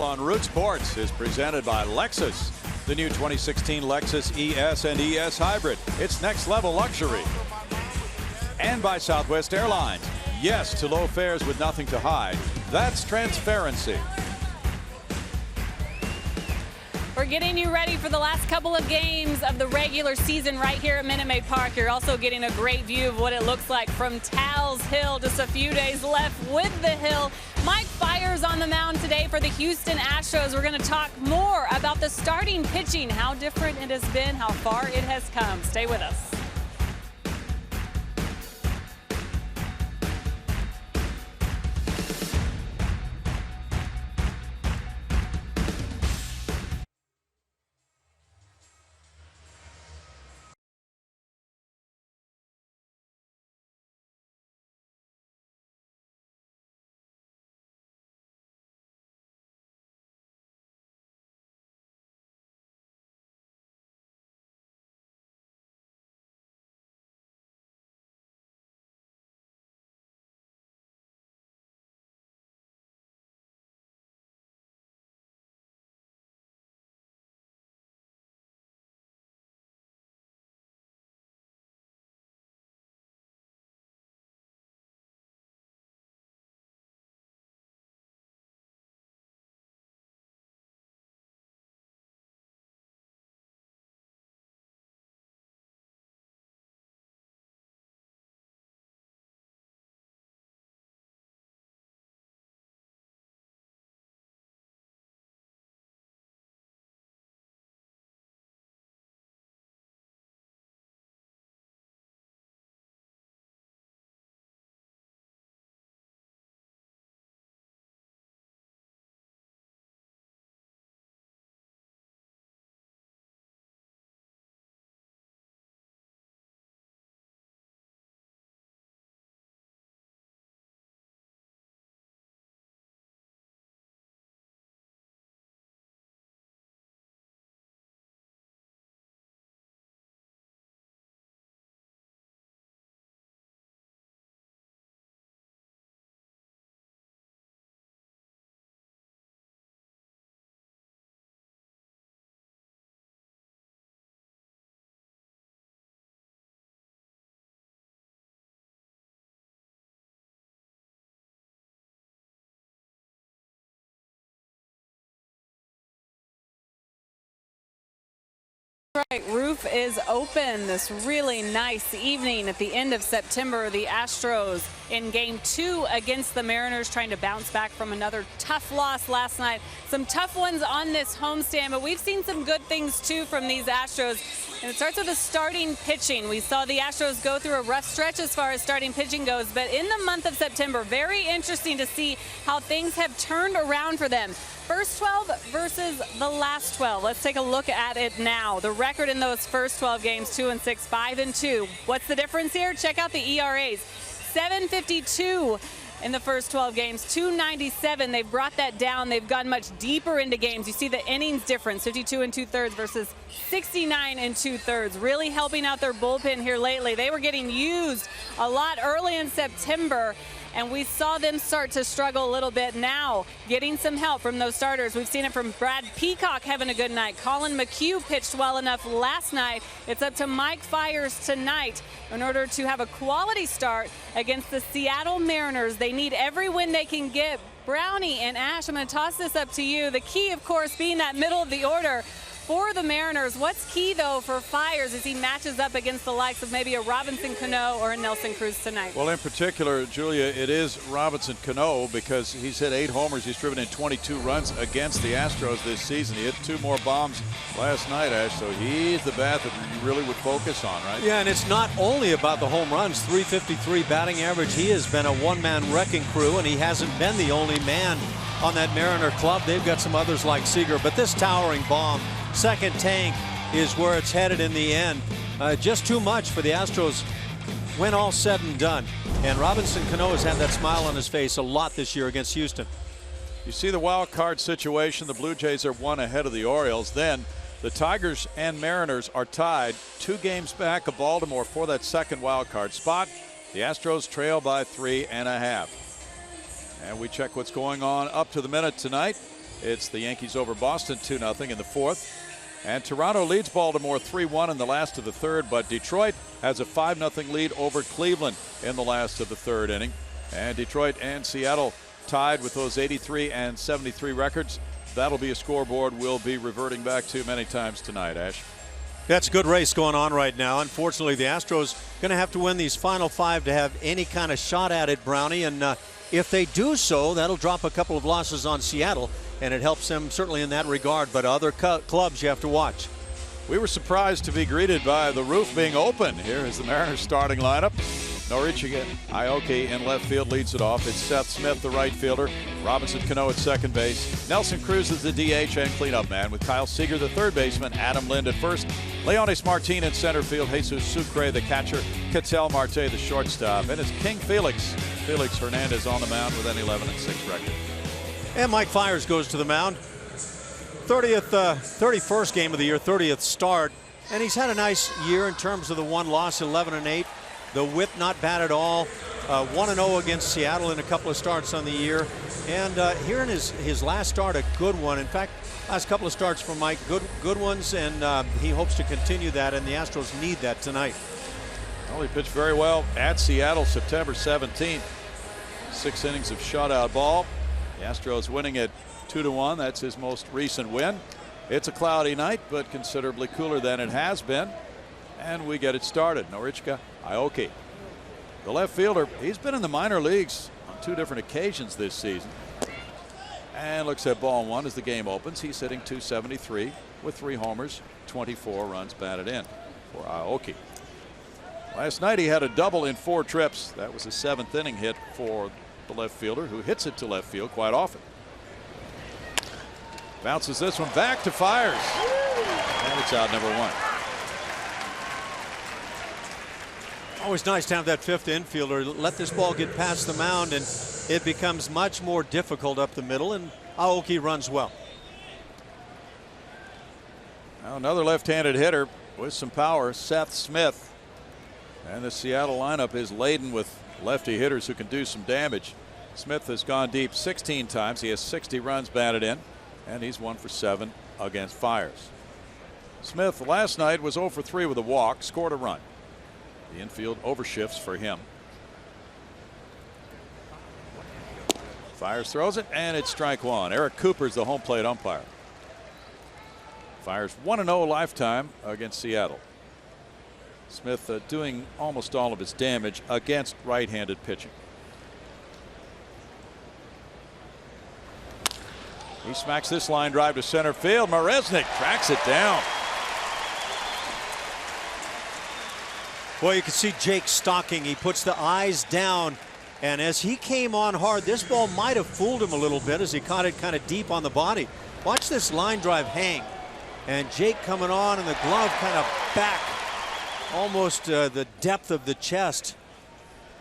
Baseball on Root Sports is presented by Lexus. The new 2016 Lexus ES and ES Hybrid. It's next level luxury. And by Southwest Airlines. Yes to low fares with nothing to hide. That's transparency. We're getting you ready for the last couple of games of the regular season right here at Minute Maid Park. You're also getting a great view of what it looks like from Tal's Hill. Just a few days left with the hill. Mike Fiers on the mound today for the Houston Astros. We're going to talk more about the starting pitching, how different it has been, how far it has come. Stay with us. Right, roof is open this really nice evening at the end of September. The Astros in game 2 against the Mariners, trying to bounce back from another tough loss last night. Some tough ones on this homestand, but we've seen some good things too from these Astros. And it starts with the starting pitching. We saw the Astros go through a rough stretch as far as starting pitching goes, but in the month of September, very interesting to see how things have turned around for them. First 12 versus the last 12. Let's take a look at it now. The record in those first 12 games, 2-6, 5-2. What's the difference here? Check out the ERAs. 7.52 in the first 12 games, 2.97. They've brought that down. They've gone much deeper into games. You see the innings difference, 52 2/3 versus 69 2/3. Really helping out their bullpen here lately. They were getting used a lot early in September, and we saw them start to struggle a little bit now, getting some help from those starters. We've seen it from Brad Peacock having a good night. Colin McHugh pitched well enough last night. It's up to Mike Fiers tonight in order to have a quality start against the Seattle Mariners. They need every win they can get. Brownie and Ash, I'm going to toss this up to you. The key, of course, being that middle of the order for the Mariners. What's key, though, for Fiers as he matches up against the likes of maybe a Robinson Cano or a Nelson Cruz tonight? Well, in particular, Julia, it is Robinson Cano, because he's hit 8 homers. He's driven in 22 runs against the Astros this season. He hit 2 more bombs last night, Ash, so he's the bat that you really would focus on, right? Yeah, and it's not only about the home runs. 353 batting average. He has been a one-man wrecking crew, and he hasn't been the only man on that Mariner club. They've got some others like Seager, but this towering bomb, second tank, is where it's headed in the end. Just too much for the Astros when all said and done. And Robinson Cano has had that smile on his face a lot this year against Houston. You see the wild card situation. The Blue Jays are 1 ahead of the Orioles. Then the Tigers and Mariners are tied 2 games back of Baltimore for that second wild card spot. The Astros trail by 3.5. And we check what's going on up to the minute tonight. It's the Yankees over Boston 2-0 in the fourth. And Toronto leads Baltimore 3-1 in the last of the third, but Detroit has a 5-0 lead over Cleveland in the last of the third inning. And Detroit and Seattle tied with those 83 and 73 records. That'll be a scoreboard we'll be reverting back to many times tonight, Ash. That's a good race going on right now. Unfortunately, the Astros going to have to win these final 5 to have any kind of shot at it, Brownie. And if they do so, that'll drop a couple of losses on Seattle, and it helps them certainly in that regard. But other clubs you have to watch. We were surprised to be greeted by the roof being open. Here is the Mariners starting lineup. Norichika Aoki in left field leads it off. It's Seth Smith, the right fielder. Robinson Cano at second base. Nelson Cruz is the DH and cleanup man, with Kyle Seager, the third baseman. Adam Lind at first. Leonis Martin in center field. Jesus Sucre, the catcher. Ketel Marte, the shortstop. And it's King Felix Hernandez on the mound with an 11-6 record. And Mike Fiers goes to the mound. 31st game of the year, 30th start. And he's had a nice year in terms of the one loss, 11-8. The whip not bad at all. 1-0 against Seattle in a couple of starts on the year. And here in his last start, a good one. In fact, last couple of starts for Mike, good ones, and he hopes to continue that, and the Astros need that tonight. Well, he pitched very well at Seattle September 17th. 6 innings of shutout ball. The Astros winning it 2-1. That's his most recent win. It's a cloudy night, but considerably cooler than it has been. And we get it started. Norichika Aoki, the left fielder. He's been in the minor leagues on 2 different occasions this season. And looks at ball 1 as the game opens. He's hitting .273 with 3 homers, 24 runs batted in for Aoki. Last night he had a double in 4 trips. That was a 7th inning hit for the left fielder, who hits it to left field quite often. Bounces this one back to Fiers. And it's out, number 1. Always nice to have that 5th infielder let this ball get past the mound, and it becomes much more difficult up the middle, and Aoki runs well. Now another left-handed hitter with some power, Seth Smith. And the Seattle lineup is laden with lefty hitters who can do some damage. Smith has gone deep 16 times. He has 60 runs batted in, and he's 1 for 7 against Fiers. Smith last night was 0 for 3 with a walk, scored a run. The infield overshifts for him. Fiers throws it, and it's strike 1. Eric Cooper's the home plate umpire. Fiers 1-0 lifetime against Seattle. Smith doing almost all of his damage against right-handed pitching. He smacks this line drive to center field. Maresnik tracks it down. Well, you can see Jake stalking. He puts the eyes down, and as he came on hard, this ball might have fooled him a little bit as he caught it kind of deep on the body. Watch this line drive hang, and Jake coming on, and the glove kind of back almost the depth of the chest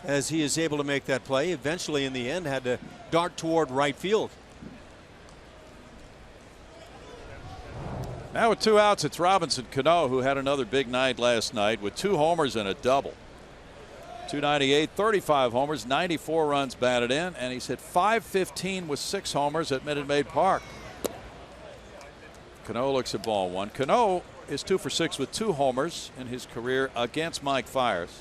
as he is able to make that play. Eventually, in the end, had to dart toward right field. Now with 2 outs, it's Robinson Cano, who had another big night last night with 2 homers and a double. 298, 35 homers, 94 runs batted in, and he's hit .515 with 6 homers at Minute Maid Park. Cano looks at ball 1. Cano is 2 for 6 with 2 homers in his career against Mike Fiers.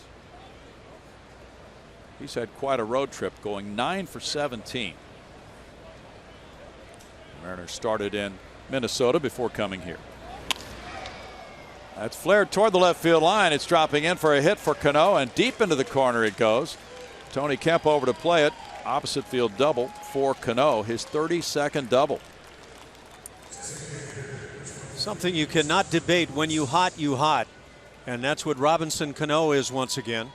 He's had quite a road trip, going 9 for 17. The Mariners started in Minnesota before coming here. That's flared toward the left field line. It's dropping in for a hit for Cano, and deep into the corner it goes. Tony Kemp over to play it. Opposite field double for Cano, his 32nd double. Something you cannot debate. When you hot, you hot. And that's what Robinson Cano is once again.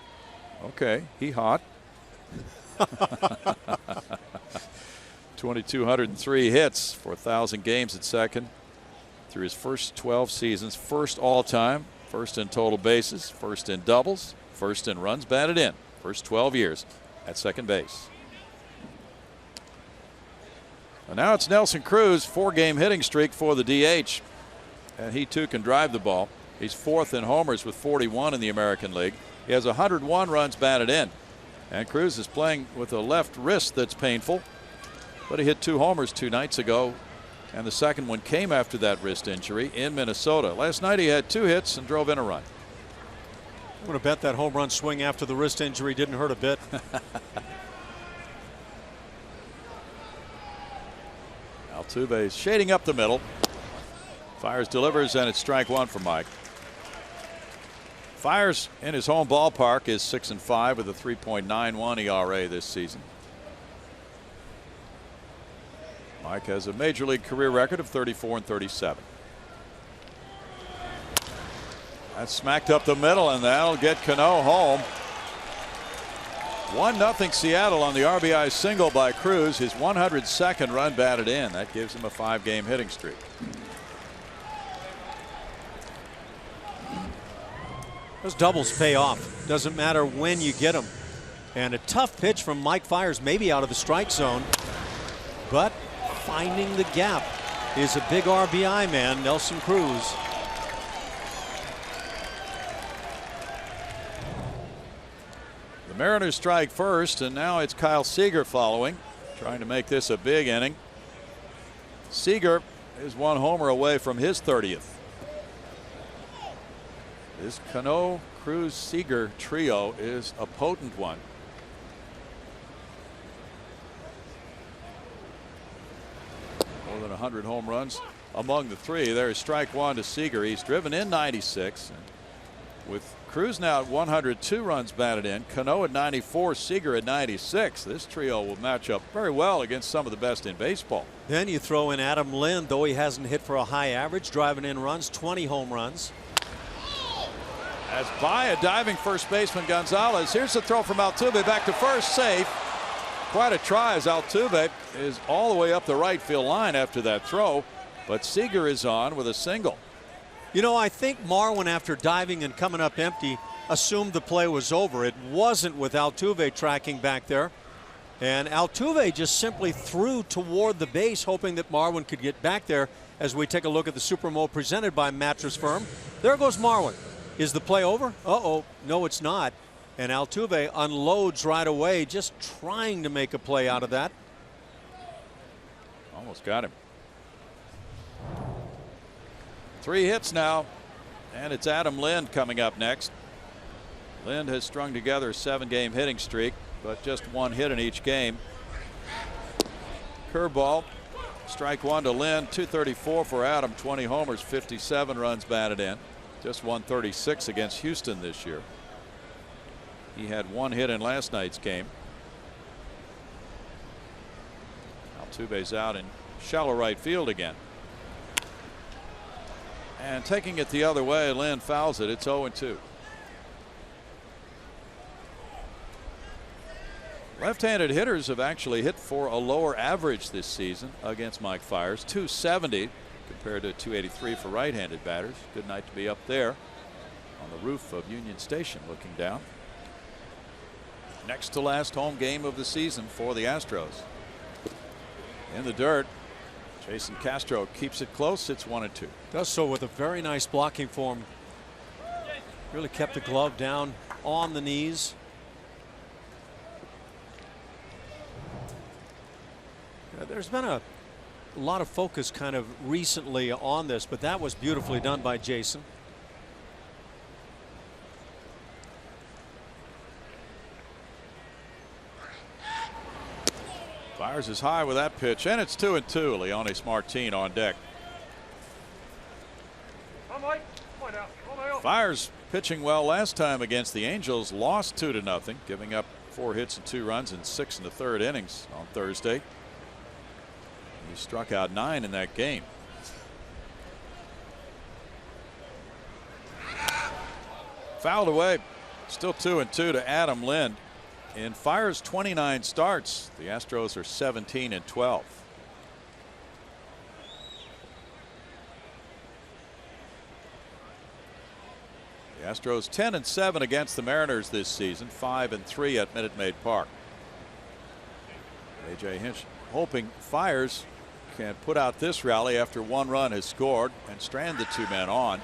Okay, he hot. 2,203 hits for 1,000 games at second through his first 12 seasons. First all-time, first in total bases, first in doubles, first in runs batted in. First 12 years at second base. And now it's Nelson Cruz, 4-game hitting streak for the DH. And he too can drive the ball. He's 4th in homers with 41 in the American League. He has 101 runs batted in. And Cruz is playing with a left wrist that's painful. But he hit 2 homers 2 nights ago And the second one came after that wrist injury in Minnesota. Last night he had 2 hits and drove in a run. I'm going to bet that home run swing after the wrist injury didn't hurt a bit. Altuve shading up the middle. Fires, delivers, and it's strike 1 for Mike. Fires in his home ballpark is 6-5 with a 3.91 ERA this season. Mike has a major league career record of 34-37. That's smacked up the middle, and that'll get Cano home. 1-0 Seattle on the RBI single by Cruz, his 102nd run batted in. That gives him a 5-game hitting streak. Those doubles pay off. Doesn't matter when you get them. And a tough pitch from Mike Fiers, maybe out of the strike zone, but finding the gap is a big RBI man, Nelson Cruz. The Mariners strike first, and now it's Kyle Seager following, trying to make this a big inning. Seager is 1 homer away from his 30th. This Cano, Cruz, Seager trio is a potent one. More than 100 home runs among the 3. There's strike 1 to Seager. He's driven in 96. And with Cruz now at 102 runs batted in, Cano at 94, Seager at 96. This trio will match up very well against some of the best in baseball. Then you throw in Adam Lind, though he hasn't hit for a high average, driving in runs, 20 home runs. As by a diving first baseman Gonzalez. Here's the throw from Altuve back to first, safe. Quite a try as Altuve is all the way up the right field line after that throw, but Seager is on with a single. You know, I think Marwin, after diving and coming up empty, assumed the play was over. It wasn't with Altuve tracking back there. And Altuve just simply threw toward the base, hoping that Marwin could get back there. As we take a look at the Supermo presented by Mattress Firm. There goes Marwin. Is the play over? Uh-oh. No, it's not. And Altuve unloads right away, just trying to make a play out of that. Almost got him. 3 hits now, and it's Adam Lind coming up next. Lind has strung together a 7-game hitting streak, but just 1 hit in each game. Curveball, strike 1 to Lind. 234 for Adam, 20 homers, 57 runs batted in. Just 136 against Houston this year. He had 1 hit in last night's game. Altuve's out in shallow right field again. And taking it the other way, Lind fouls it. It's 0-2. Left-handed hitters have actually hit for a lower average this season against Mike Fiers. 270 compared to 283 for right-handed batters. Good night to be up there on the roof of Union Station looking down. Next to last home game of the season for the Astros. In the dirt, Jason Castro keeps it close. It's 1-2. Does so with a very nice blocking form. Really kept the glove down on the knees. There's been a lot of focus kind of recently on this, but that was beautifully done by Jason. Fires is high with that pitch, and it's 2-2. Leonis Martin on deck. Fires pitching well last time against the Angels, lost 2-0, giving up 4 hits and 2 runs in 6 1/3 innings on Thursday. He struck out 9 in that game. Fouled away. Still 2-2 to Adam Lind. In Fiers' 29 starts, the Astros are 17-12. The Astros 10-7 against the Mariners this season, 5-3 at Minute Maid Park. A.J. Hinch hoping Fiers can put out this rally after 1 run has scored and strand the 2 men on.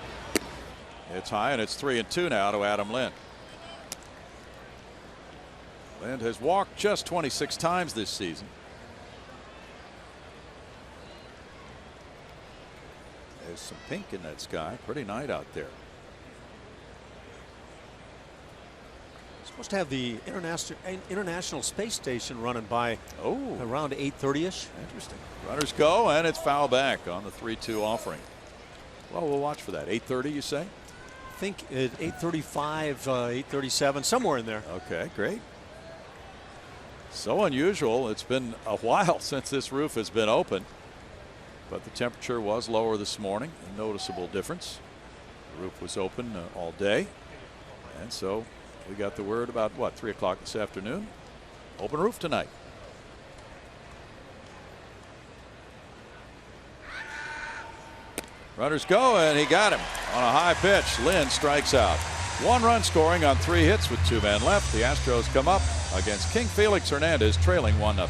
It's high, and it's 3-2 now to Adam Lind. Lind has walked just 26 times this season. There's some pink in that sky. Pretty night out there. Supposed to have the international space station running by around 8:30ish. Interesting. Runners go, and it's foul back on the 3-2 offering. Well, we'll watch for that. 8:30, you say? I think at 8:35, 8:37, somewhere in there. Okay, great. So unusual. It's been a while since this roof has been open, but the temperature was lower this morning. A noticeable difference. The roof was open all day, and so we got the word about, what, 3 o'clock this afternoon? Open roof tonight. Runners go, and he got him on a high pitch. Lynn strikes out. 1 run scoring on 3 hits with 2 men left. The Astros come up against King Felix Hernandez, trailing 1-0.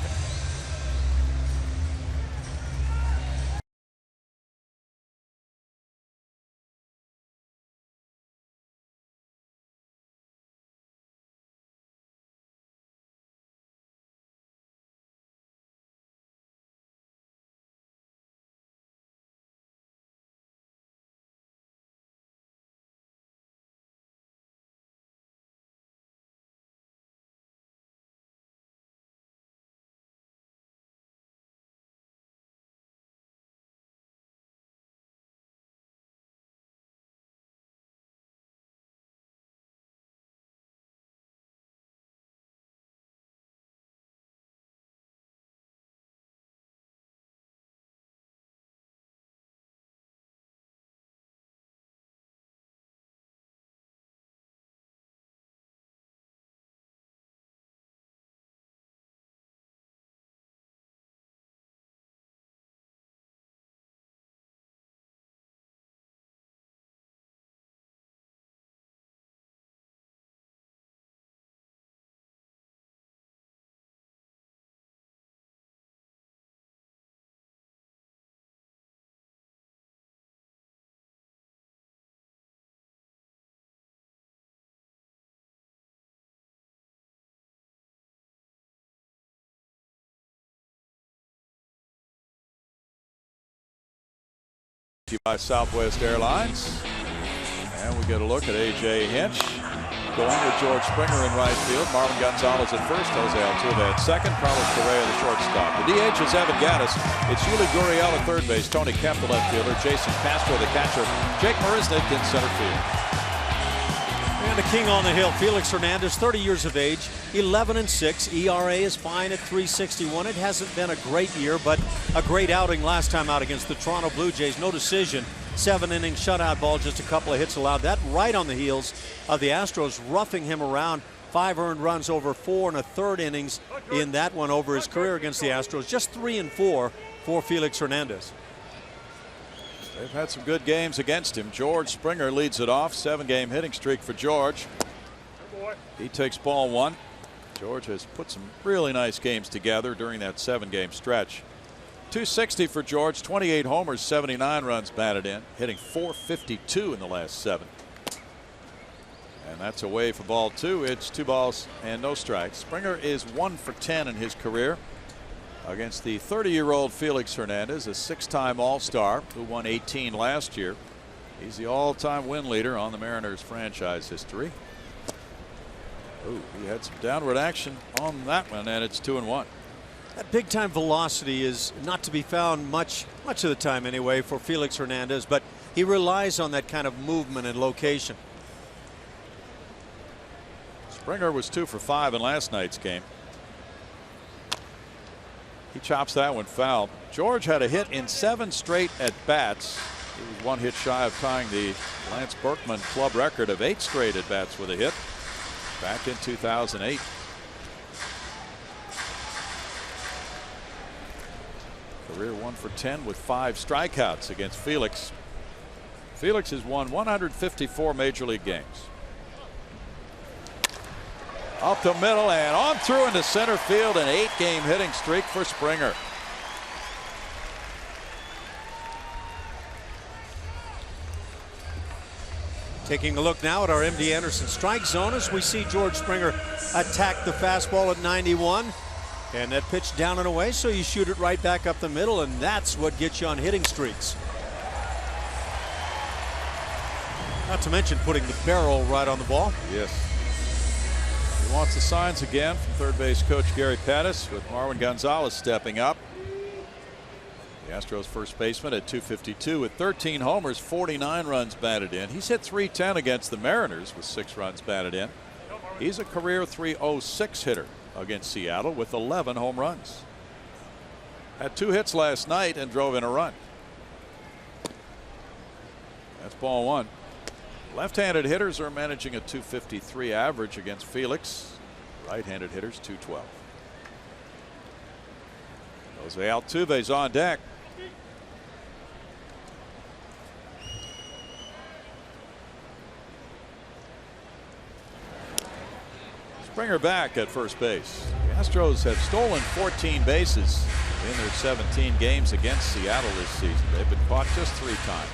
By Southwest Airlines, and we get a look at A.J. Hinch going with George Springer in right field. Marvin Gonzalez at first, Jose Altuve at second, Carlos Correa the shortstop. The DH is Evan Gattis. It's Yuli Gurriel at third base, Tony Kemp the left fielder, Jason Castro the catcher, Jake Marisnick in center field. And the king on the hill, Felix Hernandez, 30 years of age, 11-6. ERA is fine at 3.61. It hasn't been a great year, but a great outing last time out against the Toronto Blue Jays. No decision, 7-inning shutout ball, just a couple of hits allowed. That right on the heels of the Astros roughing him around. 5 earned runs over 4 1/3 innings in that one over his career against the Astros. Just 3 and 4 for Felix Hernandez. They've had some good games against him. George Springer leads it off. 7-game hitting streak for George. He takes ball 1. George has put some really nice games together during that 7-game stretch. 260 for George, 28 homers, 79 runs batted in, hitting .452 in the last 7. And that's away for ball 2. It's 2 balls and no strikes. Springer is 1 for 10 in his career against the 30-year-old Felix Hernandez, a 6-time All-Star who won 18 last year. He's the all-time win leader on the Mariners franchise history. Ooh, he had some downward action on that one, and it's 2-1. That big-time velocity is not to be found much of the time anyway for Felix Hernandez, but he relies on that kind of movement and location. Springer was 2 for 5 in last night's game. He chops that one foul. George had a hit in 7 straight at bats. He was 1 hit shy of tying the Lance Berkman club record of 8 straight at bats with a hit back in 2008. Career 1 for 10 with 5 strikeouts against Felix. Felix has won 154 major league games. Up the middle and on through into center field. An 8-game hitting streak for Springer. Taking a look now at our MD Anderson strike zone as we see George Springer attack the fastball at 91. And that pitch down and away, so you shoot it right back up the middle, and that's what gets you on hitting streaks. Not to mention putting the barrel right on the ball. Yes. He wants the signs again from third base coach Gary Pettis, with Marwin Gonzalez stepping up. The Astros first baseman at .252 with 13 homers, 49 runs batted in. He's hit .310 against the Mariners with 6 runs batted in. He's a career .306 hitter against Seattle with 11 home runs. Had 2 hits last night and drove in a run. That's ball 1. Left-handed hitters are managing a .253 average against Felix. Right-handed hitters .212. Jose Altuve's on deck. Springer back at first base. The Astros have stolen 14 bases in their 17 games against Seattle this season. They've been caught just 3 times.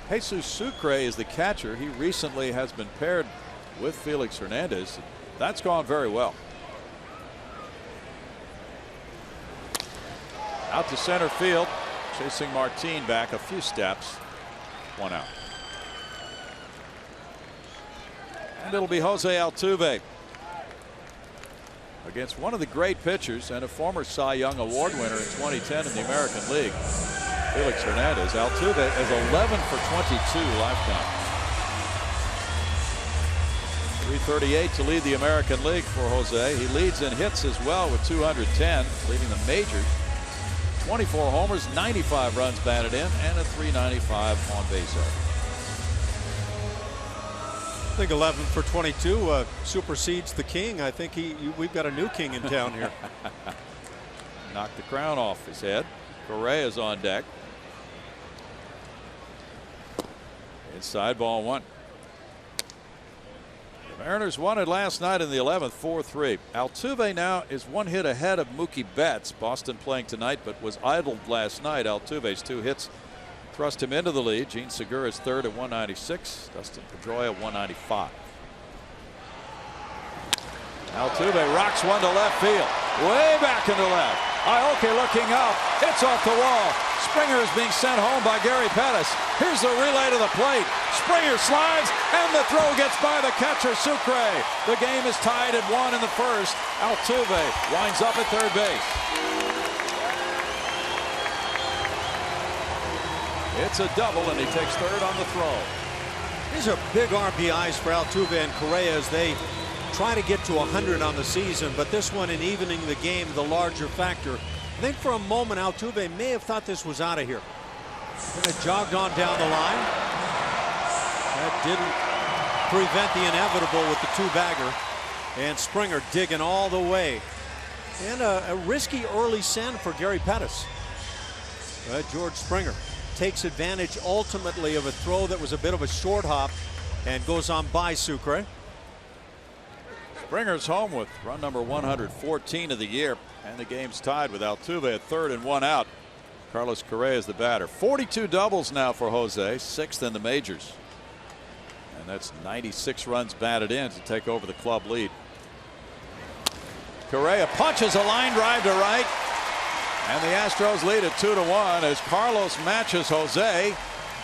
Jesus Sucre is the catcher. He recently has been paired with Felix Hernandez. That's gone very well. Out to center field, chasing Martin back a few steps. 1 out. And it'll be Jose Altuve against one of the great pitchers and a former Cy Young Award winner in 2010 in the American League, Felix Hernandez. Altuve is 11 for 22 lifetime. .338 to lead the American League for Jose. He leads in hits as well with 210, leading the majors. 24 homers, 95 runs batted in, and a .395 on base average. I think 11 for 22 supersedes the king. I think we've got a new king in town here. Knocked the crown off his head. Correa's on deck. Inside, ball 1. The Mariners won it last night in the 11th, 4-3. Altuve now is 1 hit ahead of Mookie Betts. Boston playing tonight, but was idled last night. Altuve's 2 hits thrust him into the lead. Gene Segura's third at 196. Dustin Pedroia 195. Altuve rocks one to left field. Way back into left. Aoki looking up. It's off the wall. Springer is being sent home by Gary Pettis. Here's the relay to the plate. Springer slides, and the throw gets by the catcher, Sucre. The game is tied at 1 in the first. Altuve winds up at third base. It's a double, and he takes third on the throw. These are big RBIs for Altuve and Correa as they try to get to 100 on the season, but this one in evening the game, the larger factor. I think for a moment Altuve may have thought this was out of here. And it jogged on down the line. That didn't prevent the inevitable with the 2-bagger. And Springer digging all the way. And a risky early send for Gary Pettis. George Springer takes advantage ultimately of a throw that was a bit of a short hop and goes on by Sucre. Springer's home with run number 114 of the year, and the game's tied with Altuve at third and 1 out. Carlos Correa is the batter. 42 doubles now for Jose, 6th in the majors. And that's 96 runs batted in to take over the club lead. Correa punches a line drive to right. And the Astros lead at 2-1 as Carlos matches Jose,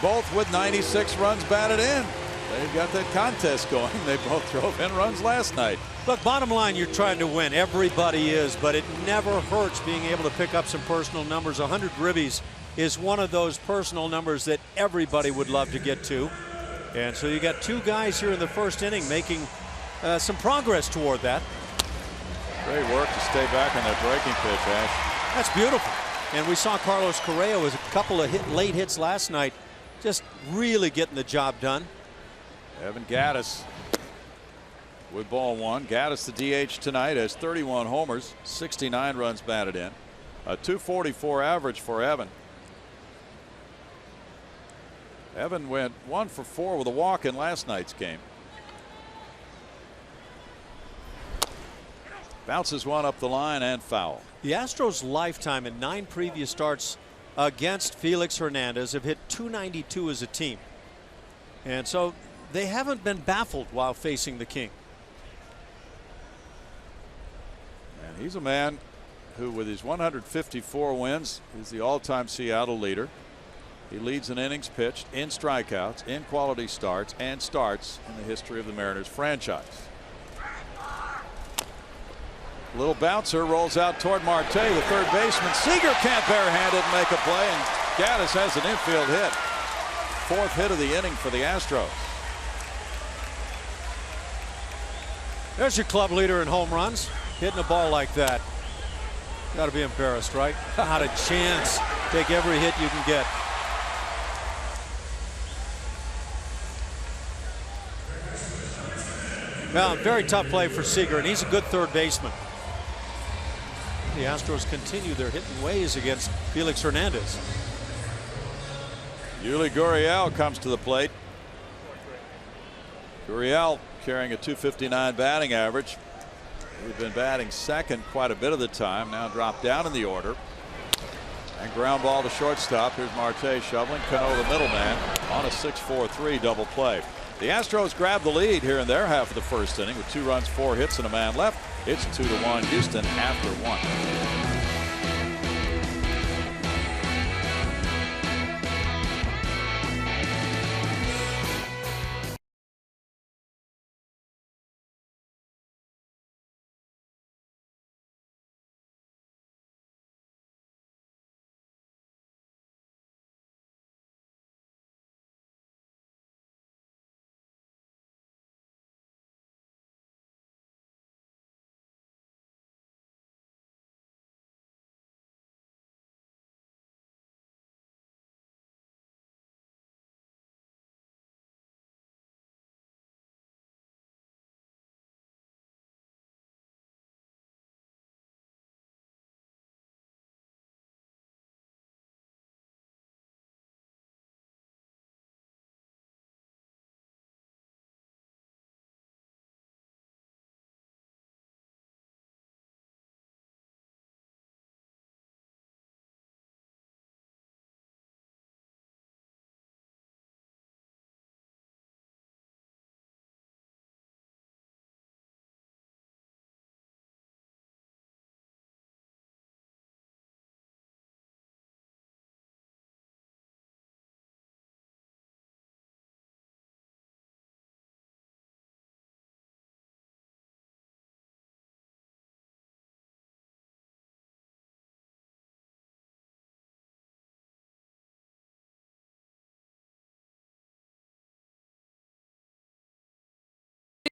both with 96 runs batted in. They've got that contest going. They both drove in runs last night. Look, bottom line, you're trying to win. Everybody is, but it never hurts being able to pick up some personal numbers. 100 ribbies is one of those personal numbers that everybody would love to get to. And so you got 2 guys here in the first inning making some progress toward that. Great work to stay back on that breaking pitch, Ash. That's beautiful. And we saw Carlos Correa with a couple of late hits last night, just really getting the job done. Evan Gattis with ball 1. Gattis, the DH tonight, has 31 homers, 69 runs batted in, a .244 average for Evan. Evan went 1 for 4 with a walk in last night's game. Bounces one up the line and foul. The Astros' lifetime in 9 previous starts against Felix Hernandez have hit .292 as a team. And so they haven't been baffled while facing the king. And he's a man who, with his 154 wins, is the all-time Seattle leader. He leads in innings pitched, in strikeouts, in quality starts, and starts in the history of the Mariners franchise. Little bouncer rolls out toward Marte, the third baseman. Seager can't barehand it and make a play, and Gaddis has an infield hit. Fourth hit of the inning for the Astros. There's your club leader in home runs, hitting a ball like that. Got to be embarrassed, right? Not a chance. Take every hit you can get. Well, very tough play for Seager, and he's a good third baseman. The Astros continue their hitting ways against Felix Hernandez. Yuli Gurriel comes to the plate. Gurriel carrying a .259 batting average. He's been batting second quite a bit of the time. Now dropped down in the order. And ground ball to shortstop. Here's Marte shoveling. Cano, the middleman, on a 6-4-3 double play. The Astros grab the lead here in their half of the first inning with 2 runs, 4 hits, and a man left. It's 2-1 Houston after 1.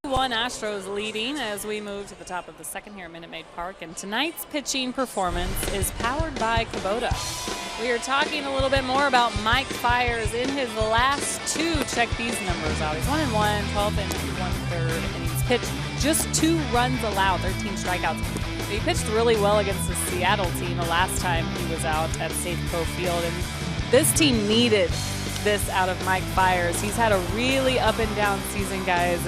1 Astros leading as we move to the top of the second here at Minute Maid Park, and tonight's pitching performance is powered by Kubota. We are talking a little bit more about Mike Fiers in his last 2. Check these numbers out. He's 1-1, 12 and 1/3 innings pitched, just 2 runs allowed, 13 strikeouts. He pitched really well against the Seattle team the last time he was out at Safeco Field, and this team needed this out of Mike Fiers. He's had a really up and down season, guys,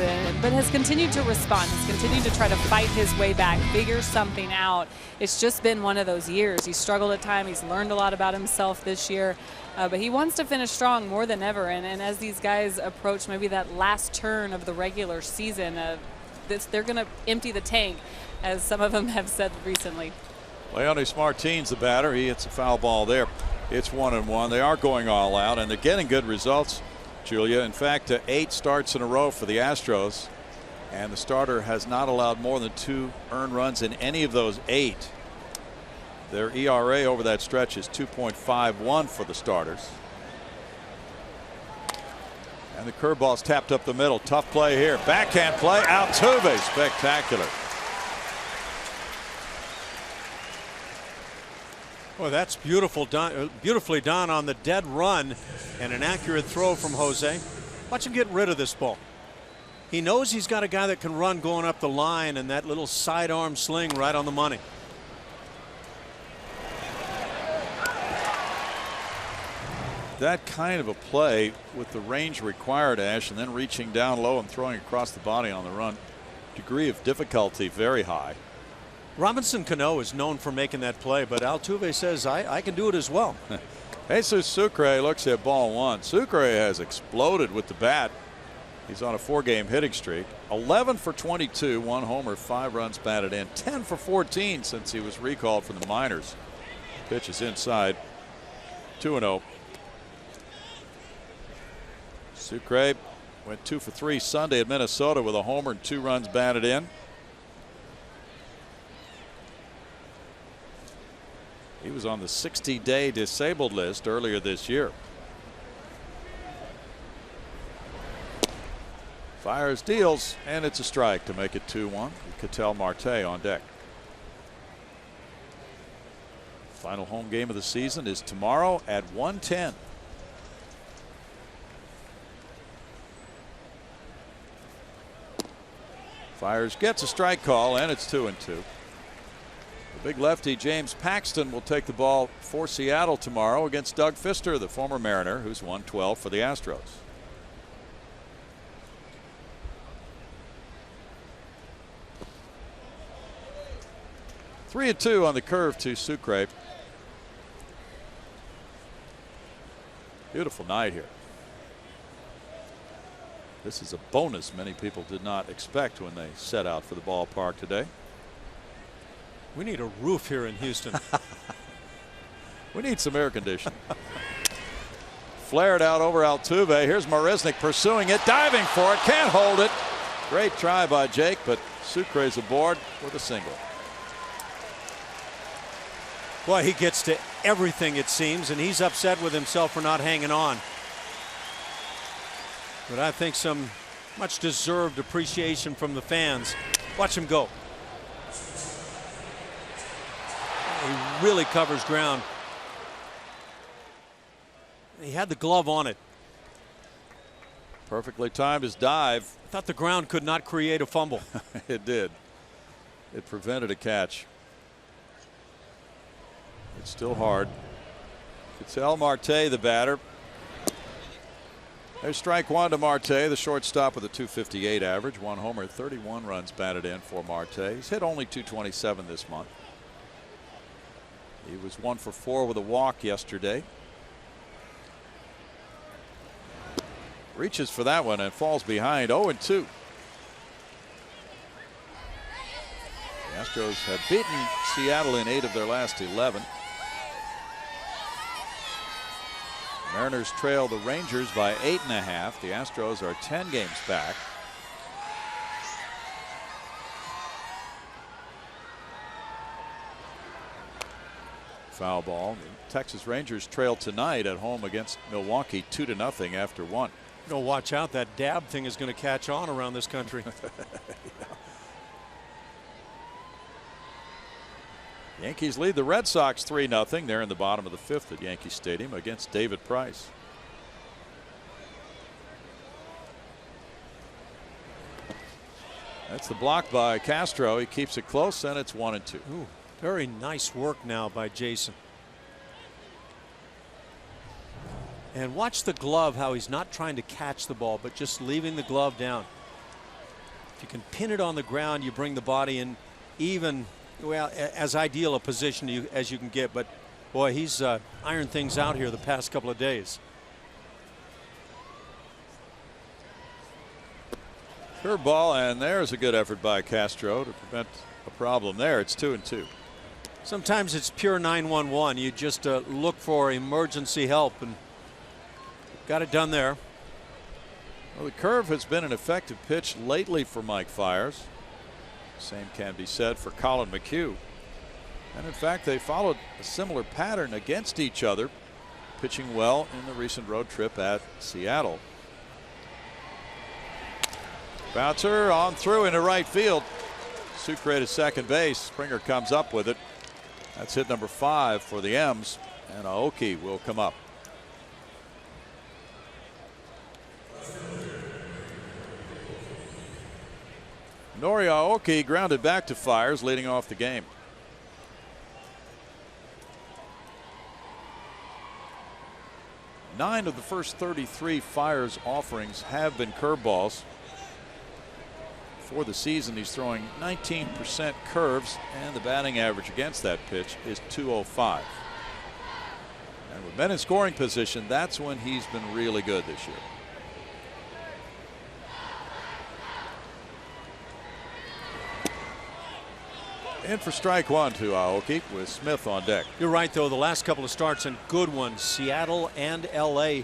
but has continued to respond. He's continued to try to fight his way back, figure something out. It's just been one of those years. He's struggled at times. He's learned a lot about himself this year, but he wants to finish strong more than ever. And as these guys approach maybe that last turn of the regular season, they're going to empty the tank, as some of them have said recently. Leonis Martins, the batter, he hits a foul ball there. It's 1-1. They are going all out, and they're getting good results, Julia. In fact, 8 starts in a row for the Astros, and the starter has not allowed more than 2 earned runs in any of those 8. Their ERA over that stretch is 2.51 for the starters. And the curveball's tapped up the middle. Tough play here. Backhand play. Altuve, spectacular. Well, that's beautifully done on the dead run, and an accurate throw from Jose. Watch him get rid of this ball. He knows he's got a guy that can run going up the line, and that little sidearm sling right on the money. That kind of a play with the range required, Ash, and then reaching down low and throwing across the body on the run. Degree of difficulty very high. Robinson Cano is known for making that play, but Altuve says I can do it as well. Jesus Sucre looks at ball 1. Sucre has exploded with the bat. He's on a 4-game hitting streak. 11 for 22, 1 homer, 5 runs batted in, 10 for 14 since he was recalled from the minors. Pitch is inside. 2-0. Sucre went 2 for 3 Sunday at Minnesota with a homer and 2 runs batted in. He was on the 60-day disabled list earlier this year. Fires, deals, and it's a strike to make it 2-1. Ketel Marte on deck. Final home game of the season is tomorrow at 1:10. Fires, gets a strike call, and it's 2-2. The big lefty James Paxton will take the ball for Seattle tomorrow against Doug Fister, the former Mariner, who's won 12 for the Astros. Three and 2 on the curve to Sucre. Beautiful night here. This is a bonus many people did not expect when they set out for the ballpark today. We need a roof here in Houston. We need some air conditioning. Flared out over Altuve. Here's Marisnick pursuing it, diving for it, can't hold it. Great try by Jake, but Sucre's aboard with a single. Boy, he gets to everything, it seems, and he's upset with himself for not hanging on. But I think some much deserved appreciation from the fans. Watch him go. He really covers ground. He had the glove on it. Perfectly timed his dive. I thought the ground could not create a fumble. It did. It prevented a catch. It's still hard. Ketel Marte, the batter. There's strike one to Marte, the shortstop with a .258 average. 1 homer, 31 runs batted in for Marte. He's hit only .227 this month. He was 1 for 4 with a walk yesterday. Reaches for that one and falls behind 0-2. The Astros have beaten Seattle in 8 of their last 11. Mariners trail the Rangers by 8.5. The Astros are 10 games back. Foul ball. The Texas Rangers trail tonight at home against Milwaukee 2-0 after 1. You know, watch out. That dab thing is going to catch on around this country. Yeah. Yankees lead the Red Sox 3-0. They're in the bottom of the 5th at Yankee Stadium against David Price. That's the block by Castro. He keeps it close, and it's 1-2. Ooh, very nice work now by Jason. And watch the glove, how he's not trying to catch the ball, but just leaving the glove down. If you can pin it on the ground, you bring the body in even, well, as ideal a position as you can get. But boy, he's ironed things out here the past couple of days. Curveball, and there's a good effort by Castro to prevent a problem there. It's 2-2. Sometimes it's pure 911. You just look for emergency help, and got it done there. Well, the curve has been an effective pitch lately for Mike Fiers. Same can be said for Colin McHugh. And in fact, they followed a similar pattern against each other, pitching well in the recent road trip at Seattle. Bouncer on through into right field. Sucre to second base. Springer comes up with it. That's hit number 5 for the M's, and Aoki will come up. Nori Aoki grounded back to Fiers, leading off the game. Nine of the first 33 Fiers offerings have been curveballs. For the season, he's throwing 19% curves, and the batting average against that pitch is .205. And with men in scoring position, that's when he's been really good this year. In for strike one to Aoki with Smith on deck. You're right, though. The last couple of starts and good ones, Seattle and LA,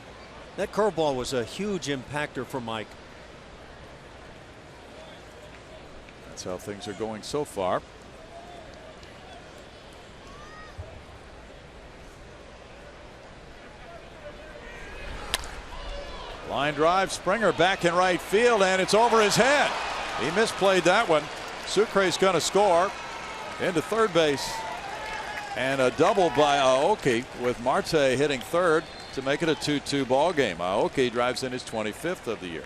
That curveball was a huge impactor for Mike. That's how things are going so far. Line drive, Springer back in right field, and it's over his head. He misplayed that one. Sucre's going to score into third base. And a double by Aoki, with Marte hitting third to make it a 2-2 ball game. Aoki drives in his 25th of the year.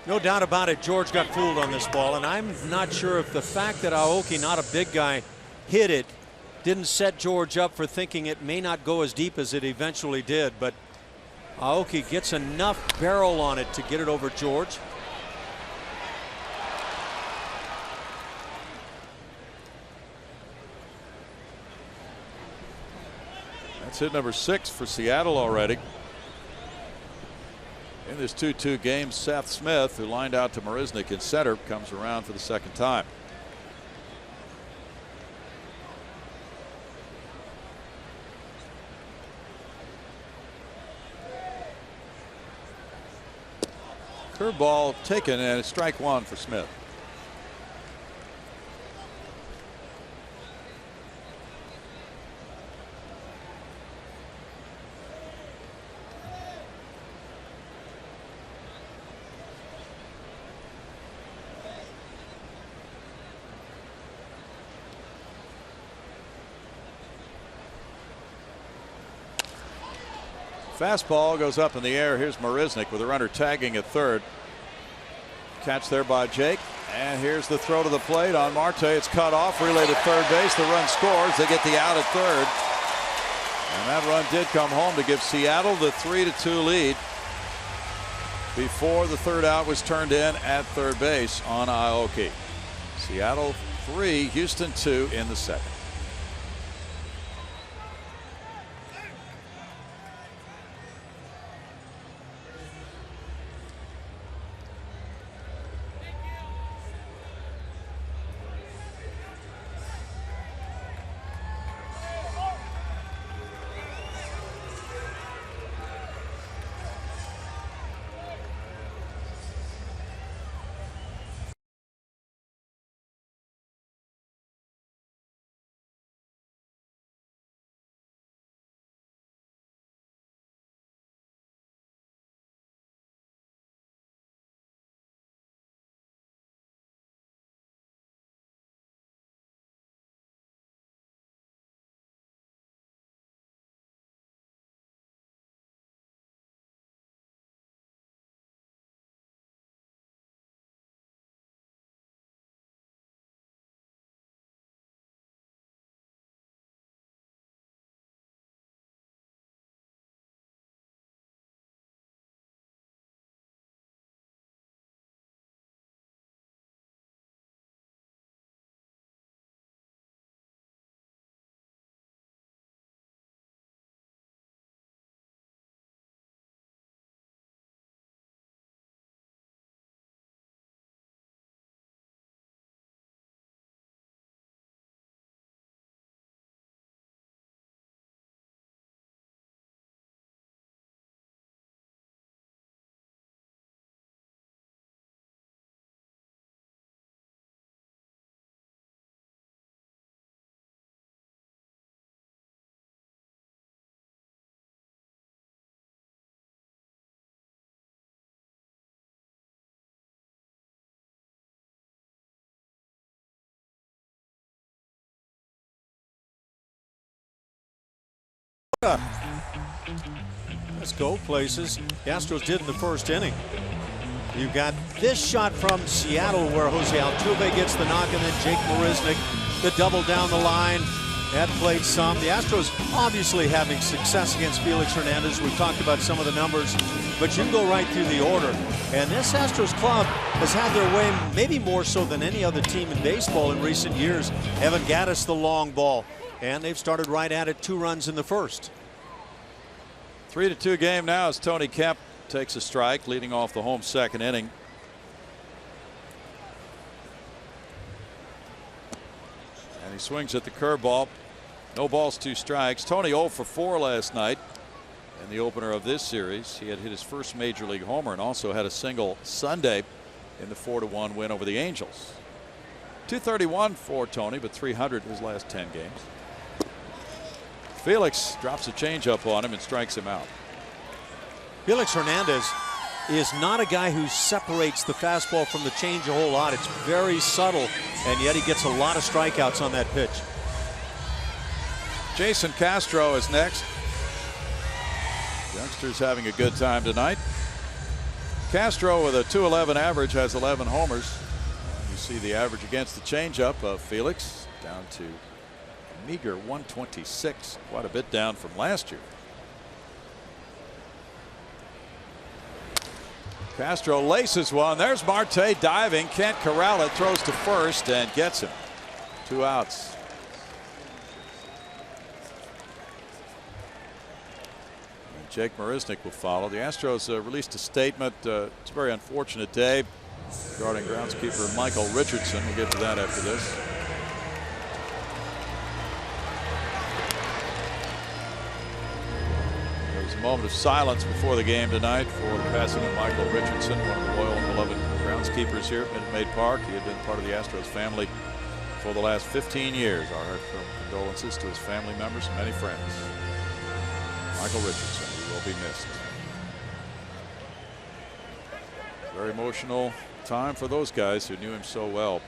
No doubt about it, George got fooled on this ball, and I'm not sure if the fact that Aoki, not a big guy, hit it didn't set George up for thinking it may not go as deep as it eventually did. But Aoki gets enough barrel on it to get it over George. That's hit number 6 for Seattle already. In this 2-2 game, Seth Smith, who lined out to Marisnick in center, comes around for the second time. Curveball taken, and it's strike one for Smith. Fastball goes up in the air. Here's Marisnick with a runner tagging at third. Catch there by Jake. And here's the throw to the plate on Marte. It's cut off. Relay to third base. The run scores. They get the out at third. And that run did come home to give Seattle the 3-2 lead before the third out was turned in at third base on Aoki. Seattle 3, Houston 2 in the second. Let's go places. The Astros did in the first inning. You got this shot from Seattle where Jose Altuve gets the knock, and then Jake Marisnick, the double down the line. That played some. The Astros obviously having success against Felix Hernandez. We've talked about some of the numbers, but you can go right through the order. And this Astros club has had their way, maybe more so than any other team in baseball in recent years. Evan Gattis, the long ball. And they've started right at it, 2 runs in the first. 3-2 game now as Tony Kemp takes a strike, leading off the home second inning. And he swings at the curveball. No balls, 2 strikes. Tony 0 for 4 last night in the opener of this series. He had hit his first major league homer and also had a single Sunday in the 4-1 win over the Angels. 231 for Tony, but 300 his last 10 games. Felix drops a changeup on him and strikes him out. Felix Hernandez is not a guy who separates the fastball from the change a whole lot. It's very subtle, and yet he gets a lot of strikeouts on that pitch. Jason Castro is next. Youngsters having a good time tonight. Castro with a .211 average has 11 homers. You see the average against the changeup of Felix down to a meager 126, quite a bit down from last year. Castro laces one. There's Marte diving, can't corral it, throws to first and gets him. 2 outs. Jake Marisnick will follow. The Astros released a statement. It's a very unfortunate day regarding groundskeeper Michael Richardson. We'll get to that after this. There was a moment of silence before the game tonight for the passing of Michael Richardson, one of the loyal and beloved groundskeepers here at Minute Maid Park. He had been part of the Astros family for the last 15 years. Our heartfelt condolences to his family members and many friends. Michael Richardson will be missed. Very emotional time for those guys who knew him so well.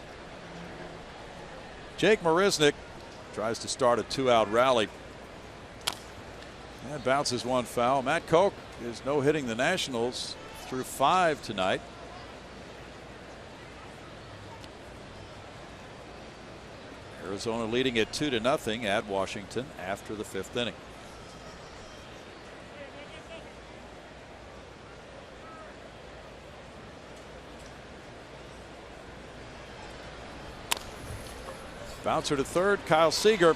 Jake Marisnick tries to start a 2-out rally and bounces one foul. Matt Koch is no hitting the Nationals through 5 tonight. Arizona leading it 2-0 at Washington after the 5th inning. Bouncer to third. Kyle Seager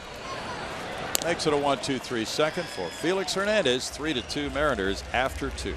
makes it a 1-2-3 second for Felix Hernandez. 3-2 Mariners after 2.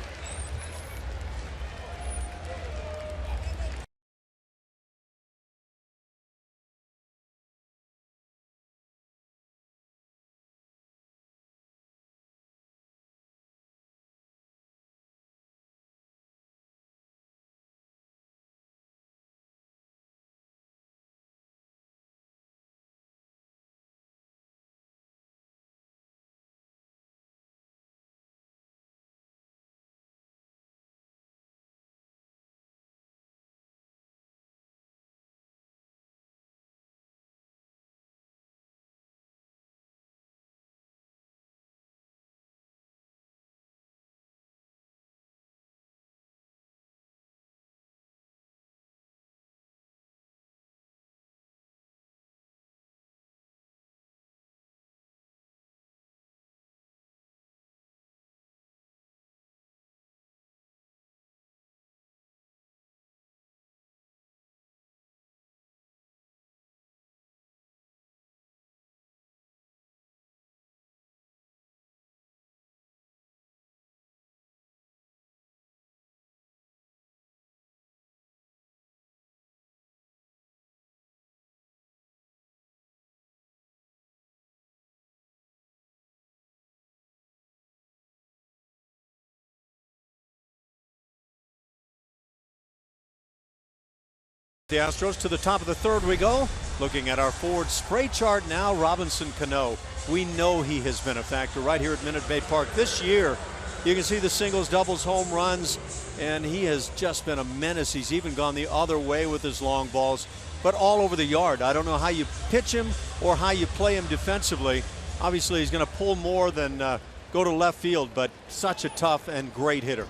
The Astros to the top of the 3rd we go. Looking at our forward spray chart now, Robinson Cano. We know he has been a factor right here at Minute Maid Park this year. You can see the singles, doubles, home runs, and he has just been a menace. He's even gone the other way with his long balls, but all over the yard. I don't know how you pitch him or how you play him defensively. Obviously, he's going to pull more than go to left field, but such a tough and great hitter.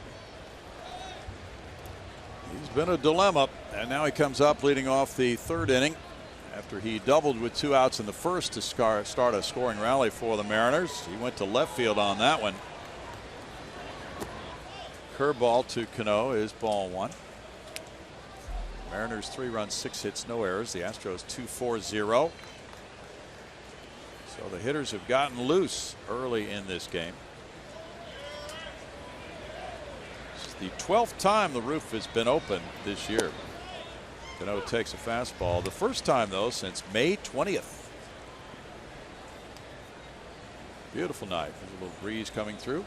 He's been a dilemma, and now he comes up leading off the 3rd inning after he doubled with 2 outs in the first to start a scoring rally for the Mariners. He went to left field on that one. Curveball to Cano is ball 1. Mariners 3 runs, 6 hits, no errors. The Astros 2-4-0. So the hitters have gotten loose early in this game. The 12th time the roof has been open this year. Cano takes a fastball. The first time, though, since May 20th. Beautiful night. There's a little breeze coming through.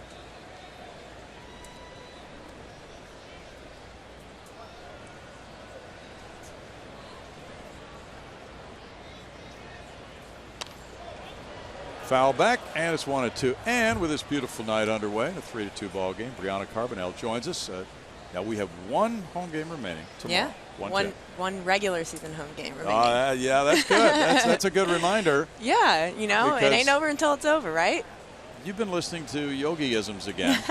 Foul back, and it's 1-2. And with this beautiful night underway, a 3-2 ball game, Brianna Carbonell joins us. Now we have one home game remaining tomorrow. Yeah, one regular season home game remaining. Yeah, that's good. That's a good reminder. Yeah, you know, it ain't over until it's over, right? You've been listening to yogi-isms again.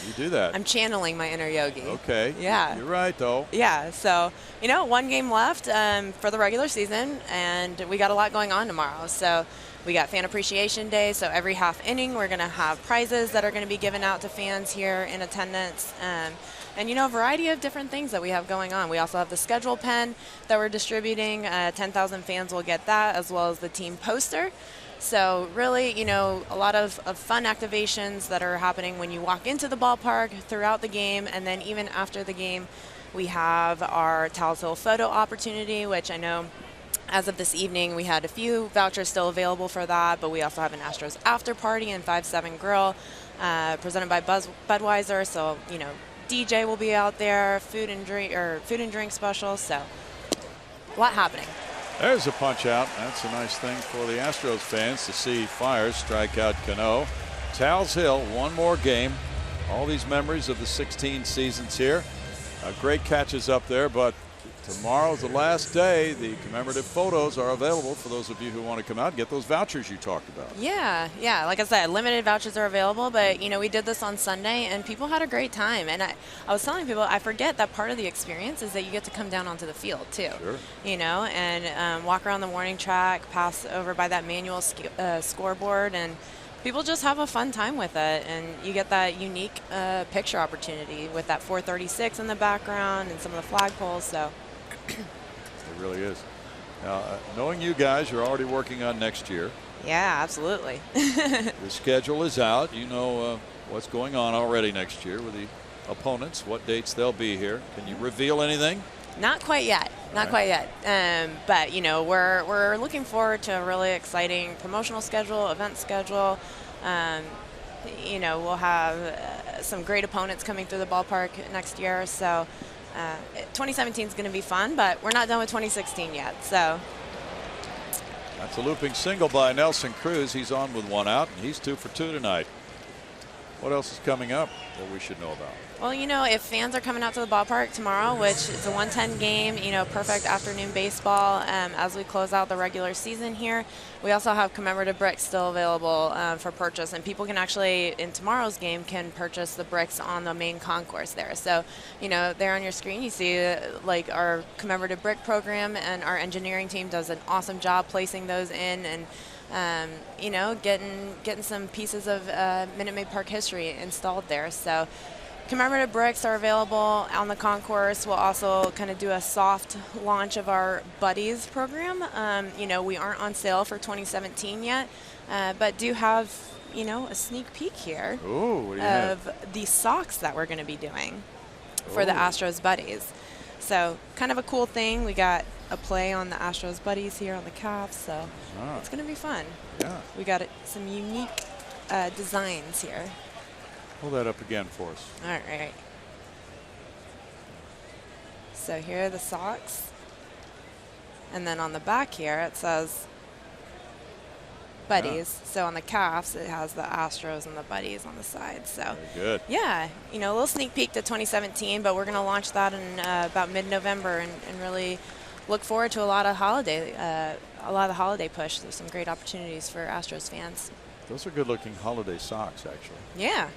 You do that. I'm channeling my inner yogi. Okay. Yeah. You're right, though. Yeah, so, you know, one game left for the regular season, and we got a lot going on tomorrow. So we got Fan Appreciation Day, so every half inning we're going to have prizes that are going to be given out to fans here in attendance. And, you know, a variety of different things that we have going on. We also have the schedule pen that we're distributing. 10,000 fans will get that, as well as the team poster. So really, you know, a lot of fun activations that are happening when you walk into the ballpark throughout the game, and then even after the game, we have our Tal's Hill photo opportunity, which I know as of this evening we had a few vouchers still available for that, but we also have an Astros after party in 5-7 Grill presented by Budweiser. So, you know, DJ will be out there, food and drink specials. So a lot happening. There's a punch out. That's a nice thing for the Astros fans to see Fiers strike out Cano. Tal's Hill, one more game. All these memories of the 16 seasons here. Great catches up there, but tomorrow's the last day. The commemorative photos are available for those of you who want to come out and get those vouchers you talked about. Yeah. Like I said, limited vouchers are available, but, you know, we did this on Sunday, and people had a great time. And I was telling people, I forget that part of the experience is that you get to come down onto the field, too. Sure. You know, and walk around the warning track, pass over by that manual scoreboard, and people just have a fun time with it. And you get that unique picture opportunity with that 436 in the background and some of the flagpoles, so. It really is. Now, knowing you guys, you're already working on next year. Yeah, absolutely. The schedule is out. You know what's going on already next year with the opponents, what dates they'll be here. Can you reveal anything? Not quite yet. Not quite yet. But, you know, we're looking forward to a really exciting promotional schedule, event schedule. You know, we'll have some great opponents coming through the ballpark next year. So 2017 is going to be fun, but we're not done with 2016 yet. So that's a looping single by Nelson Cruz. He's on with one out, and he's 2 for 2 tonight. What else is coming up that we should know about? Well, you know, if fans are coming out to the ballpark tomorrow, which is a 1:10 game, you know, perfect afternoon baseball as we close out the regular season here. We also have commemorative bricks still available for purchase, and people can actually, in tomorrow's game, can purchase the bricks on the main concourse there. So, you know, there on your screen you see like our commemorative brick program, and our engineering team does an awesome job placing those in, and you know, getting some pieces of Minute Maid Park history installed there. So commemorative bricks are available on the concourse. We'll also kind of do a soft launch of our Buddies program. You know, we aren't on sale for 2017 yet, but do have, you know, a sneak peek here of the socks that we're going to be doing for the Astros Buddies. So kind of a cool thing. We got a play on the Astros Buddies here on the calf, so it's going to be fun. Yeah. We got some unique designs here. Pull that up again for us. All right. So here are the socks. And then on the back here it says Buddies. So on the calves it has the Astros and the Buddies on the side. So very good. Yeah, you know, a little sneak peek to 2017, but we're going to launch that in about mid-November, and really look forward to a lot of the holiday push. There's some great opportunities for Astros fans. Those are good-looking holiday socks, actually. Yeah.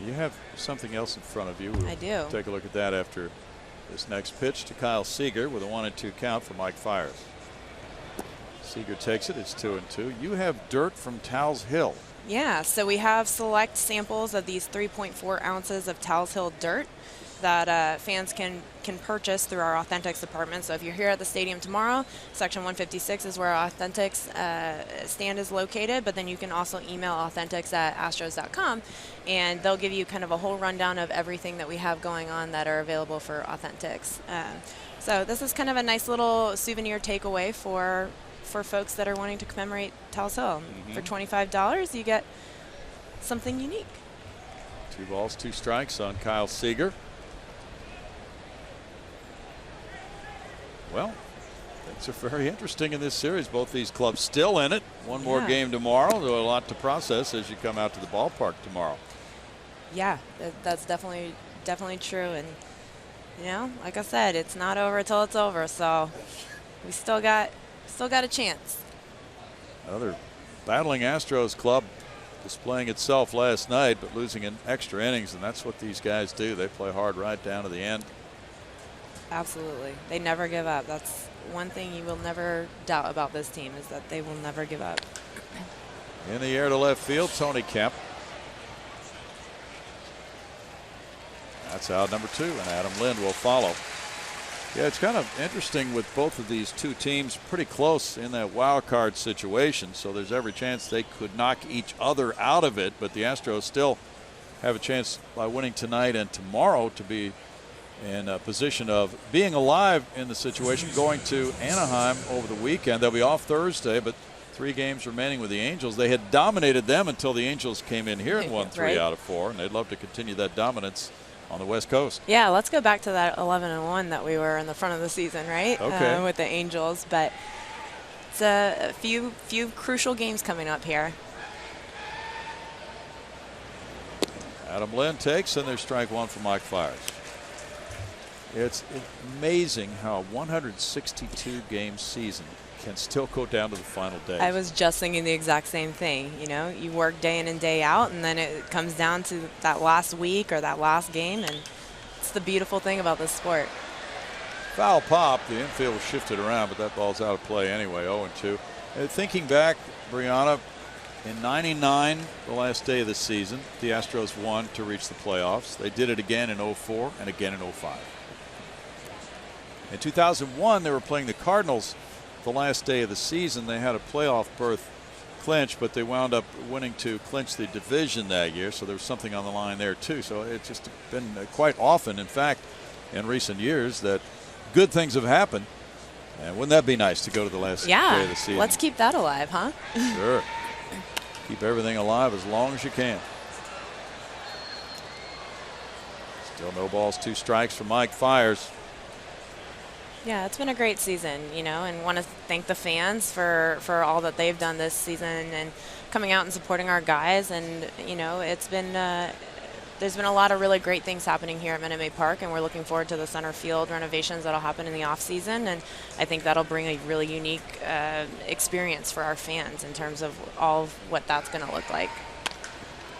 You have something else in front of you. I do. Take a look at that after this next pitch to Kyle Seager with a 1-2 count for Mike Fiers. Seager takes it. It's 2-2. You have dirt from Tal's Hill. Yeah, so we have select samples of these 3.4 ounces of Tal's Hill dirt that fans can purchase through our Authentics department. So if you're here at the stadium tomorrow, section 156 is where our Authentics stand is located, but then you can also email authentics@astros.com, and they'll give you kind of a whole rundown of everything that we have going on that are available for Authentics. So this is kind of a nice little souvenir takeaway for for folks that are wanting to commemorate Tal's Hill. For $25, you get something unique. 2 balls, 2 strikes on Kyle Seager. Well, things are very interesting in this series. Both these clubs still in it. One more game tomorrow. There's a lot to process as you come out to the ballpark tomorrow. Yeah, that's definitely true. And you know, like I said, it's not over till it's over. So we still got a chance. Another battling Astros club displaying itself last night, but losing in extra innings, and that's what these guys do. They play hard right down to the end. Absolutely. They never give up. That's one thing you will never doubt about this team, is that they will never give up. In the air to left field, Tony Kemp. That's out number 2, and Adam Lind will follow. Yeah, it's kind of interesting with both of these 2 teams pretty close in that wild card situation, so there's every chance they could knock each other out of it, but the Astros still have a chance by winning tonight and tomorrow to be in a position of being alive in the situation, going to Anaheim over the weekend. They'll be off Thursday, but 3 games remaining with the Angels. They had dominated them until the Angels came in here and won 3 out of 4, and they'd love to continue that dominance on the West Coast. Yeah, let's go back to that 11-1 that we were in the front of the season, right? Okay. With the Angels, but it's a few crucial games coming up here. Adam Lind takes, and there's strike 1 for Mike Fiers. It's amazing how a 162 game season can still go down to the final day. I was just thinking the exact same thing. You know, you work day in and day out, and then it comes down to that last week or that last game, and it's the beautiful thing about this sport. Foul pop. The infield was shifted around, but that ball's out of play anyway. 0-2. Thinking back, Brianna, in '99, the last day of the season, the Astros won to reach the playoffs. They did it again in '04 and again in '05. In 2001, they were playing the Cardinals the last day of the season. They had a playoff berth clinch, but they wound up winning to clinch the division that year, so there was something on the line there too. So it's just been quite often, in fact, in recent years, that good things have happened. And wouldn't that be nice to go to the last day of the season? Let's keep that alive, huh? Sure. Keep everything alive as long as you can. Still no balls, 2 strikes for Mike Fiers. Yeah, it's been a great season, you know, and want to thank the fans for all that they've done this season and coming out and supporting our guys. And, you know, it's been there's been a lot of really great things happening here at Minute Maid Park, and we're looking forward to the center field renovations that'll happen in the off season, and I think that'll bring a really unique experience for our fans in terms of all of what that's going to look like.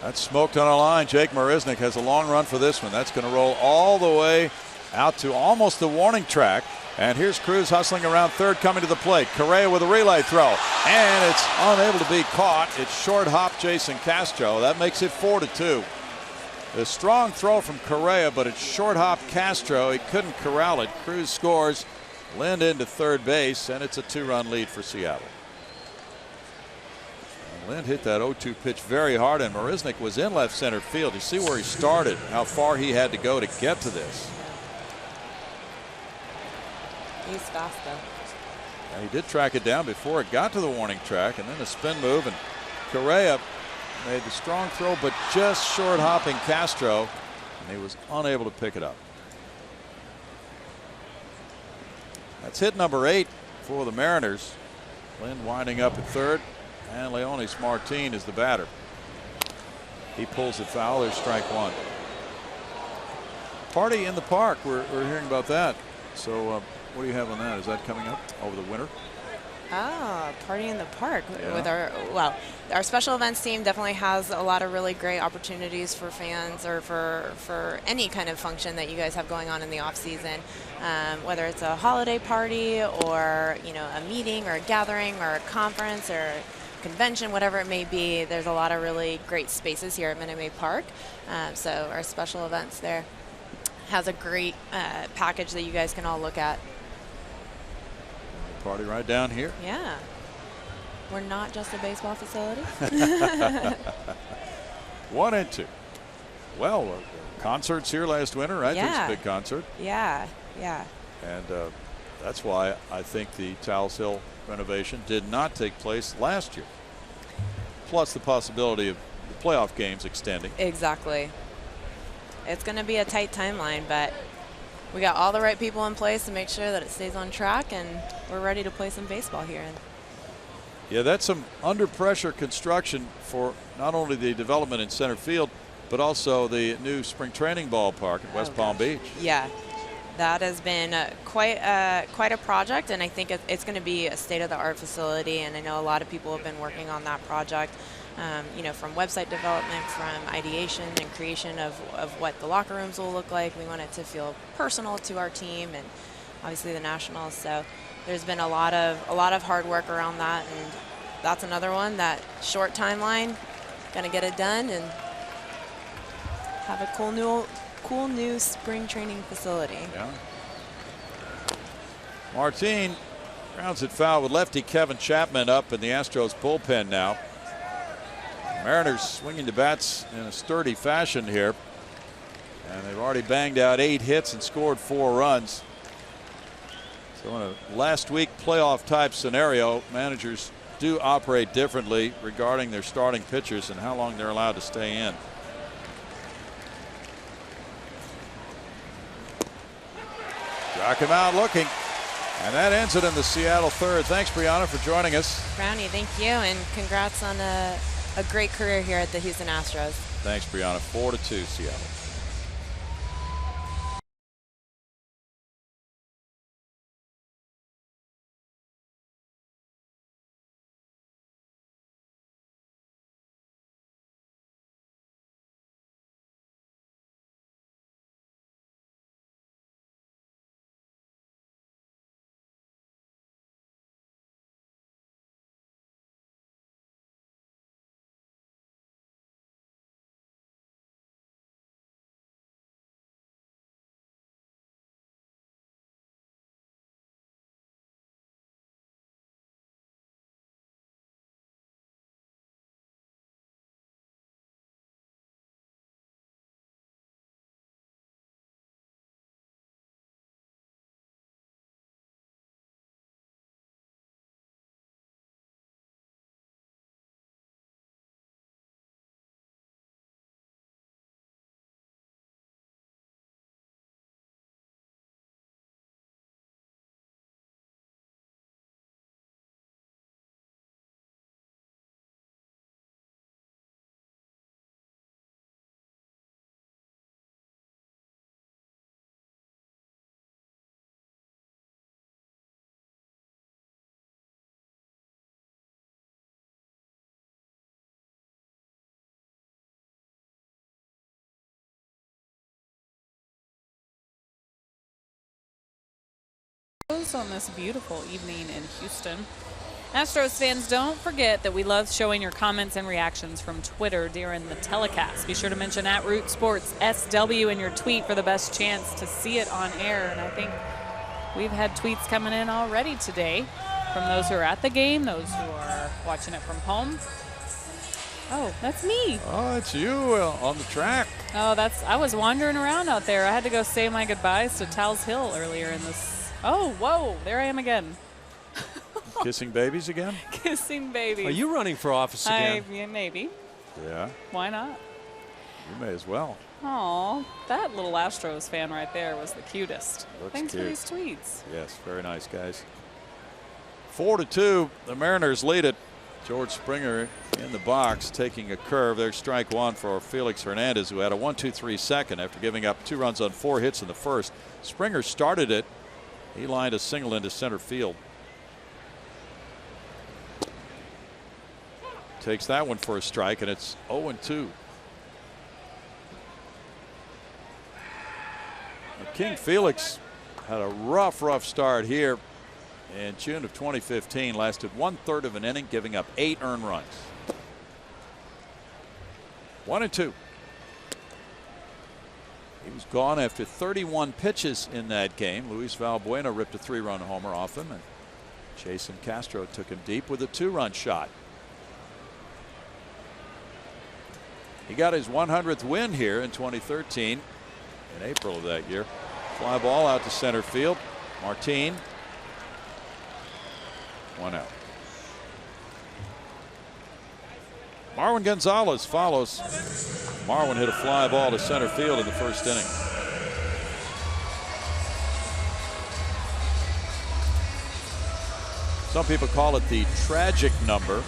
That's smoked on a line. Jake Marisnick has a long run for this one. That's going to roll all the way out to almost the warning track. And here's Cruz hustling around third, coming to the plate. Correa with a relay throw, and it's unable to be caught. It's short hop Jason Castro. That makes it 4-2. The strong throw from Correa, but it's short hop Castro. He couldn't corral it. Cruz scores. Lind into third base, and it's a 2-run lead for Seattle. And Lind hit that 0-2 pitch very hard, and Marisnick was in left center field. You see where he started, how far he had to go to get to this. He's fast, though. Yeah, he did track it down before it got to the warning track, and then a spin move, and Correa made the strong throw, but just short hopping Castro, and he was unable to pick it up. That's hit number 8 for the Mariners. Lind winding up at third, and Leonis Martin is the batter. He pulls it foul. There's strike 1. Party in the park. We're hearing about that. So what do you have on that? Is that coming up over the winter? Ah, party in the park with our special events team definitely has a lot of really great opportunities for fans or for any kind of function that you guys have going on in the off season, whether it's a holiday party or, you know, a meeting or a gathering or a conference or a convention, whatever it may be. There's a lot of really great spaces here at Minute Maid Park. So our special events there has a great package that you guys can all look at. Party right down here. Yeah. We're not just a baseball facility. 1-2. Well, concerts here last winter, right? Yeah. There's a big concert. Yeah, yeah. And That's why I think the Tal's Hill renovation did not take place last year. Plus the possibility of the playoff games extending. Exactly. It's going to be a tight timeline, but we got all the right people in place to make sure that it stays on track, and we're ready to play some baseball here. Yeah, that's some under pressure construction for not only the development in center field, but also the new spring training ballpark at West Palm Beach. Yeah, that has been quite a project, and I think it's going to be a state-of-the-art facility. And I know a lot of people have been working on that project. You know, from website development, from ideation and creation of what the locker rooms will look like. We want it to feel personal to our team and obviously the Nationals. So there's been a lot of hard work around that, and that's another one, that short timeline, gonna get it done and have a cool new spring training facility. Yeah. Martin grounds it foul with lefty Kevin Chapman up in the Astros bullpen now. Mariners swinging the bats in a sturdy fashion here, and they've already banged out 8 hits and scored 4 runs. So in a last week playoff type scenario, managers do operate differently regarding their starting pitchers and how long they're allowed to stay in. Track him out looking, and that ends it in the Seattle third. Thanks, Brianna, for joining us. Brownie, thank you, and congrats on a great career here at the Houston Astros. Thanks, Brianna. 4-2 Seattle. On this beautiful evening in Houston. Astros fans, don't forget that we love showing your comments and reactions from Twitter during the telecast. Be sure to mention @RootSportsSW in your tweet for the best chance to see it on air. And I think we've had tweets coming in already today from those who are at the game, those who are watching it from home. Oh, that's me. Oh, it's you on the track. Oh, I was wandering around out there. I had to go say my goodbyes to Tal's Hill earlier in this. Oh, whoa, there I am again. Kissing babies again? Kissing babies. Are you running for office again? Yeah, maybe. Yeah. Why not? You may as well. Oh, that little Astros fan right there was the cutest. Looks Thanks cute. for these tweets. Yes, very nice, guys. 4-2, the Mariners lead it. George Springer in the box taking a curve. There's strike one for Felix Hernandez, who had a 1-2-3 second after giving up 2 runs on 4 hits in the first. Springer started it. He lined a single into center field. Takes that one for a strike, and it's 0-2. King Felix had a rough start here in June of 2015. Lasted 1/3 of an inning, giving up 8 earned runs. 1-2. He was gone after 31 pitches in that game. Luis Valbuena ripped a 3-run homer off him, and Jason Castro took him deep with a 2-run shot. He got his 100th win here in 2013 in April of that year. Fly ball out to center field. Martin 1 out. Marwin Gonzalez follows. Marwin hit a fly ball to center field in the first inning. Some people call it the tragic number.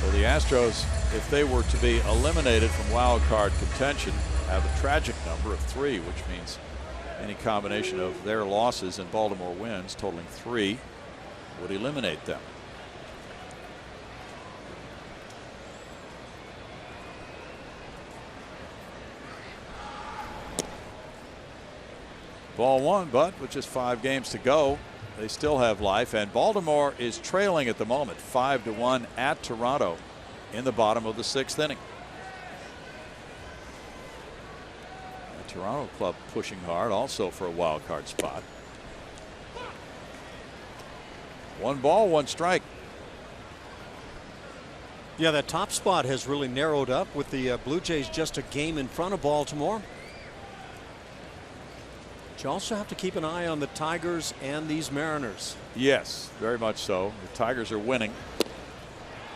So the Astros, if they were to be eliminated from wild card contention, have a tragic number of 3, which means any combination of their losses and Baltimore wins totaling 3 would eliminate them. Ball 1, but with just 5 games to go, they still have life, and Baltimore is trailing at the moment 5-1 at Toronto in the bottom of the 6th inning. The Toronto club pushing hard also for a wild card spot. 1 ball, 1 strike. Yeah, that top spot has really narrowed up with the Blue Jays just a game in front of Baltimore. But you also have to keep an eye on the Tigers and these Mariners. Yes, very much so. The Tigers are winning.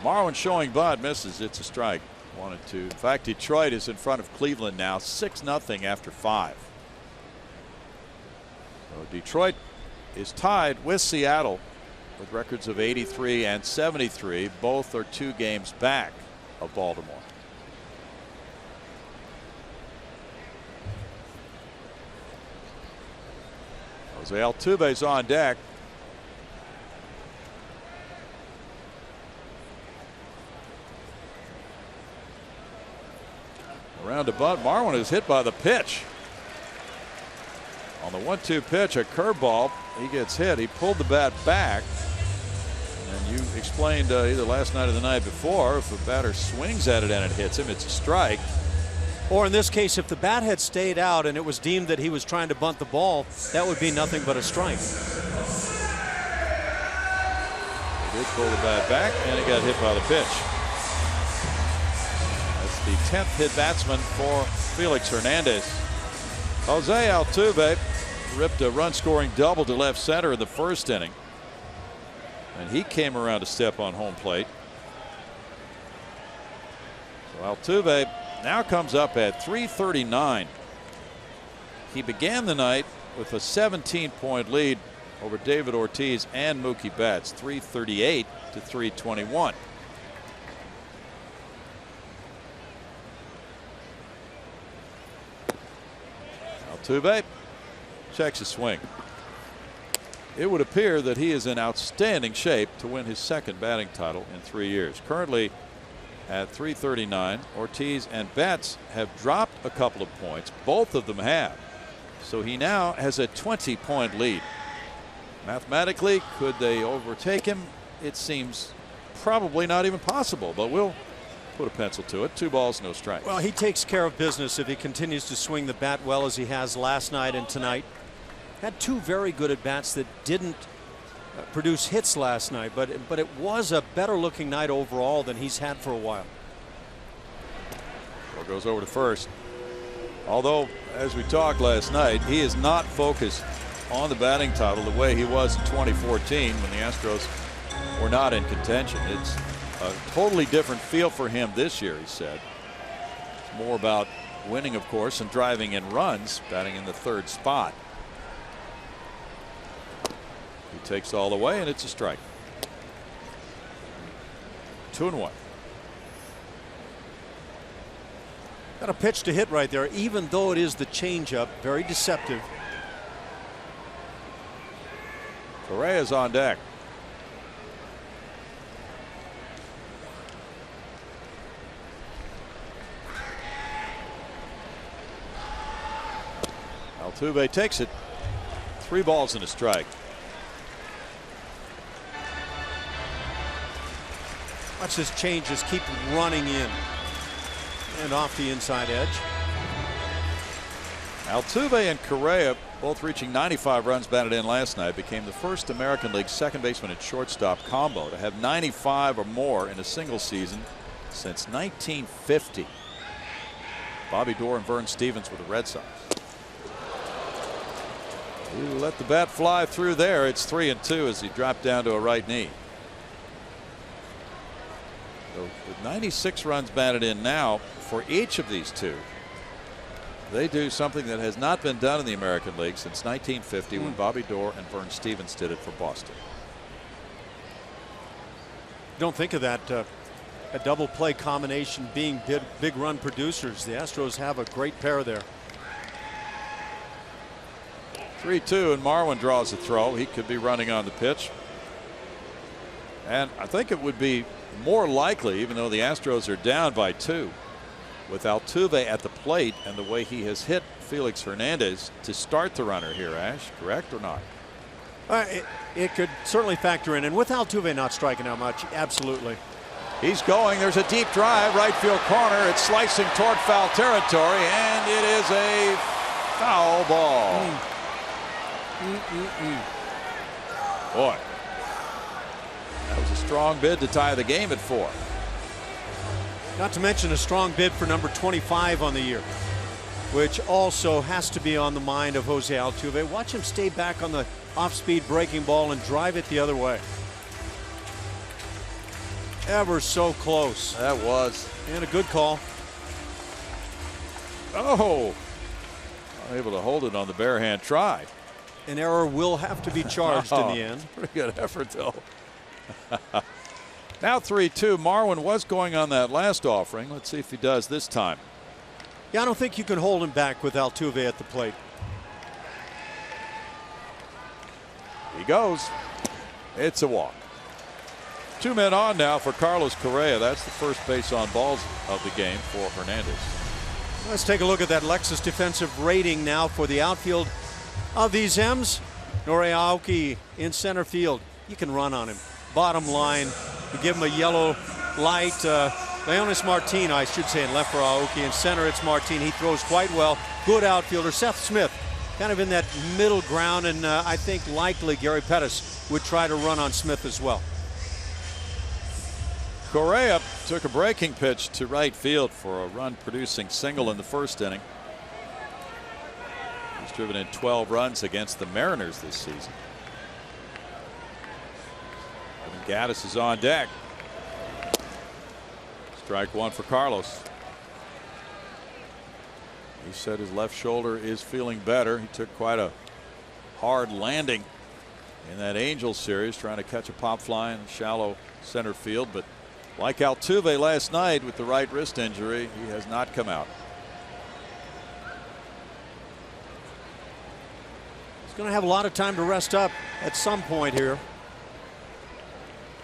Marwin showing bunt, misses. It's a strike. 1 and 2. In fact, Detroit is in front of Cleveland now 6-0 after 5. So Detroit is tied with Seattle with records of 83 and 73. Both are 2 games back of Baltimore. Jose Altuve's on deck. Around to bunt. Marwin is hit by the pitch. On the 1-2 pitch, a curveball. He gets hit. He pulled the bat back. And you explained either last night or the night before, if a batter swings at it and it hits him, it's a strike. Or in this case, if the bat had stayed out and it was deemed that he was trying to bunt the ball, that would be nothing but a strike. He did pull the bat back, and he got hit by the pitch. That's the 10th hit batsman for Felix Hernandez. Jose Altuve ripped a run-scoring double to left center in the first inning, and he came around to step on home plate. So Altuve now comes up at 339. He began the night with a 17-point lead over David Ortiz and Mookie Betts, 338 to 321. Altuve checks his swing. It would appear that he is in outstanding shape to win his 2nd batting title in 3 years. Currently at 339, Ortiz and Betts have dropped a couple of points. Both of them have. So he now has a 20-point lead. Mathematically, could they overtake him? It seems probably not even possible, but we'll put a pencil to it. 2 balls, no strikes. Well, he takes care of business if he continues to swing the bat well as he has last night and tonight. Had 2 very good at bats that didn't produce hits last night, but it was a better looking night overall than he's had for a while. Ball goes over to first. Although, as we talked last night, he is not focused on the batting title the way he was in 2014 when the Astros were not in contention. It's a totally different feel for him this year, he said. It's more about winning, of course, and driving in runs, batting in the 3rd spot. He takes all the way, and it's a strike. 2-1. Got a pitch to hit right there, even though it is the changeup. Very deceptive. Correa's on deck. Altuve takes it. 3 balls and a strike. Watch this change just keep running in and off the inside edge. Altuve and Correa, both reaching 95 runs batted in last night, became the first American League second baseman and shortstop combo to have 95 or more in a single season since 1950. Bobby Doerr and Vern Stevens with the Red Sox. He let the bat fly through there. It's 3-2 as he dropped down to a right knee. So with 96 runs batted in now for each of these two, they do something that has not been done in the American League since 1950 when Bobby Doerr and Vern Stevens did it for Boston. Don't think of that. A double play combination being big run producers. The Astros have a great pair there. 3-2 and Marwin draws a throw. He could be running on the pitch. And I think it would be more likely, even though the Astros are down by 2, with Altuve at the plate and the way he has hit Felix Hernandez, to start the runner here, Ash, correct or not? It could certainly factor in, and with Altuve not striking out much, absolutely. He's going. There's a deep drive, right field corner. It's slicing toward foul territory, and it is a foul ball. Boy, that was a strong bid to tie the game at 4. Not to mention a strong bid for number 25 on the year, which also has to be on the mind of Jose Altuve. Watch him stay back on the off-speed breaking ball and drive it the other way. Ever so close. That was. And a good call. Oh, unable to hold it on the bare hand try. An error will have to be charged in the end. Pretty good effort, though. Now 3-2. Marwin was going on that last offering. Let's see if he does this time. Yeah, I don't think you can hold him back with Altuve at the plate. He goes. It's a walk. 2 men on now for Carlos Correa. That's the first base on balls of the game for Hernandez. Let's take a look at that Lexus defensive rating now for the outfield of these M's. Nori Aoki in center field. You can run on him. Bottom line, you give him a yellow light. Leonis Martin, I should say, in left for Aoki. In center, it's Martin. He throws quite well. Good outfielder. Seth Smith, kind of in that middle ground, and I think likely Gary Pettis would try to run on Smith as well. Correa took a breaking pitch to right field for a run-producing single in the first inning. He's driven in 12 runs against the Mariners this season. Evan Gattis is on deck. Strike 1 for Carlos. He said his left shoulder is feeling better. He took quite a hard landing in that Angels series, trying to catch a pop fly in shallow center field, but like Altuve last night with the right wrist injury, he has not come out. He's going to have a lot of time to rest up at some point here.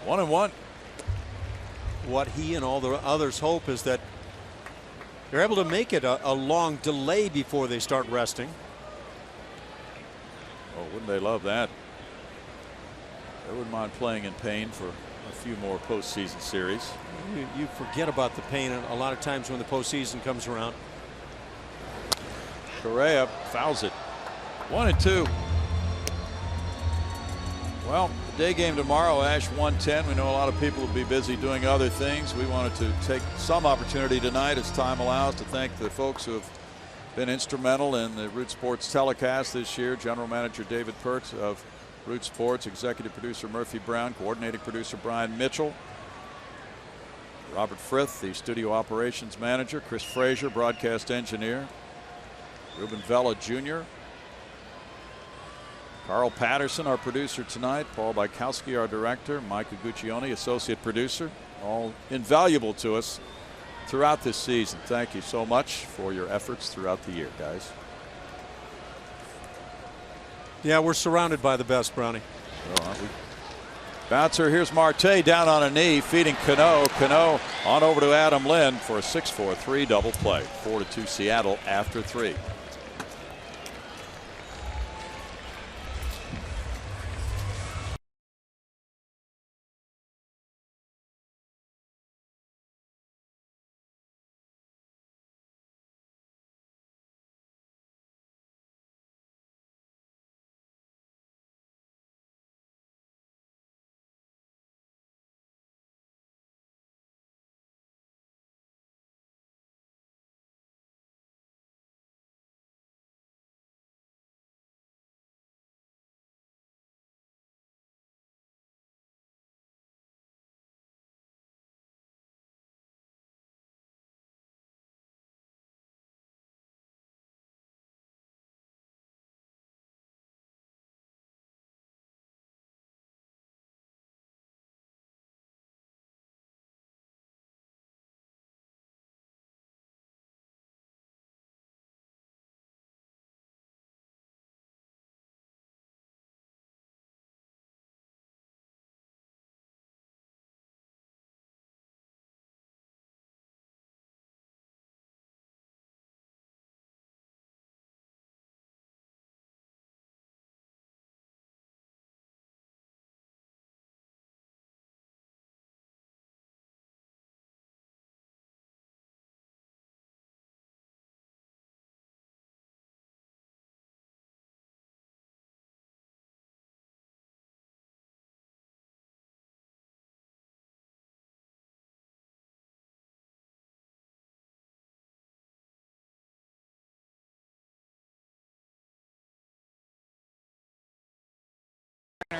1-1. What he and all the others hope is that they're able to make it a long delay before they start resting. Oh, wouldn't they love that? They wouldn't mind playing in pain for a few more postseason series. You forget about the pain a lot of times when the postseason comes around. Correa fouls it. 1-2. Well, the day game tomorrow, Ash, 1:10. We know a lot of people will be busy doing other things. We wanted to take some opportunity tonight, as time allows, to thank the folks who have been instrumental in the Root Sports telecast this year. General Manager David Perks of Root Sports, executive producer Murphy Brown, coordinating producer Brian Mitchell, Robert Frith, the studio operations manager, Chris Frazier, broadcast engineer, Ruben Vela Jr., Carl Patterson, our producer tonight, Paul Bykowski, our director, Mike Guccione, associate producer, all invaluable to us throughout this season. Thank you so much for your efforts throughout the year, guys. Yeah, we're surrounded by the best, Brownie. Bouncer, here's Marte down on a knee, feeding Cano. Cano on over to Adam Lynn for a 6-4-3 double play. 4-2 Seattle after 3.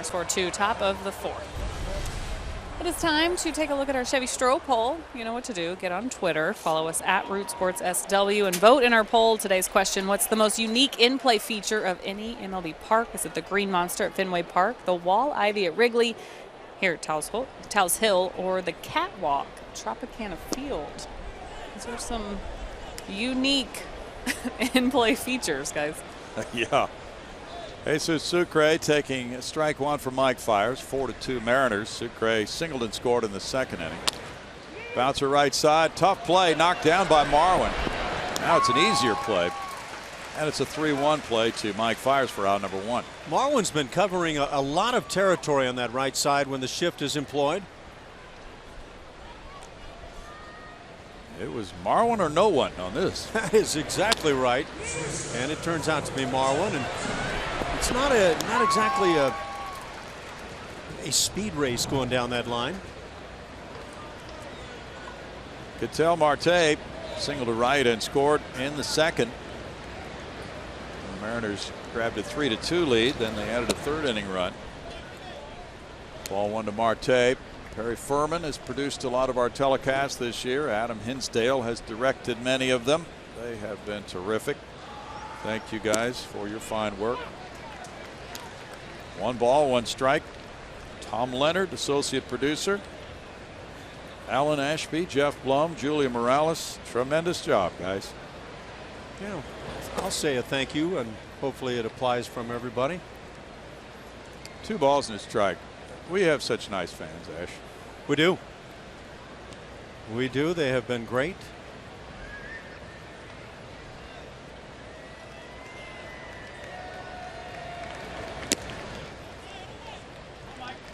4-2, top of the 4th. It is time to take a look at our Chevy Stroh poll. You know what to do. Get on Twitter, follow us at Root Sports SW, and vote in our poll. Today's question: what's the most unique in-play feature of any MLB park? Is it the Green Monster at Fenway Park, the Wall Ivy at Wrigley, here at Taos Hill, or the Catwalk at Tropicana Field? These are some unique in-play features, guys. Yeah. Jesus Sucre taking strike one from Mike Fiers. 4-2 Mariners. Sucre singled and scored in the second inning. Bouncer right side. Tough play. Knocked down by Marwin. Now it's an easier play. And it's a 3-1 play to Mike Fiers for out number 1. Marwin's been covering a lot of territory on that right side when the shift is employed. It was Marwin or no one on this. That is exactly right. And it turns out to be Marwin. And it's not exactly a speed race going down that line. Ketel Marte singled to right and scored in the second. The Mariners grabbed a 3-2 lead. Then they added a third inning run. Ball 1 to Marte. Perry Furman has produced a lot of our telecasts this year. Adam Hinsdale has directed many of them. They have been terrific. Thank you guys for your fine work. 1 ball, 1 strike. Tom Leonard, associate producer. Alan Ashby, Jeff Blum, Julia Morales. Tremendous job, guys. Yeah, I'll say a thank you, and hopefully it applies from everybody. 2 balls and a strike. We have such nice fans, Ash. We do. We do. They have been great.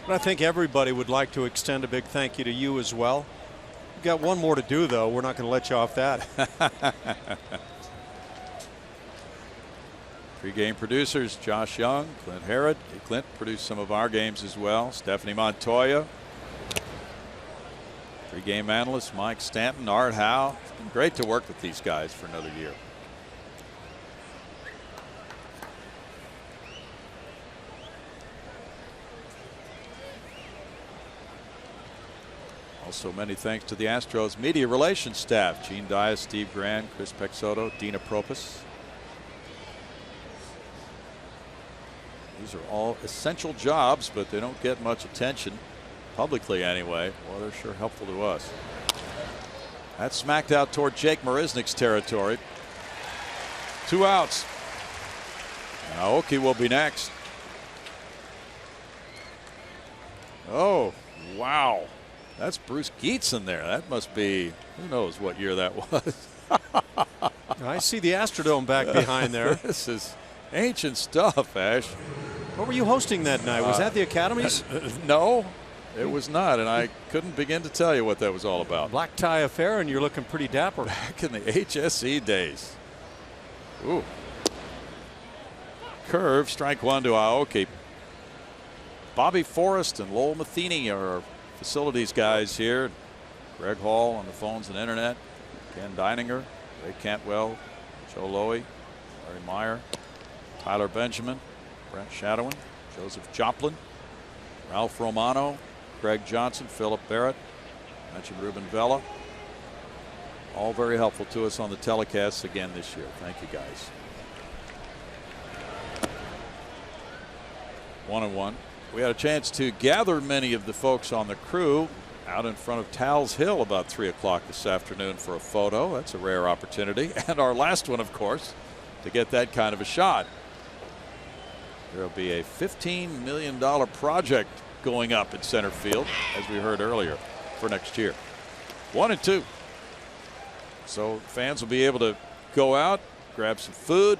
But I think everybody would like to extend a big thank you to you as well. We've got one more to do, though. We're not going to let you off that. Pre-game producers Josh Young, Clint Harrod. Clint produced some of our games as well. Stephanie Montoya. Pre-game analyst Mike Stanton, Art Howe. It's been great to work with these guys for another year. Also many thanks to the Astros media relations staff. Gene Dias, Steve Grand, Chris Pexoto, Dina Propus. These are all essential jobs, but they don't get much attention publicly anyway. Well, they're sure helpful to us. That's smacked out toward Jake Marisnick's territory. 2 outs. And Aoki will be next. Oh, wow. That's Bruce Geetson there. That must be, who knows what year that was. I see the Astrodome back behind there. This is ancient stuff, Ash. What were you hosting that night? Was that the Academies? No, it was not, and I couldn't begin to tell you what that was all about. Black tie affair, and you're looking pretty dapper. Back in the HSE days. Ooh. Curve, strike 1 to Aoki. Bobby Forrest and Lowell Matheny are our facilities guys here. Greg Hall on the phones and internet. Ken Deininger, Ray Cantwell, Joe Lowy, Larry Meyer, Tyler Benjamin, Brent Shadowin, Joseph Joplin, Ralph Romano, Greg Johnson, Philip Barrett, mentioned Ruben Vela. All very helpful to us on the telecasts again this year. Thank you, guys. 1-1. We had a chance to gather many of the folks on the crew out in front of Tal's Hill about 3 o'clock this afternoon for a photo. That's a rare opportunity. And our last one, of course, to get that kind of a shot. There'll be a $15 million project going up in center field, as we heard earlier, for next year. 1-2. So fans will be able to go out, grab some food,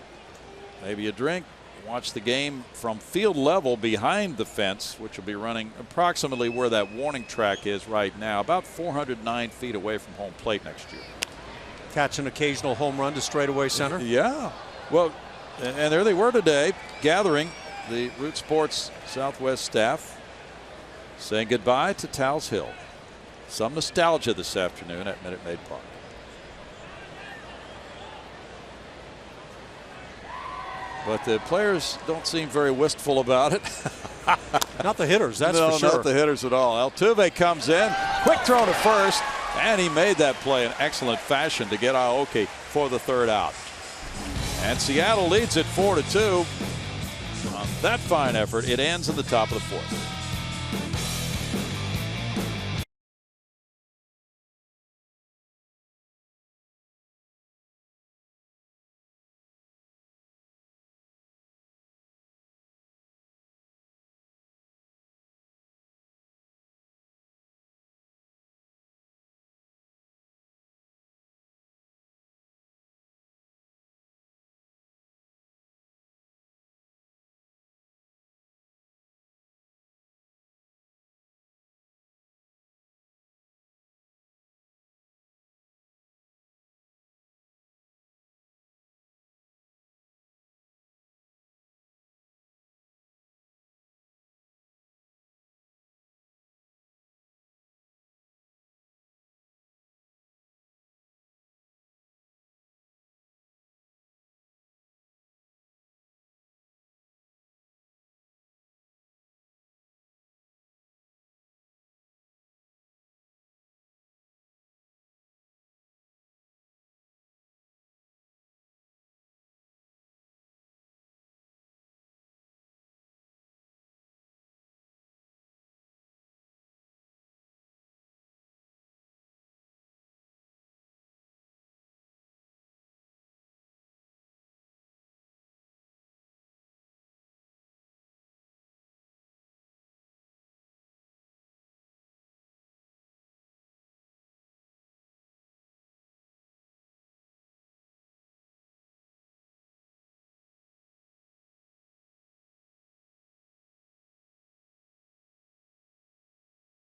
maybe a drink, watch the game from field level behind the fence, which will be running approximately where that warning track is right now, about 409 feet away from home plate next year. Catch an occasional home run to straightaway center. Yeah. Well, and there they were today, gathering the Root Sports Southwest staff, saying goodbye to Tal's Hill. Some nostalgia this afternoon at Minute Maid Park. But the players don't seem very wistful about it. Not the hitters, that's no, for sure. Not the hitters at all. Altuve comes in, quick throw to first, and he made that play in excellent fashion to get Aoki for the third out. And Seattle leads it 4-2. On that fine effort, it ends in the top of the fourth.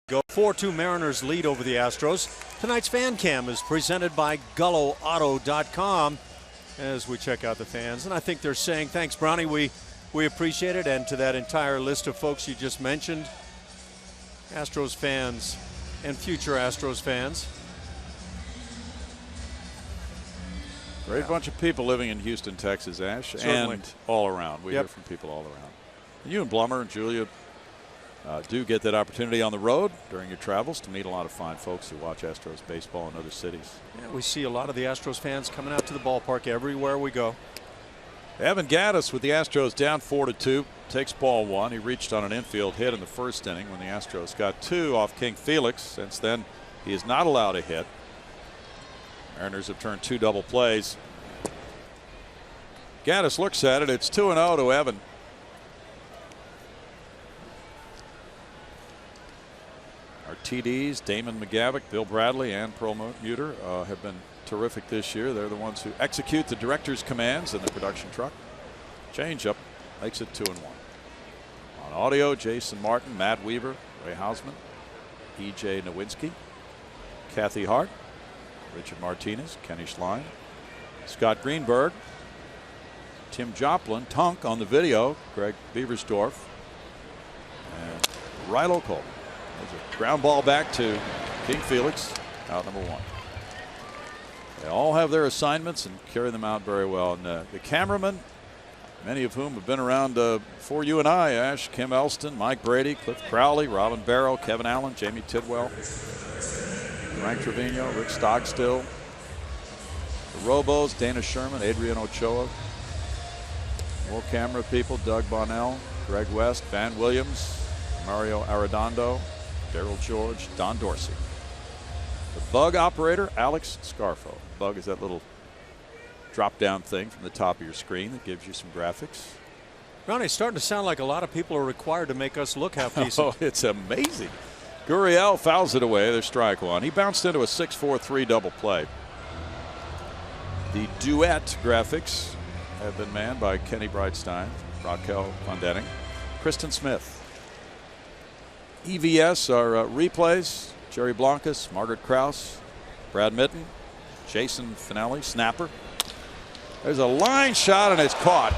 Go 4-2 Mariners lead over the Astros. Tonight's fan cam is presented by GulloAuto.com as we check out the fans. And I think they're saying, thanks, Brownie. We appreciate it. And to that entire list of folks you just mentioned, Astros fans and future Astros fans. Great bunch of people living in Houston, Texas, Ash. Certainly. And all around. We hear from people all around. You and Blummer and Julia do get that opportunity on the road during your travels to meet a lot of fine folks who watch Astros baseball in other cities. Yeah, we see a lot of the Astros fans coming out to the ballpark everywhere we go. Evan Gattis with the Astros down 4-2 takes ball one. He reached on an infield hit in the first inning when the Astros got two off King Felix. Since then, he is not allowed a hit. Mariners have turned two double plays. Gattis looks at it. It's 2-0 to Evan. Our TDs, Damon McGavick, Bill Bradley, and Perlmutter have been terrific this year. They're the ones who execute the director's commands in the production truck. Changeup makes it 2-1. On audio, Jason Martin, Matt Weaver, Ray Hausman, E.J. Nowinski, Kathy Hart, Richard Martinez, Kenny Schlein, Scott Greenberg, Tim Joplin, Tunk on the video, Greg Beaversdorf, and Rilo Cole. There's a ground ball back to King Felix, out number one. They all have their assignments and carry them out very well. And the cameramen, many of whom have been around before you and I, Ash, Kim Elston, Mike Brady, Cliff Crowley, Robin Barrow, Kevin Allen, Jamie Tidwell, Frank Trevino, Rick Stockstill, the Robos, Dana Sherman, Adrian Ochoa, more camera people, Doug Bonnell, Greg West, Van Williams, Mario Arredondo, Darryl George, Don Dorsey. The bug operator, Alex Scarfo. Bug is that little drop-down thing from the top of your screen that gives you some graphics. Ronnie, it's starting to sound like a lot of people are required to make us look half decent. Oh, it's amazing. Gurriel fouls it away. There's strike one. He bounced into a 6-4-3 double play. The duet graphics have been manned by Kenny Brightstein, Raquel Von Denning, Kristen Smith. EVS are replays. Jerry Blancas, Margaret Krause, Brad Mitten, Jason Finelli, snapper. There's a line shot and it's caught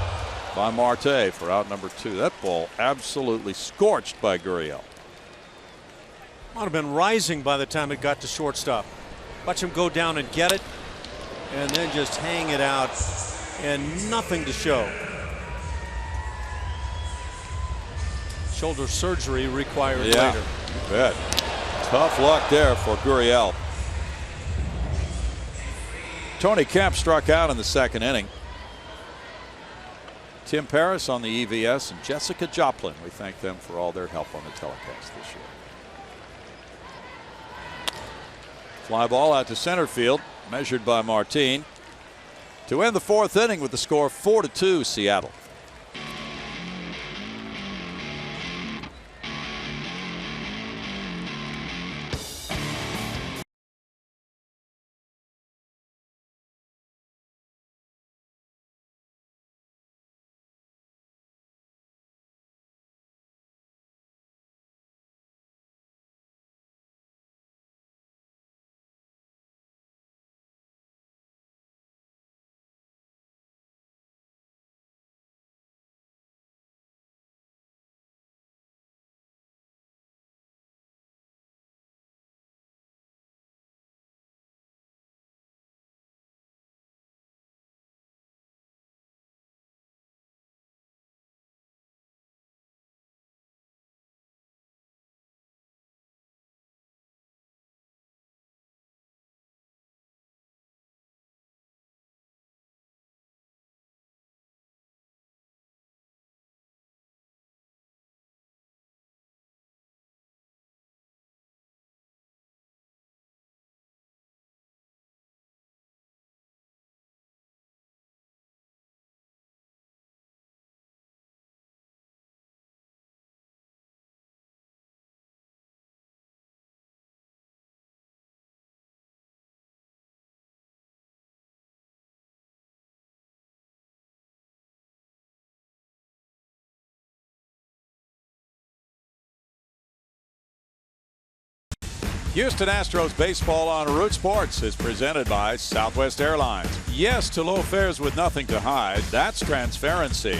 by Marte for out number two. That ball absolutely scorched by Gurriel. Might have been rising by the time it got to shortstop. Watch him go down and get it and then just hang it out and nothing to show. Shoulder surgery required Yeah, later. you bet. Tough luck there for Gurriel. Tony Kemp struck out in the second inning. Tim Paris on the EVS and Jessica Joplin. We thank them for all their help on the telecast this year. Fly ball out to center field, measured by Martin. To end the fourth inning with the score 4-2 Seattle. Houston Astros baseball on Root Sports is presented by Southwest Airlines. Yes to low fares with nothing to hide. That's transparency.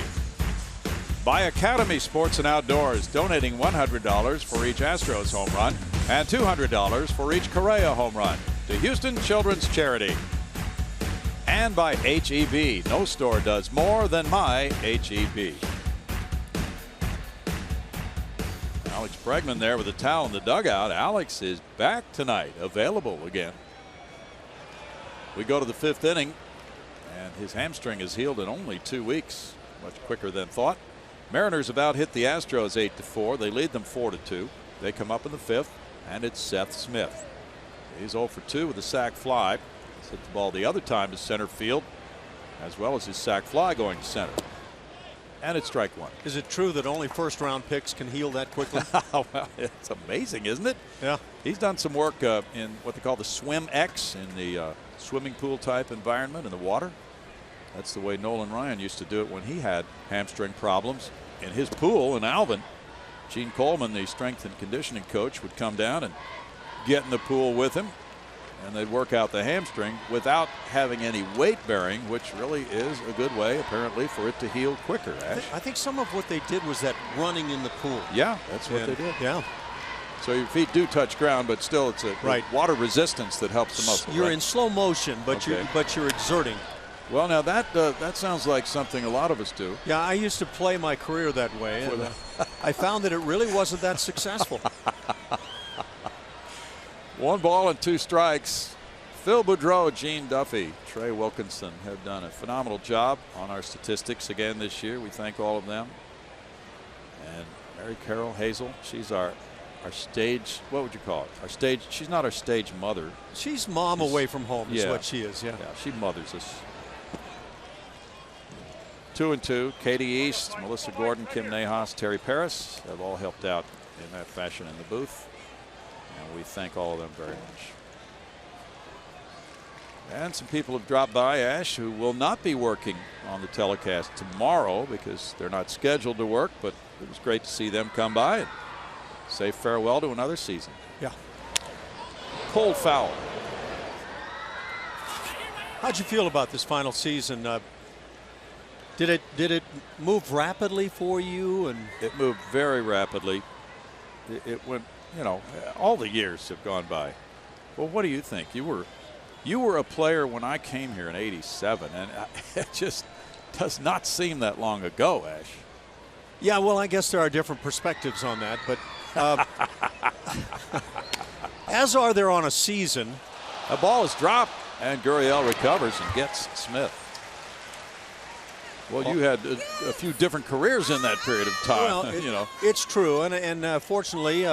By Academy Sports and Outdoors, donating $100 for each Astros home run and $200 for each Correa home run to Houston Children's Charity. And by HEB. No store does more than my HEB. Alex Bregman there with a towel in the dugout. Alex is back tonight, available again. We go to the fifth inning, and his hamstring is healed in only 2 weeks, much quicker than thought. Mariners have out hit the Astros 8-4. They lead them 4-2. They come up in the fifth, and it's Seth Smith. He's 0 for 2 with a sac fly. He's hit the ball the other time to center field, as well as his sac fly going to center. And it's strike one. Is it true that only first-round picks can heal that quickly? Well, it's amazing, isn't it? Yeah. He's done some work in what they call the Swim X, in the swimming pool type environment in the water. That's the way Nolan Ryan used to do it when he had hamstring problems in his pool in Alvin. Gene Coleman, the strength and conditioning coach, would come down and get in the pool with him, and they'd work out the hamstring without having any weight bearing, which really is a good way, apparently, for it to heal quicker. Ash. I think some of what they did was that running in the pool. Yeah, that's what they did. Yeah. So your feet do touch ground, but still it's a water resistance that helps the muscle. You're in slow motion, but you're exerting. Well, now that sounds like something a lot of us do. Yeah, I used to play my career that way, and I found that it really wasn't that successful. 1 ball and 2 strikes. Phil Boudreau, Gene Duffy, Trey Wilkinson have done a phenomenal job on our statistics again this year. We thank all of them. And Mary Carol Hazel, she's our stage, what would you call it? Our stage, she's not our stage mother. She's mom away from home is what she is, yeah. Yeah, she mothers us. 2-2, Katie East, Melissa Gordon, Kim Nahas, Terry Paris have all helped out in that fashion in the booth. And we thank all of them very much. And some people have dropped by, Ash, who will not be working on the telecast tomorrow because they're not scheduled to work, but it was great to see them come by and say farewell to another season. Yeah. Cold foul. How'd you feel about this final season? Did it move rapidly for you? And it moved very rapidly. It went, you know, all the years have gone by. Well, what do you think? You were a player when I came here in '87, and it just does not seem that long ago, Ash. Yeah, well, I guess there are different perspectives on that, but as are there on a season. A ball is dropped, and Gurriel recovers and gets Smith. Well, you had a few different careers in that period of time. Well, you know, it's true, and fortunately,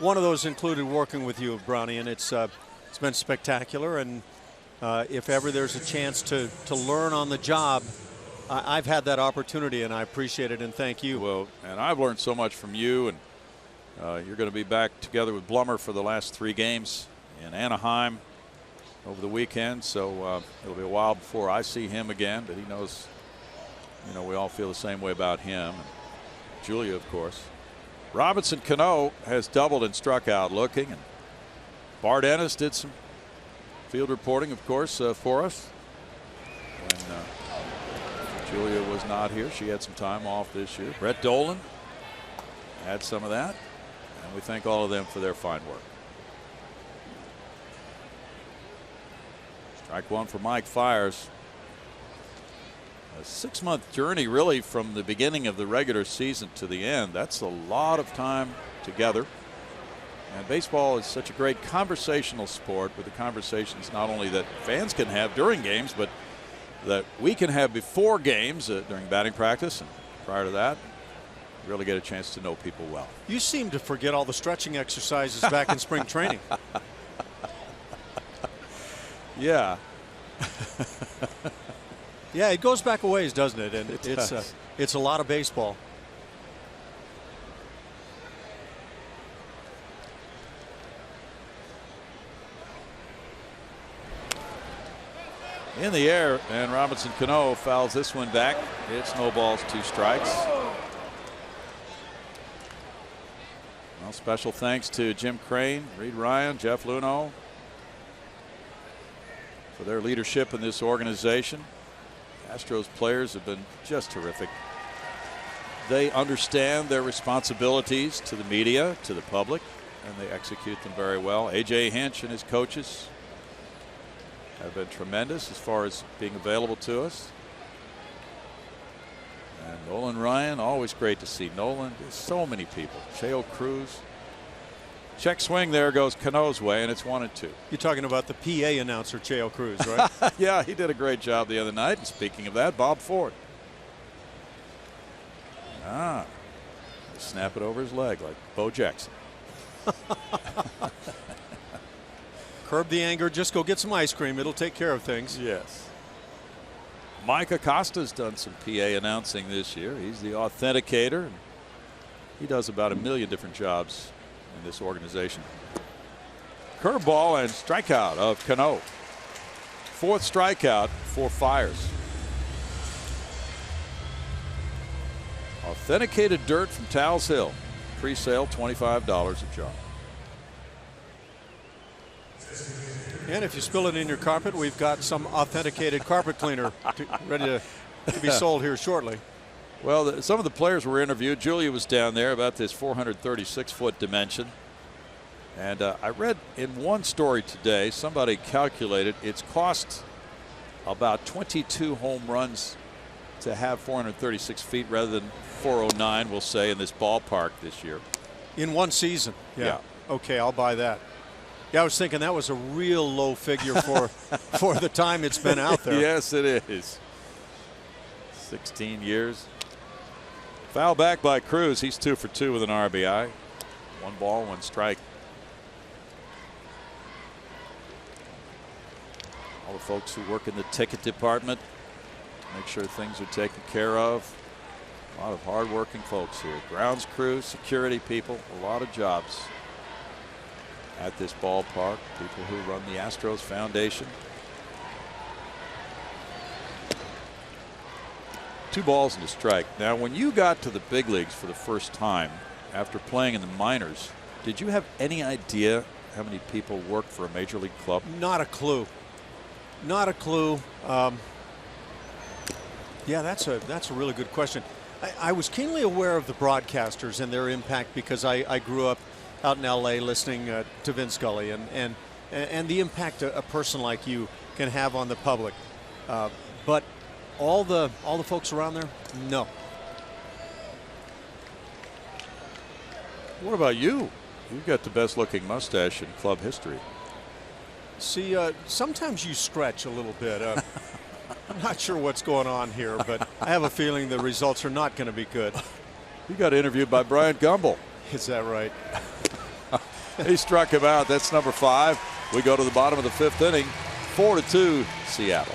one of those included working with you, Brownie, and it's been spectacular. And if ever there's a chance to learn on the job, I've had that opportunity, and I appreciate it, and thank you. Well, and I've learned so much from you, and you're going to be back together with Blummer for the last 3 games in Anaheim over the weekend. So it'll be a while before I see him again, but he knows. You know, we all feel the same way about him. And Julia, of course. Robinson Cano has doubled and struck out looking. And Bart Ennis did some field reporting, of course, for us. When Julia was not here, she had some time off this year. Brett Dolan had some of that. And we thank all of them for their fine work. Strike one for Mike Fiers. A 6-month journey, really, from the beginning of the regular season to the end. That's a lot of time together. And baseball is such a great conversational sport, with the conversations not only that fans can have during games, but that we can have before games, during batting practice and prior to that. Really get a chance to know people well. You seem to forget all the stretching exercises back in spring training. Yeah. Yeah, it goes back a ways, doesn't it? And it's a lot of baseball. In the air, and Robinson Cano fouls this one back. It's no balls, 2 strikes. Well, special thanks to Jim Crane, Reed Ryan, Jeff Luhnow for their leadership in this organization. Astros players have been just terrific. They understand their responsibilities to the media, to the public, and they execute them very well. A.J. Hinch and his coaches have been tremendous as far as being available to us. And Nolan Ryan, always great to see Nolan. There's so many people. Cheo Cruz. Check swing there goes Cano's way, and it's 1-2. You're talking about the PA announcer, Cheo Cruz, right? Yeah, he did a great job the other night. And speaking of that, Bob Ford. Snap it over his leg like Bo Jackson. Curb the anger, just go get some ice cream. It'll take care of things. Yes. Mike Acosta's done some PA announcing this year. He's the authenticator. And he does about 1 million different jobs in this organization. Curveball and strikeout of Cano. 4th strikeout for Fiers. Authenticated dirt from Towles Hill. Pre-sale $25 a jar. And if you spill it in your carpet, we've got some authenticated carpet cleaner ready to be sold here shortly. Well, some of the players were interviewed. Julia was down there about this 436-foot dimension. And I read in one story today, somebody calculated it's cost about 22 home runs to have 436 feet rather than 409, we'll say, in this ballpark this year. In one season? Yeah. Okay, I'll buy that. Yeah, I was thinking that was a real low figure for the time it's been out there. Yes, it is. 16 years. Foul back by Cruz. He's 2 for 2 with an RBI. 1 ball, 1 strike. All the folks who work in the ticket department, make sure things are taken care of. A lot of hard-working folks here. Grounds crew, security people, a lot of jobs at this ballpark. People who run the Astros Foundation. 2 balls and a strike. Now, when you got to the big leagues for the first time after playing in the minors, did you have any idea how many people work for a major league club? Not a clue. Not a clue. Yeah, that's a really good question. I was keenly aware of the broadcasters and their impact because I grew up out in L.A. listening to Vin Scully and the impact a person like you can have on the public. But all the folks around there, no. What about you? You've got the best looking mustache in club history. See, sometimes you stretch a little bit. I'm not sure what's going on here, but I have a feeling the results are not going to be good. You got interviewed by Brian Gumbel. Is that right? He struck him out. That's number 5. We go to the bottom of the 5th inning. 4-2 Seattle.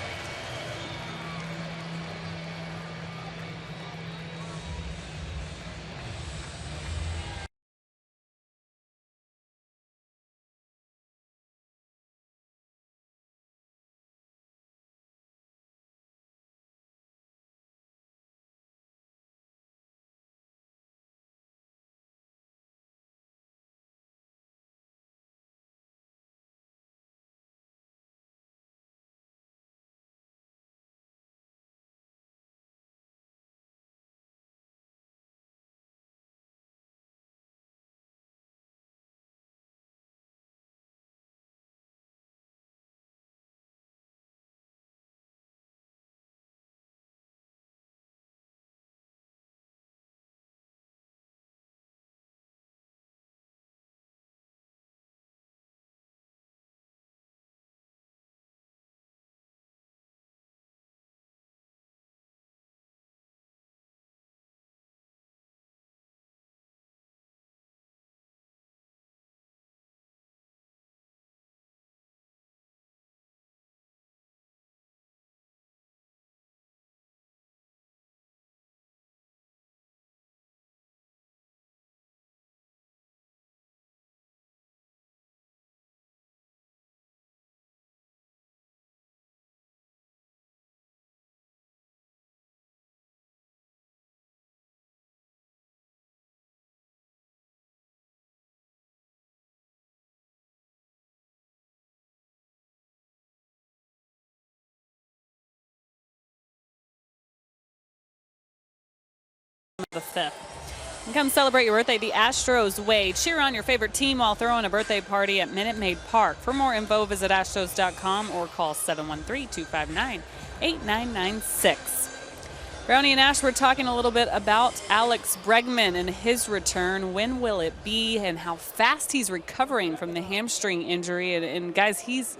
The 5th. And come celebrate your birthday the Astros way. Cheer on your favorite team while throwing a birthday party at Minute Maid Park. For more info, visit astros.com or call 713-259-8996. Brownie and Ash, we're talking a little bit about Alex Bregman and his return. When will it be, and how fast he's recovering from the hamstring injury? And guys, he's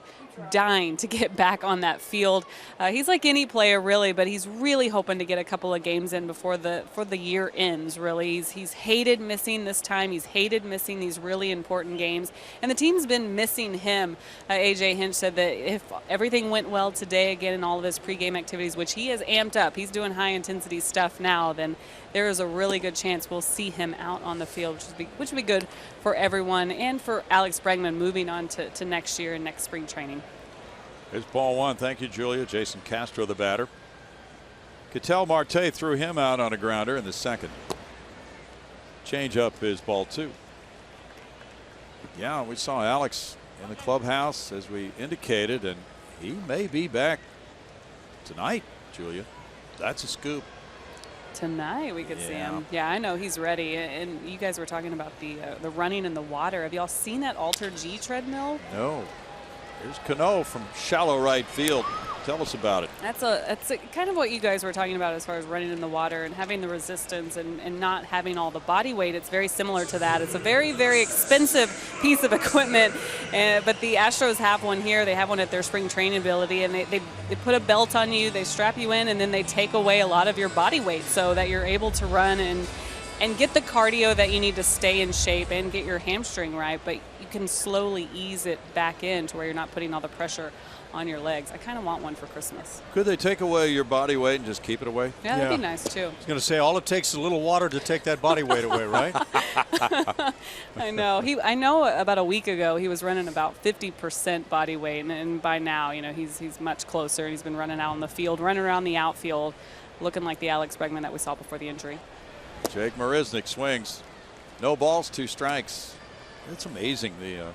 dying to get back on that field. He's like any player, really, but he's really hoping to get a couple of games in before the year ends, really. He's hated missing this time. He's hated missing these really important games, and the team's been missing him. A.J. Hinch said that if everything went well today, again, in all of his pregame activities, which he has amped up, he's doing high-intensity stuff now, then there is a really good chance we'll see him out on the field, which would be good for everyone and for Alex Bregman moving on to next year and next spring training. Here's ball 1. Thank you, Julia. Jason Castro, the batter. Ketel Marte threw him out on a grounder in the 2nd. Change up is ball 2. Yeah, we saw Alex in the clubhouse, as we indicated, and he may be back tonight, Julia. That's a scoop. Tonight we could see him. Yeah, I know he's ready. And you guys were talking about the running in the water. Have y'all seen that Alter G treadmill? No. Here's Cano from shallow right field. Tell us about it. That's kind of what you guys were talking about as far as running in the water and having the resistance and not having all the body weight. It's very similar to that. It's a very, very expensive piece of equipment, but the Astros have one here. They have one at their spring training ability, and they put a belt on you, they strap you in, and then they take away a lot of your body weight so that you're able to run and get the cardio that you need to stay in shape and get your hamstring right, but you can slowly ease it back in to where you're not putting all the pressure on your legs. I kind of want one for Christmas. Could they take away your body weight and just keep it away? Yeah, that'd be nice too. I was going to say, all it takes is a little water to take that body weight away, right? I know. I know about a week ago he was running about 50% body weight, and by now, you know, he's much closer. He's been running out on the field, running around the outfield, looking like the Alex Bregman that we saw before the injury. Jake Marisnick swings. No balls, 2 strikes. It's amazing the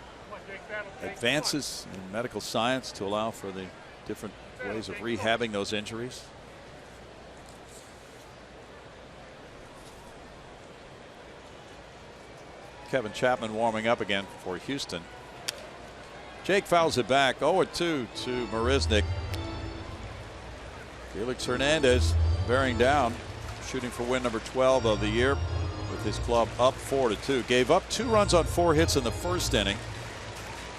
advances in medical science to allow for the different ways of rehabbing those injuries. Kevin Chapman warming up again for Houston. Jake fouls it back. 0-2 to Marisnick. Felix Hernandez bearing down, shooting for win number 12 of the year with his club up 4-2. Gave up 2 runs on 4 hits in the first inning.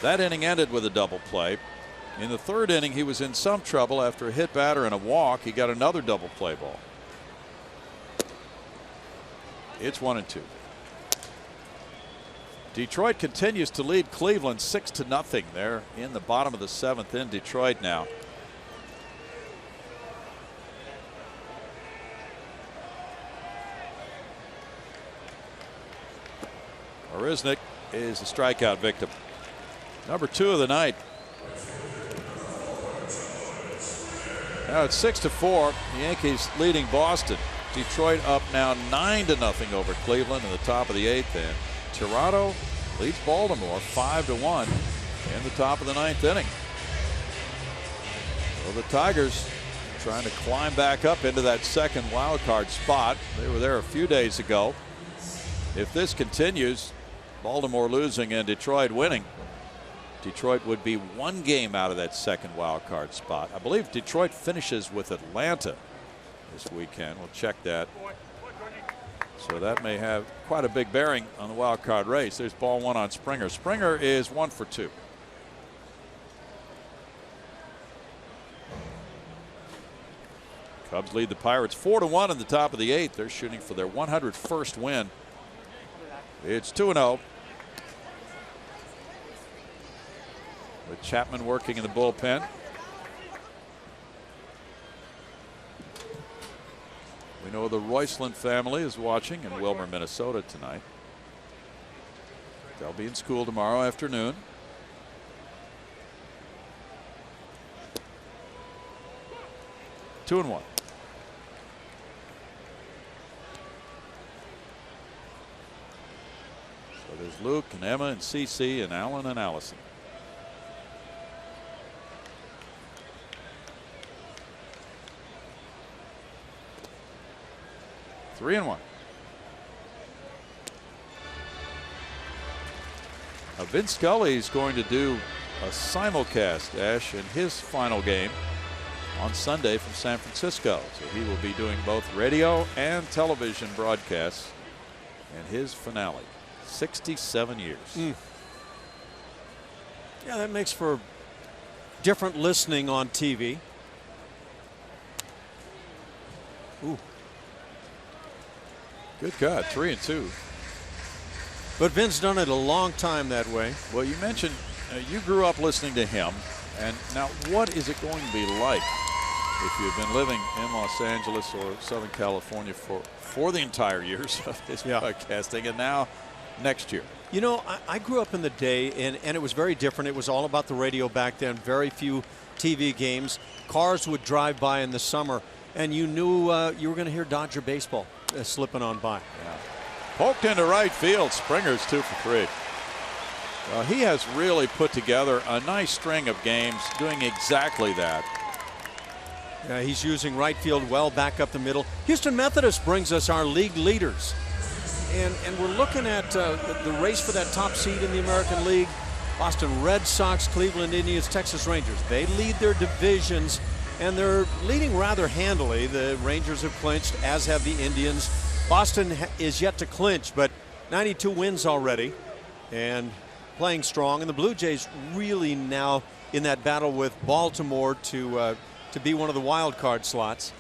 That inning ended with a double play. In the third inning, he was in some trouble after a hit batter and a walk. He got another double play ball. It's 1-2. Detroit continues to lead Cleveland 6-0. They're in the bottom of the 7th in Detroit now. Marisnick is a strikeout victim. Number 2 of the night. Now it's 6-4. The Yankees leading Boston. Detroit up now 9-0 over Cleveland in the top of the 8th. And Toronto leads Baltimore 5-1 in the top of the 9th inning. So the Tigers trying to climb back up into that second wild card spot. They were there a few days ago. If this continues, Baltimore losing and Detroit winning, Detroit would be 1 game out of that second wild card spot. I believe Detroit finishes with Atlanta this weekend. We'll check that. So that may have quite a big bearing on the wild card race. There's ball 1 on Springer. Springer is 1 for 2. Cubs lead the Pirates 4-1 in the top of the 8th. They're shooting for their 101st win. It's 2-0. With Chapman working in the bullpen. We know the Royceland family is watching in Wilmer, Minnesota tonight. They'll be in school tomorrow afternoon. Two and one. So there's Luke and Emma and CC and Alan and Allison. Three and one. Now Vince Scully is going to do a simulcast, Ash, in his final game on Sunday from San Francisco. So he will be doing both radio and television broadcasts in his finale. 67 years. Yeah, that makes for different listening on TV. Ooh. Good cut. 3-2. But Vin's done it a long time that way. Well, you mentioned you grew up listening to him. And now what is it going to be like if you've been living in Los Angeles or Southern California for the entire years of his broadcasting, and now next year? You know, I grew up in the day, and it was very different. It was all about the radio back then. Very few TV games. Cars would drive by in the summer, and you knew you were going to hear Dodger baseball slipping on by. Yeah. Poked into right field. Springer's 2 for 3. He has really put together a nice string of games doing exactly that. Yeah, he's using right field well back up the middle. Houston Methodist brings us our league leaders. And we're looking at the race for that top seed in the American League. Boston Red Sox, Cleveland Indians, Texas Rangers. They lead their divisions, and they're leading rather handily. The Rangers have clinched, as have the Indians. Boston is yet to clinch, but 92 wins already and playing strong. And the Blue Jays really now in that battle with Baltimore to be one of the wild card slots.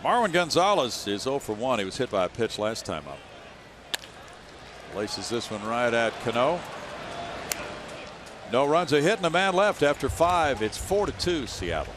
Marwin Gonzalez is 0 for 1. He was hit by a pitch last time up. Laces this one right at Cano. No runs, a hit, and a man left after 5. It's 4-2 Seattle.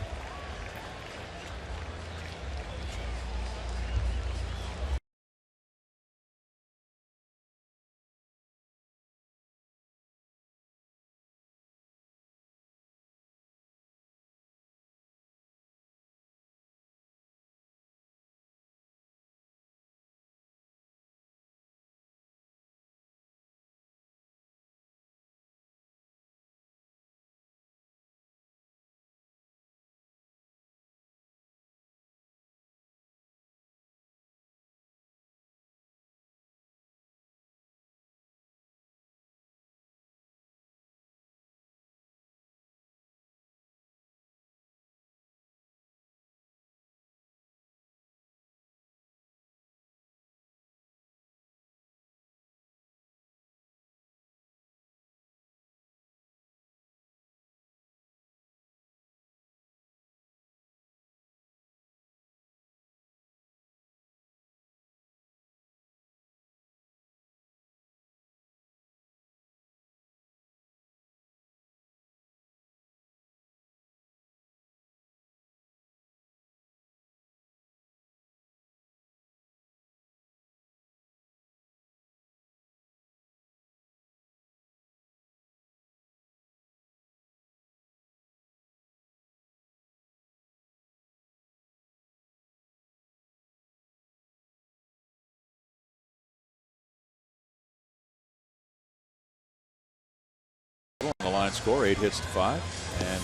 line score, 8 hits to 5. And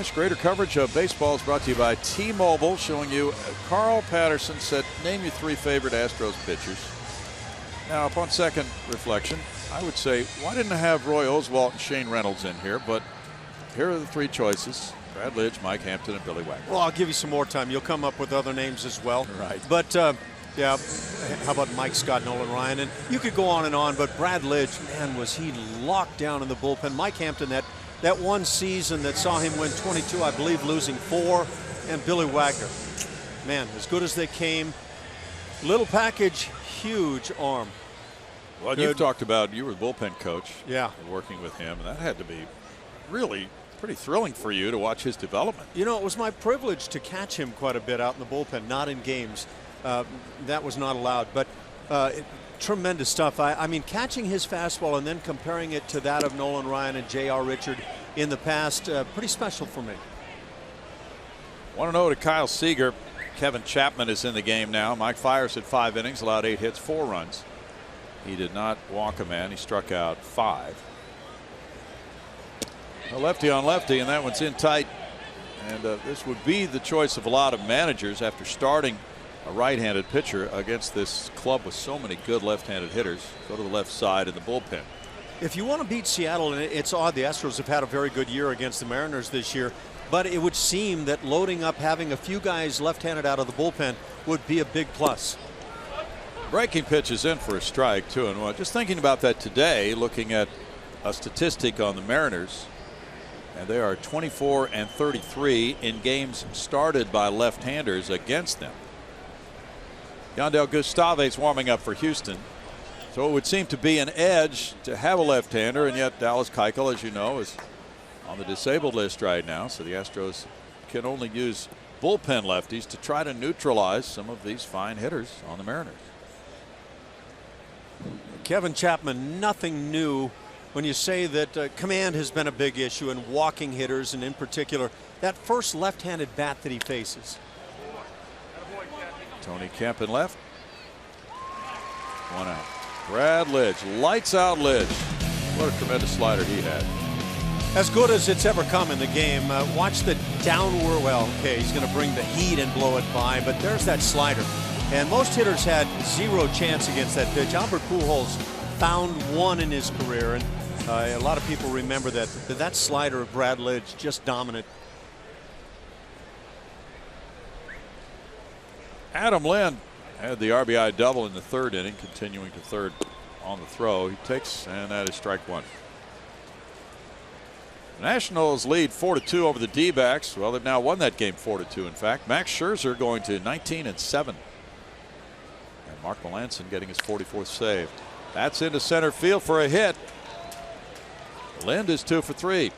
Ash, greater coverage of baseball is brought to you by T-Mobile, showing you Carl Patterson said, name your 3 favorite Astros pitchers. Now, upon second reflection, I would say, why didn't I have Roy Oswalt and Shane Reynolds in here? But here are the 3 choices: Brad Lidge, Mike Hampton, and Billy Wagner. Well, I'll give you some more time. You'll come up with other names as well. Right. But, yeah, how about Mike, Scott, Nolan, Ryan? And you could go on, but Brad Lidge, man, was he locked down in the bullpen. Mike Hampton, that one season that saw him win 22, I believe, losing 4. And Billy Wagner, man, as good as they came. Little package, huge arm. Well, you've talked about, you were the bullpen coach. Yeah. Working with him, and that had to be really pretty thrilling for you to watch his development. You know, it was my privilege to catch him quite a bit out in the bullpen, not in games. That was not allowed, but tremendous stuff. I mean, catching his fastball and then comparing it to that of Nolan Ryan and J.R. Richard in the past, pretty special for me. 1-0 to Kyle Seager. Kevin Chapman is in the game now. Mike Fiers had 5 innings, allowed 8 hits, 4 runs. He did not walk a man. He struck out 5. A lefty on lefty, and that one's in tight. And this would be the choice of a lot of managers after starting a right-handed pitcher against this club with so many good left-handed hitters. Go to the left side in the bullpen. If you want to beat Seattle, and it's odd, the Astros have had a very good year against the Mariners this year, but it would seem that loading up, having a few guys left-handed out of the bullpen would be a big plus. Breaking pitch is in for a strike, 2-1. Just thinking about that today, looking at a statistic on the Mariners, and they are 24-33 in games started by left-handers against them. Yandel Gustave's warming up for Houston, so it would seem to be an edge to have a left-hander, and yet Dallas Keuchel, as you know, is on the disabled list right now, so the Astros can only use bullpen lefties to try to neutralize some of these fine hitters on the Mariners. Kevin Chapman, nothing new when you say that command has been a big issue and walking hitters, and in particular that first left-handed bat that he faces. Tony Kemp in left. 1 out. Brad Lidge, lights out Lidge. What a tremendous slider he had. As good as it's ever come in the game. Watch the downward. Well, okay, he's going to bring the heat and blow it by, but there's that slider. And most hitters had 0 chance against that pitch. Albert Pujols found 1 in his career, and a lot of people remember that slider of Brad Lidge, just dominant. Adam Lind had the RBI double in the 3rd inning, continuing to 3rd on the throw. He takes, and that is strike 1. The Nationals lead 4-2 over the D-backs. Well, they've now won that game 4-2, in fact. Max Scherzer going to 19-7. And Mark Melancon getting his 44th save. That's into center field for a hit. Lind is 2 for 3.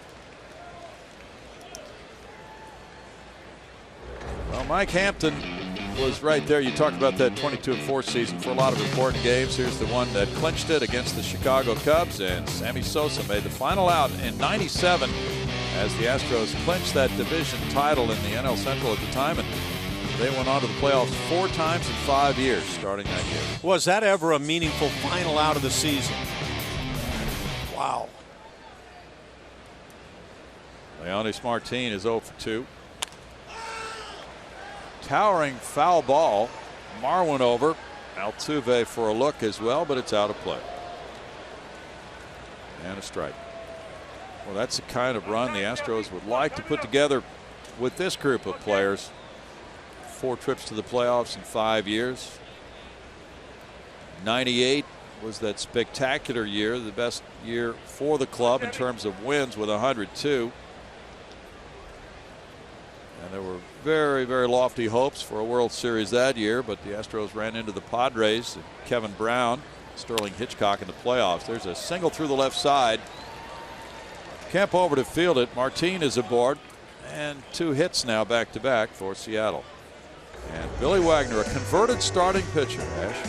Well, Mike Hampton was right there. You talked about that 22-4 season for a lot of important games. Here's the one that clinched it against the Chicago Cubs, and Sammy Sosa made the final out in '97 as the Astros clinched that division title in the NL Central at the time, and they went on to the playoffs 4 times in 5 years starting that year. Was that ever a meaningful final out of the season? Wow. Leonis Martin is 0 for 2. Towering foul ball. Marwin over. Altuve for a look as well, but it's out of play. And a strike. Well, that's the kind of run the Astros would like to put together with this group of players. 4 trips to the playoffs in 5 years. 98 was that spectacular year, the best year for the club in terms of wins with 102. And there were very, very lofty hopes for a World Series that year, but the Astros ran into the Padres, and Kevin Brown, Sterling Hitchcock in the playoffs. There's a single through the left side. Kemp over to field it. Martin is aboard, and 2 hits now back-to-back for Seattle. And Billy Wagner, a converted starting pitcher, Ash.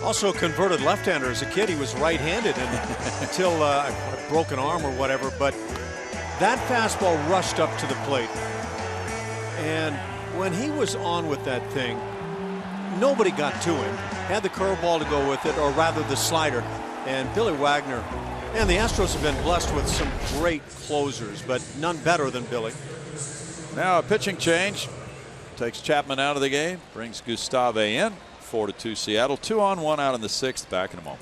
Also a converted left-hander. As a kid, he was right-handed until a broken arm or whatever, but that fastball rushed up to the plate, and when he was on with that thing, nobody got to him. Had the curveball to go with it, or rather the slider, and Billy Wagner And the Astros have been blessed with some great closers, but none better than Billy. Now a pitching change. Takes Chapman out of the game. Brings Gustave in. 4-2 Seattle. 2 on, 1 out in the 6th. Back in a moment.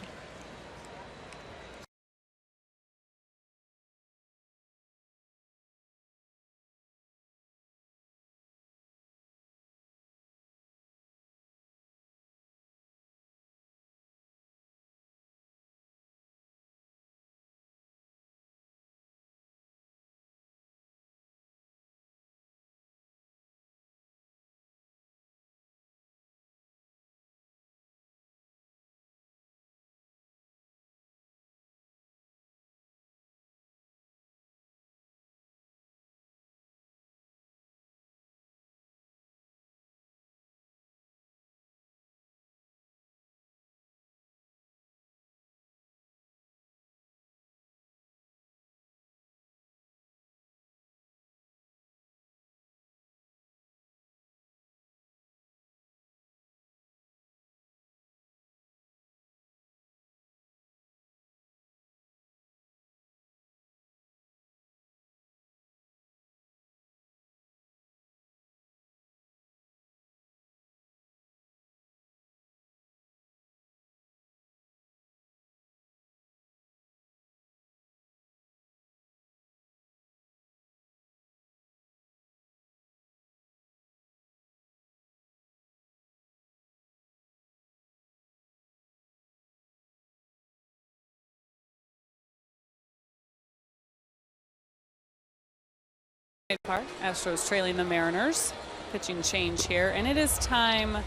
Park. Astros trailing the Mariners. Pitching change here, and it is time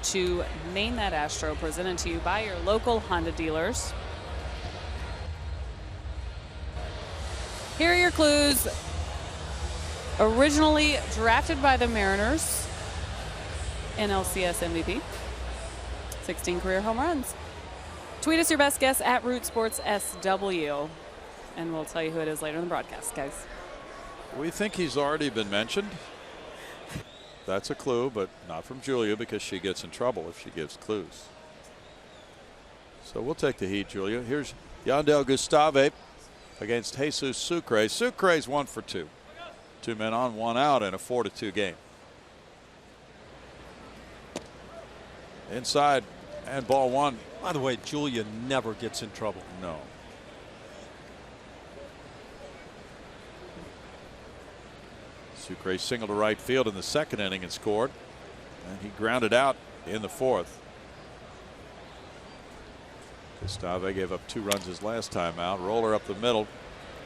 to name that Astro, presented to you by your local Honda dealers. Here are your clues. Originally drafted by the Mariners, NLCS MVP, 16 career home runs. Tweet us your best guess at Root Sports SW, and we'll tell you who it is later in the broadcast, guys. We think he's already been mentioned. That's a clue, but not from Julia, because she gets in trouble if she gives clues. So we'll take the heat, Julia. Here's Yandel Gustave against Jesus Sucre. Sucre's 1 for 2. 2 men on, 1 out in a 4-2 game. Inside and ball 1. By the way, Julia never gets in trouble. No. Sucre singled to right field in the 2nd inning and scored, and he grounded out in the 4th. Gustave gave up 2 runs his last time out. Roller up the middle.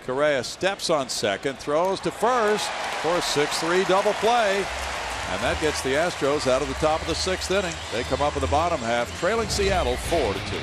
Correa steps on second, throws to first for a 6-3 double play, and that gets the Astros out of the top of the 6th inning. They come up in the bottom half, trailing Seattle 4-2.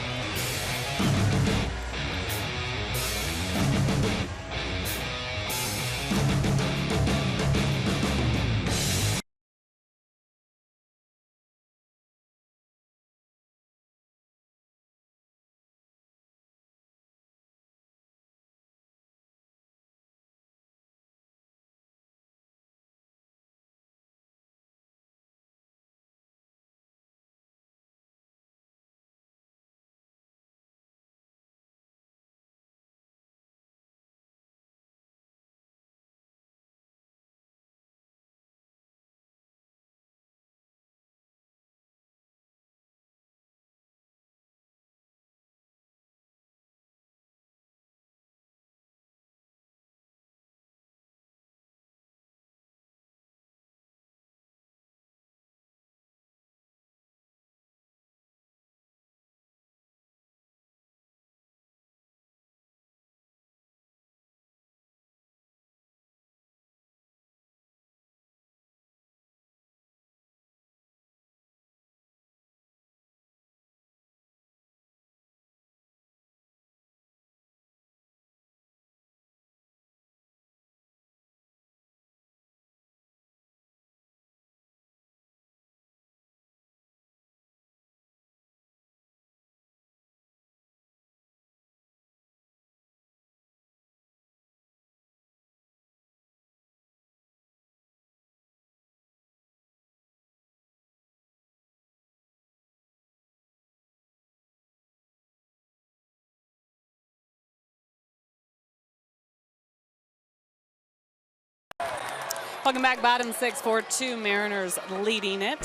Welcome back. Bottom 6, 4-2. Mariners leading it.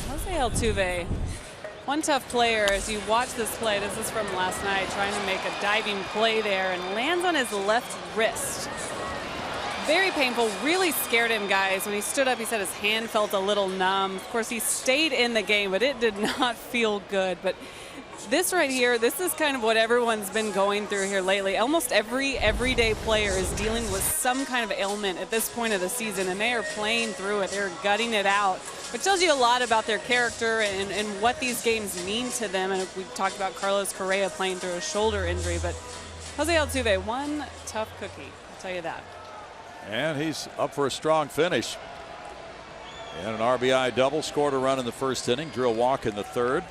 Jose Altuve, one tough player as you watch this play. This is from last night, trying to make a diving play there and lands on his left wrist. Very painful, really scared him, guys. When he stood up, he said his hand felt a little numb. Of course, he stayed in the game, but it did not feel good. But this right here, this is kind of what everyone's been going through here lately. Almost every everyday player is dealing with some kind of ailment at this point of the season, and they are playing through it. They're gutting it out, which tells you a lot about their character and what these games mean to them. And we talked about Carlos Correa playing through a shoulder injury, but Jose Altuve, one tough cookie, I'll tell you that. And he's up for a strong finish. And an RBI double, scored a run in the first inning, drew a walk in the third.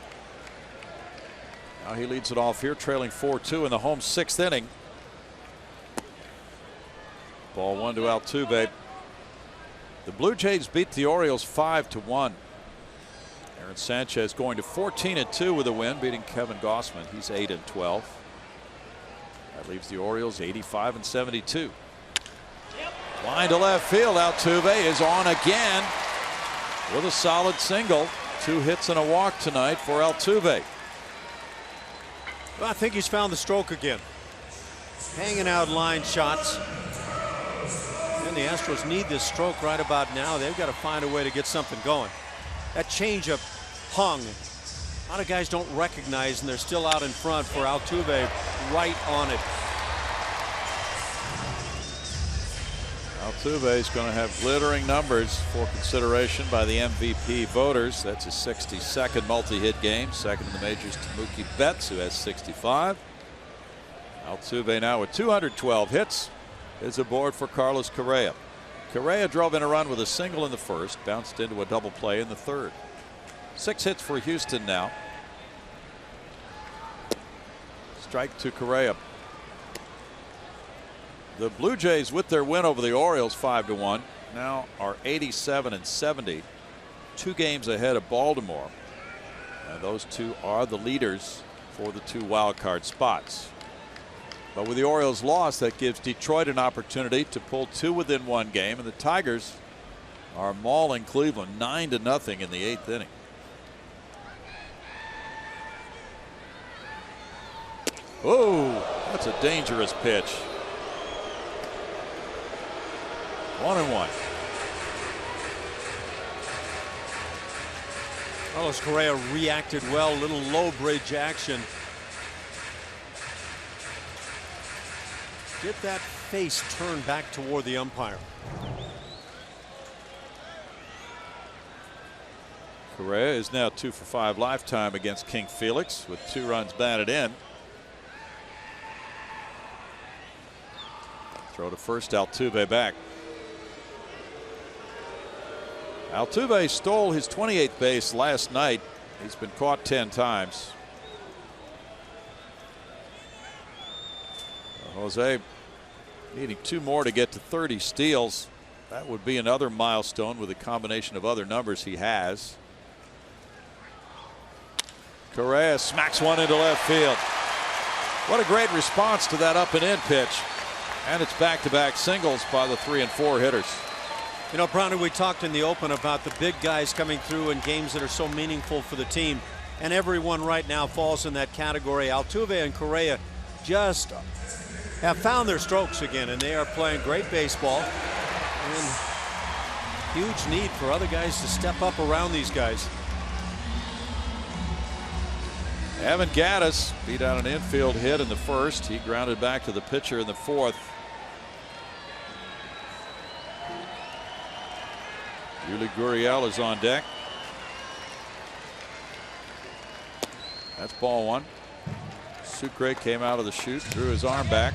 Now he leads it off here, trailing 4-2 in the home 6th inning. Ball 1 to Altuve. The Blue Jays beat the Orioles 5-1. Aaron Sanchez going to 14-2 with a win, beating Kevin Gossman. He's 8-12. That leaves the Orioles 85-72. Line to left field. Altuve is on again with a solid single. 2 hits and a walk tonight for Altuve. Well, I think he's found the stroke again. Hanging out line shots. And the Astros need this stroke right about now. They've got to find a way to get something going. That changeup hung. A lot of guys don't recognize, and they're still out in front for Altuve right on it. Altuve is going to have glittering numbers for consideration by the MVP voters. That's his 62nd multi-hit game, second in the majors to Mookie Betts, who has 65. Altuve now with 212 hits is aboard for Carlos Correa. Correa drove in a run with a single in the first, bounced into a double play in the third. 6 hits for Houston now. Strike to Correa. The Blue Jays, with their win over the Orioles 5-1, now are 87-70, 2 games ahead of Baltimore. And those two are the leaders for the 2 wild card spots. But with the Orioles loss, that gives Detroit an opportunity to pull 2 within 1 game, and the Tigers are mauling Cleveland 9-0 in the 8th inning. Oh, that's a dangerous pitch. 1-1. Carlos Correa reacted well, little low bridge action. Get that face turned back toward the umpire. Correa is now 2 for 5 lifetime against King Felix with 2 runs batted in. Throw to first, Altuve back. Altuve stole his 28th base last night. He's been caught 10 times. Jose needing 2 more to get to 30 steals. That would be another milestone with a combination of other numbers he has. Correa smacks one into left field. What a great response to that up and in pitch. And it's back-to-back singles by the 3 and 4 hitters. You know, Brownie, we talked in the open about the big guys coming through in games that are so meaningful for the team, and everyone right now falls in that category. Altuve and Correa just have found their strokes again, and they are playing great baseball. And huge need for other guys to step up around these guys. Evan Gattis beat out an infield hit in the first. He grounded back to the pitcher in the fourth. Yuli Gurriel is on deck. That's ball 1. Sucre came out of the chute, threw his arm back.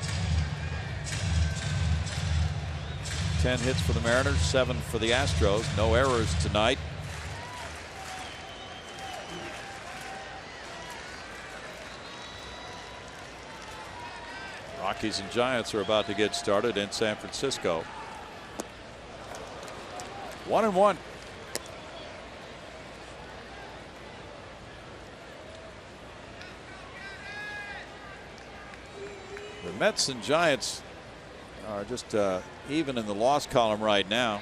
10 hits for the Mariners, 7 for the Astros. No errors tonight. Rockies and Giants are about to get started in San Francisco. 1-1. The Mets and Giants are just even in the loss column right now.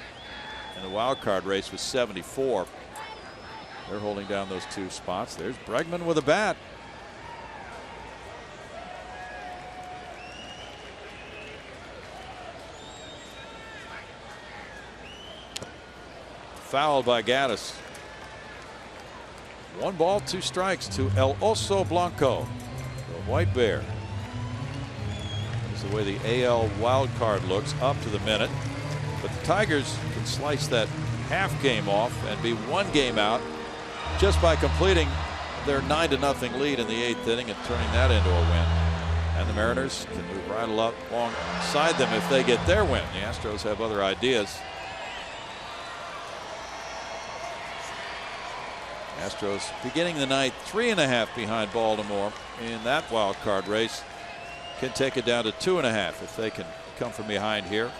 And the wild card race was 74. They're holding down those 2 spots. There's Bregman with a bat. Fouled by Gaddis. 1 ball, 2 strikes to El Oso Blanco, the White Bear. This is the way the AL wild card looks up to the minute. But the Tigers can slice that half game off and be 1 game out just by completing their 9-0 lead in the 8th inning and turning that into a win. And the Mariners can move right alongside them if they get their win. The Astros have other ideas. Astros beginning the night 3.5 behind Baltimore in that wild card race. Can take it down to 2.5 if they can come from behind here.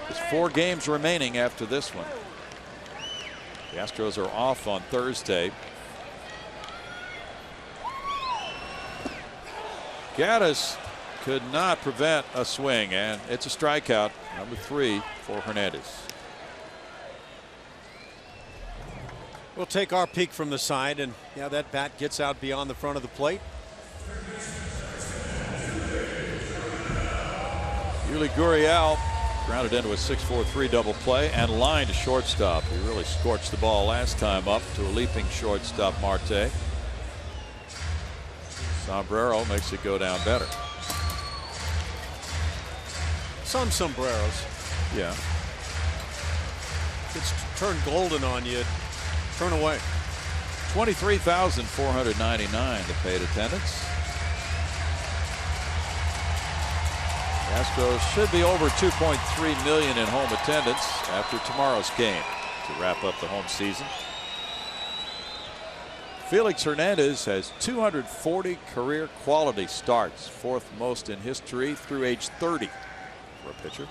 There's 4 games remaining after this one. The Astros are off on Thursday. Gaddis could not prevent a swing, and it's a strikeout, number 3 for Hernandez. We'll take our peek from the side, and yeah, that bat gets out beyond the front of the plate. Yuli Gurriel grounded into a 6-4-3 double play and lined to shortstop. He really scorched the ball last time up to a leaping shortstop, Marte. Sombrero makes it go down better. Some sombreros. Yeah. It's turned golden on you. Turn away. 23,499 to paid attendance. The Astros should be over 2.3 million in home attendance after tomorrow's game to wrap up the home season. Felix Hernandez has 240 career quality starts, 4th most in history through age 30 for a pitcher.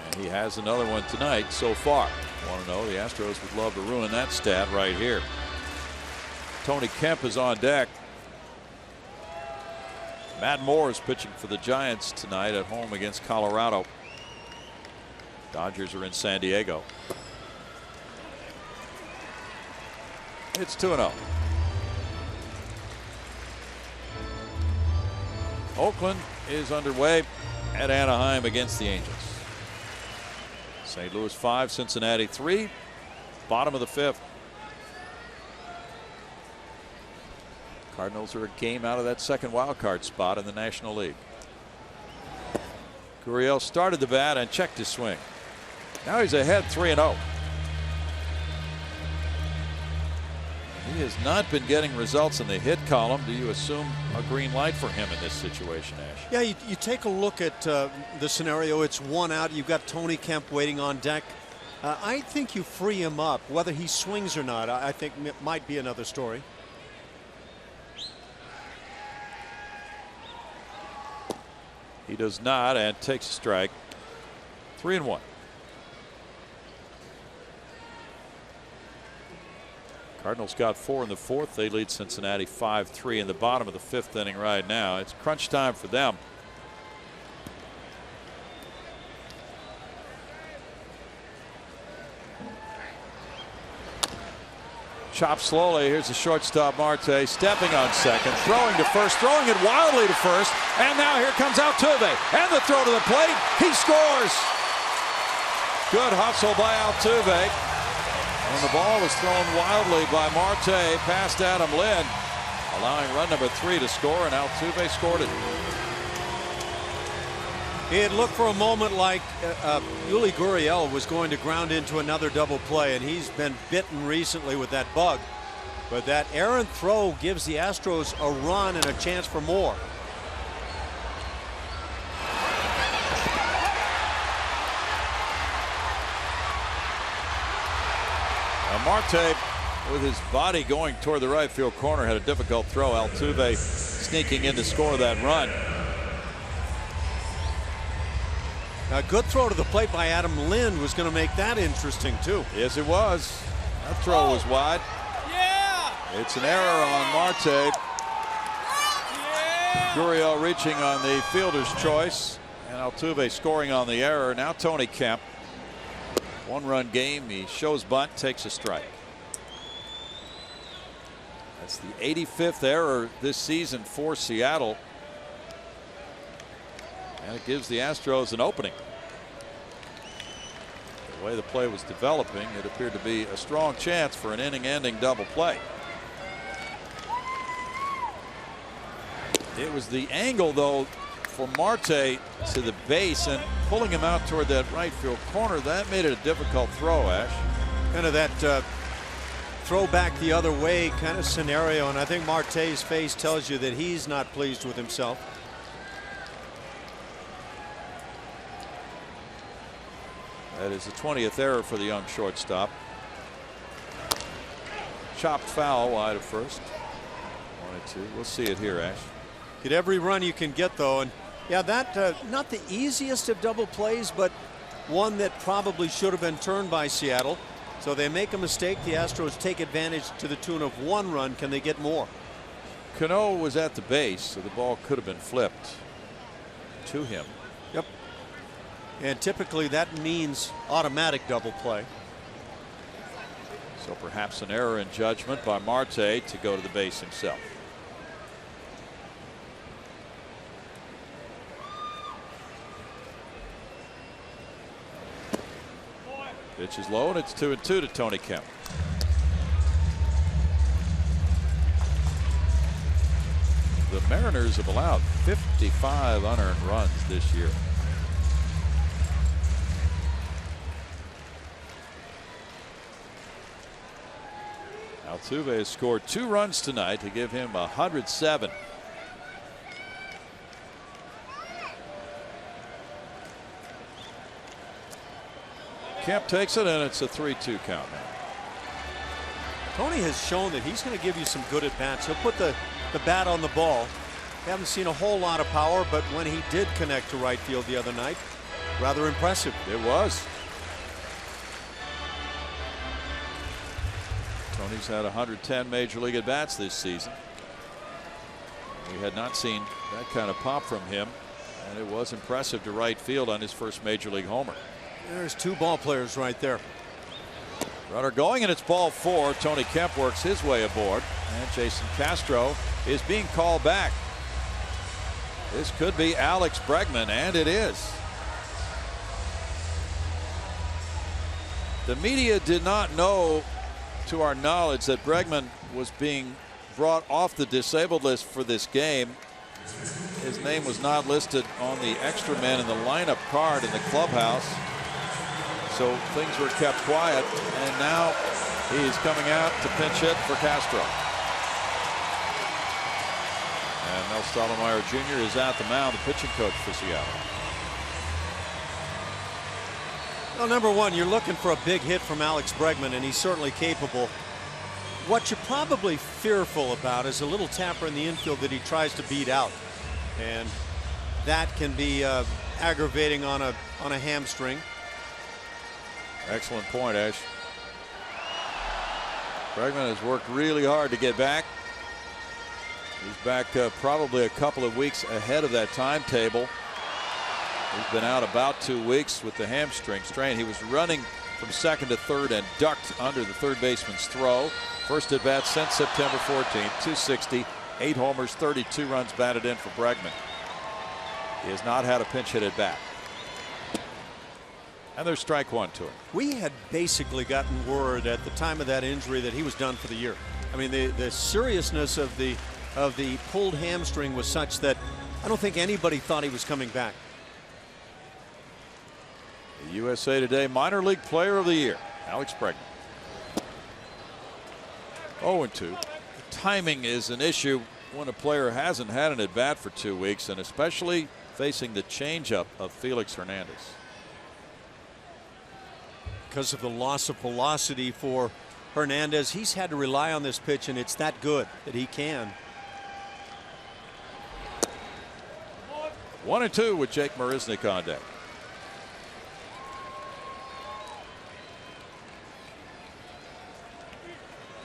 And he has another one tonight so far. Want to know, the Astros would love to ruin that stat right here. Tony Kemp is on deck. Matt Moore is pitching for the Giants tonight at home against Colorado. Dodgers are in San Diego. It's 2-0. Oakland is underway at Anaheim against the Angels. St. Louis 5, Cincinnati 3, bottom of the 5th. Cardinals are a game out of that second wild card spot in the National League. Gurriel started the bat and checked his swing. Now he's ahead 3-0. He has not been getting results in the hit column. Do you assume a green light for him in this situation, Ash? Yeah, you take a look at the scenario. It's 1 out. You've got Tony Kemp waiting on deck. I think you free him up. Whether he swings or not, I think it might be another story. He does not, and takes a strike. 3-1. Cardinals got 4 in the 4th. They lead Cincinnati 5-3 in the bottom of the 5th inning right now. It's crunch time for them. Chopped slowly. Here's the shortstop, Marte, stepping on second, throwing to first, throwing it wildly to first, and now here comes Altuve, and the throw to the plate. He scores. Good hustle by Altuve. And the ball was thrown wildly by Marte past Adam Lynn, allowing run number 3 to score, and Altuve scored it. It looked for a moment like Yuli Gurriel was going to ground into another double play, and he's been bitten recently with that bug. But that errant throw gives the Astros a run and a chance for more. Marte, with his body going toward the right field corner, had a difficult throw. Altuve sneaking in to score that run. A good throw to the plate by Adam Lynn was going to make that interesting too. Yes, it was. That throw was wide. Yeah. It's an error on Marte. Gurriel reaching on the fielder's choice, and Altuve scoring on the error. Now Tony Kemp. 1-run game. He shows bunt, takes a strike. That's the 85th error this season for Seattle. And it gives the Astros an opening. The way the play was developing, it appeared to be a strong chance for an inning-ending double play. It was the angle, though, for Marte to the base and pulling him out toward that right field corner. That made it a difficult throw, Ash. Kind of that throw back the other way kind of scenario, and I think Marte's face tells you that he's not pleased with himself. That is the 20th error for the young shortstop. Chopped foul wide of first. 1-2. We'll see it here, Ash. Get every run you can get, though, and yeah, that not the easiest of double plays, but one that probably should have been turned by Seattle. So they make a mistake. The Astros take advantage to the tune of 1 run. Can they get more? Cano was at the base, so the ball could have been flipped to him. Yep. And typically that means automatic double play. So perhaps an error in judgment by Marte to go to the base himself. Pitch is low, and it's 2-2 to Tony Kemp. The Mariners have allowed 55 unearned runs this year. Altuve has scored 2 runs tonight to give him 107. Kemp takes it, and it's a 3-2 count now. Tony has shown that he's going to give you some good at bats. He'll put the bat on the ball. Haven't seen a whole lot of power, but when he did connect to right field the other night, rather impressive. It was. Tony's had 110 major league at bats this season. We had not seen that kind of pop from him, and it was impressive to right field on his first major league homer. There's 2 ball players right there. Runner going, and it's ball 4. Tony Kemp works his way aboard, and Jason Castro is being called back. This could be Alex Bregman, and it is. The media did not know, to our knowledge, that Bregman was being brought off the disabled list for this game. His name was not listed on the extra men in the lineup card in the clubhouse. So things were kept quiet, and now he's coming out to pinch hit for Castro. And Mel Stottlemyre Jr. is at the mound, the pitching coach for Seattle. Well, number one, you're looking for a big hit from Alex Bregman, and he's certainly capable. What you're probably fearful about is a little tapper in the infield that he tries to beat out, and that can be aggravating on a hamstring. Excellent point, Ash. Bregman has worked really hard to get back. He's back probably a couple of weeks ahead of that timetable. He's been out about 2 weeks with the hamstring strain. He was running from second to third and ducked under the third baseman's throw. First at bat since September 14th, 260, 8 homers, 32 runs batted in for Bregman. He has not had a pinch hit at bat. And there's strike 1 to him. We had basically gotten word at the time of that injury that he was done for the year. I mean, the seriousness of the pulled hamstring was such that I don't think anybody thought he was coming back. The USA Today Minor League Player of the Year, Alex Bregman. 0-2. Timing is an issue when a player hasn't had an at bat for 2 weeks, and especially facing the changeup of Felix Hernandez. Because of the loss of velocity for Hernandez, he's had to rely on this pitch, and it's that good that he can. 1-2 with Jake Marisnick on deck.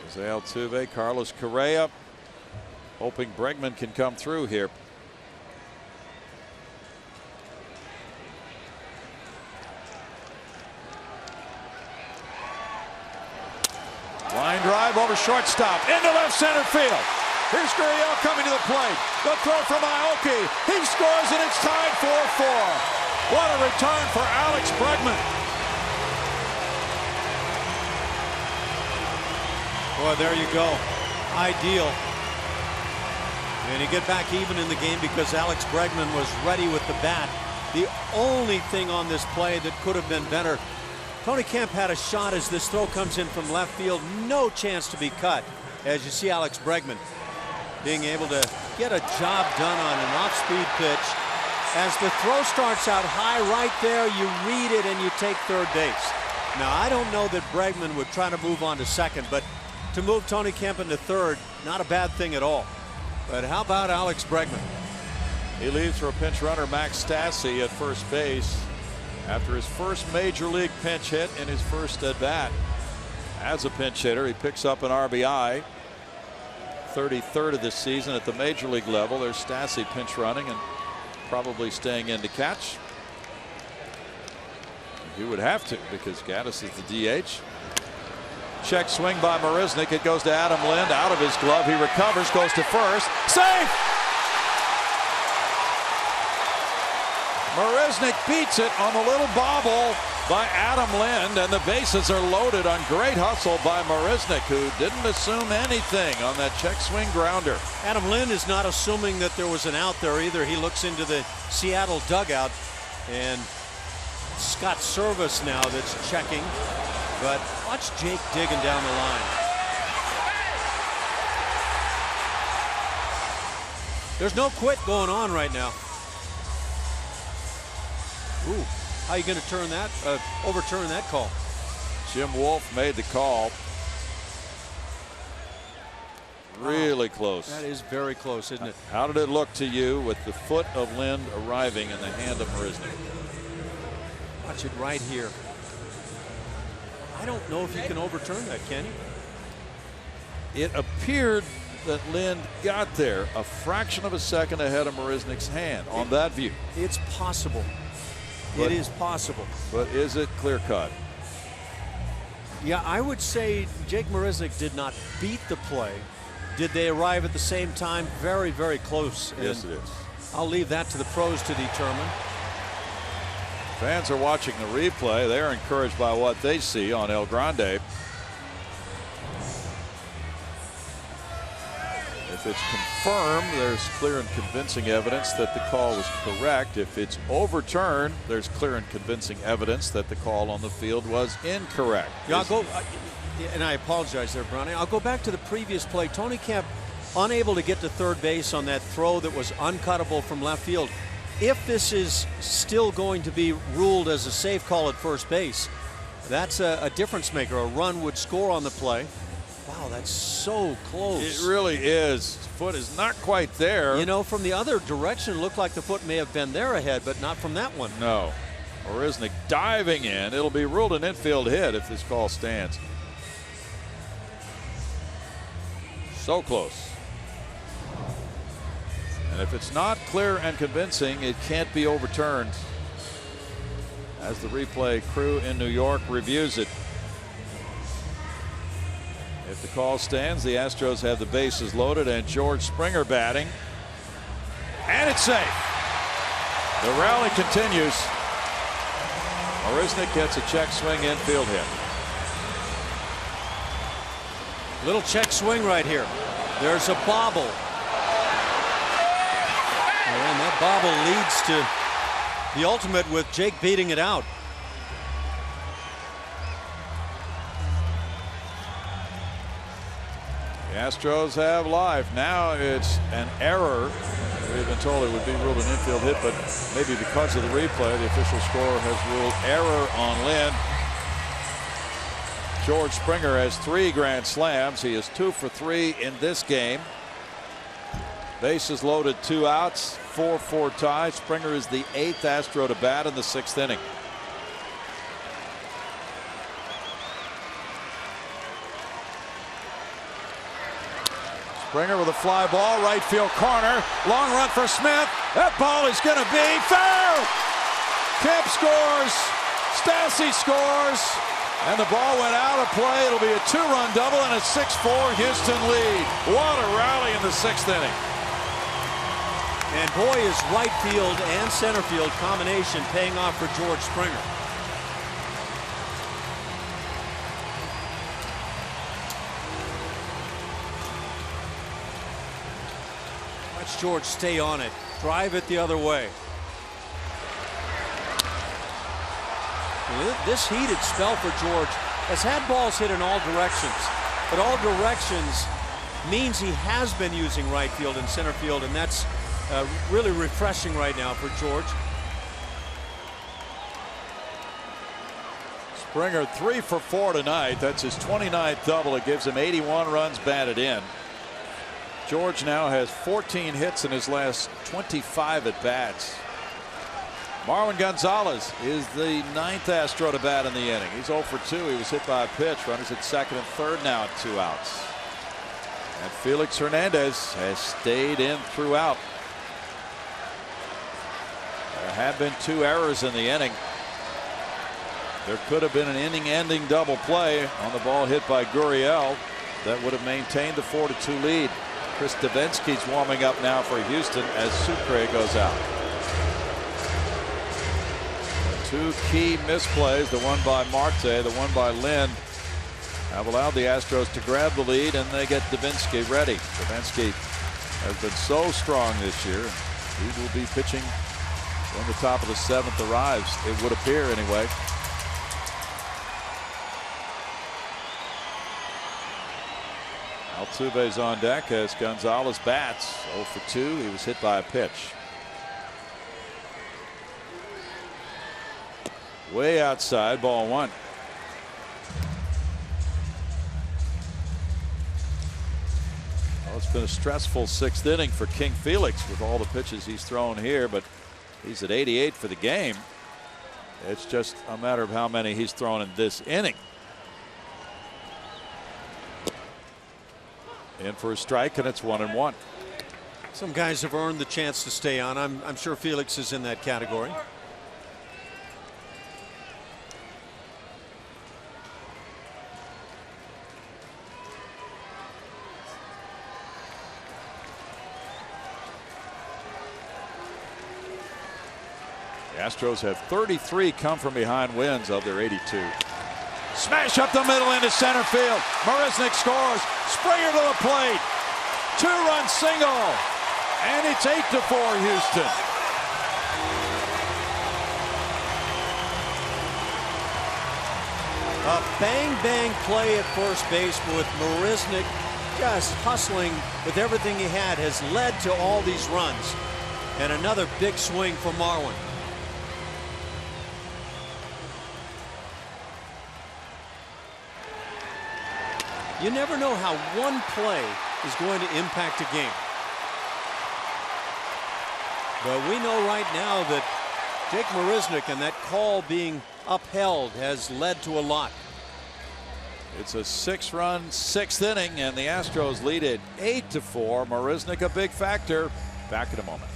Jose Altuve, Carlos Correa, hoping Bregman can come through here. shortstop into left center field. Here's Gurriel coming to the plate. The throw from Aoki. He scores, and it's tied 4-4. What a return for Alex Bregman. Boy, there you go. Ideal. And you get back even in the game because Alex Bregman was ready with the bat. The only thing on this play that could have been better, Tony Kemp had a shot as this throw comes in from left field. No chance to be cut. As you see Alex Bregman being able to get a job done on an off-speed pitch. As the throw starts out high right there, you read it and you take third base. Now, I don't know that Bregman would try to move on to second, but to move Tony Kemp into third, not a bad thing at all. But how about Alex Bregman? He leaves for a pinch runner, Max Stassi, at first base after his first major league pinch hit in his first at bat. As a pinch hitter, he picks up an RBI. 33rd of this season at the major league level. There's Stassi pinch running and probably staying in to catch. He would have to because Gaddis is the DH. Check swing by Marisnick. It goes to Adam Lind, out of his glove. He recovers, goes to first. Safe! Marisnick beats it on the little bobble by Adam Lind, and the bases are loaded on great hustle by Marisnick, who didn't assume anything on that check swing grounder. Adam Lind is not assuming that there was an out there either. He looks into the Seattle dugout, and Scott Service now that's checking. But watch Jake digging down the line. There's no quit going on right now. Ooh, how are you going to turn that, overturn that call? Jim Wolf made the call. Really close. That is very close, isn't it? How did it look to you with the foot of Lind arriving in the hand of Marisnick? Watch it right here. I don't know if you can overturn that, can you? It appeared that Lind got there a fraction of a second ahead of Marisnick's hand on that view. It's possible. It is possible. But is it clear cut? Yeah, I would say Jake Marisnick did not beat the play. Did they arrive at the same time? Very, very close. Yes, it is. I'll leave that to the pros to determine. Fans are watching the replay. They're encouraged by what they see on El Grande. If it's confirmed, there's clear and convincing evidence that the call was correct. If it's overturned, there's clear and convincing evidence that the call on the field was incorrect. Yeah, I'll go, and I apologize there, Brownie. I'll go back to the previous play. Tony Kemp unable to get to third base on that throw that was uncuttable from left field. If this is still going to be ruled as a safe call at first base, that's a difference maker. A run would score on the play. Wow, that's so close. It really is. Foot is not quite there. You know, from the other direction, it looked like the foot may have been there ahead, but not from that one. No. Marisnick diving in. It'll be ruled an infield hit if this call stands. So close. And if it's not clear and convincing, it can't be overturned. As the replay crew in New York reviews it. If the call stands, the Astros have the bases loaded and George Springer batting. And it's safe. The rally continues. Marisnick gets a check swing infield hit. Little check swing right here. There's a bobble. And that bobble leads to the ultimate with Jake beating it out. The Astros have life. Now it's an error. We've been told it would be ruled an infield hit, but maybe because of the replay, the official score has ruled error on Lind. George Springer has 3 grand slams. He is 2 for 3 in this game. Bases loaded, 2 outs, 4-4 tie. Springer is the 8th Astro to bat in the 6th inning. Springer with a fly ball, right field corner. Long run for Smith. That ball is going to be foul. Kemp scores. Stassi scores. And the ball went out of play. It'll be a 2-run double and a 6-4 Houston lead. What a rally in the 6th inning. And boy, is right field and center field combination paying off for George Springer. Watch George stay on it. Drive it the other way. This heated spell for George has had balls hit in all directions, but all directions means he has been using right field and center field, and that's really refreshing right now for George. Springer 3 for 4 tonight. That's his 29th double. It gives him 81 runs batted in. George now has 14 hits in his last 25 at bats. Marwin Gonzalez is the 9th Astro to bat in the inning. He's 0 for 2. He was hit by a pitch. Runners at second and third now at 2 outs. And Felix Hernandez has stayed in throughout. There have been 2 errors in the inning. There could have been an inning-ending double play on the ball hit by Gurriel that would have maintained the 4-2 lead. Chris Davinsky's warming up now for Houston as Sucre goes out. 2 key misplays, the one by Marte, the one by Lynn, have allowed the Astros to grab the lead, and they get Davinsky ready. Davinsky has been so strong this year. He will be pitching when the top of the 7th arrives, it would appear anyway. Altuve's on deck as Gonzalez bats. 0 for 2. He was hit by a pitch. Way outside, ball 1. Well, it's been a stressful 6th inning for King Felix with all the pitches he's thrown here, but he's at 88 for the game. It's just a matter of how many he's thrown in this inning. In for a strike, and it's 1-1. Some guys have earned the chance to stay on. I'm sure Felix is in that category. The Astros have 33 come from behind wins of their 82. Smash up the middle into center field. Marisnick scores. Springer to the plate. 2-run single. And it's 8-4 Houston. A bang-bang play at first base with Marisnick just hustling with everything he had has led to all these runs. And another big swing for Marwin. You never know how one play is going to impact a game. But we know right now that Jake Marisnick and that call being upheld has led to a lot. It's a 6-run 6th inning, and the Astros lead it 8-4. Marisnick a big factor. Back in a moment.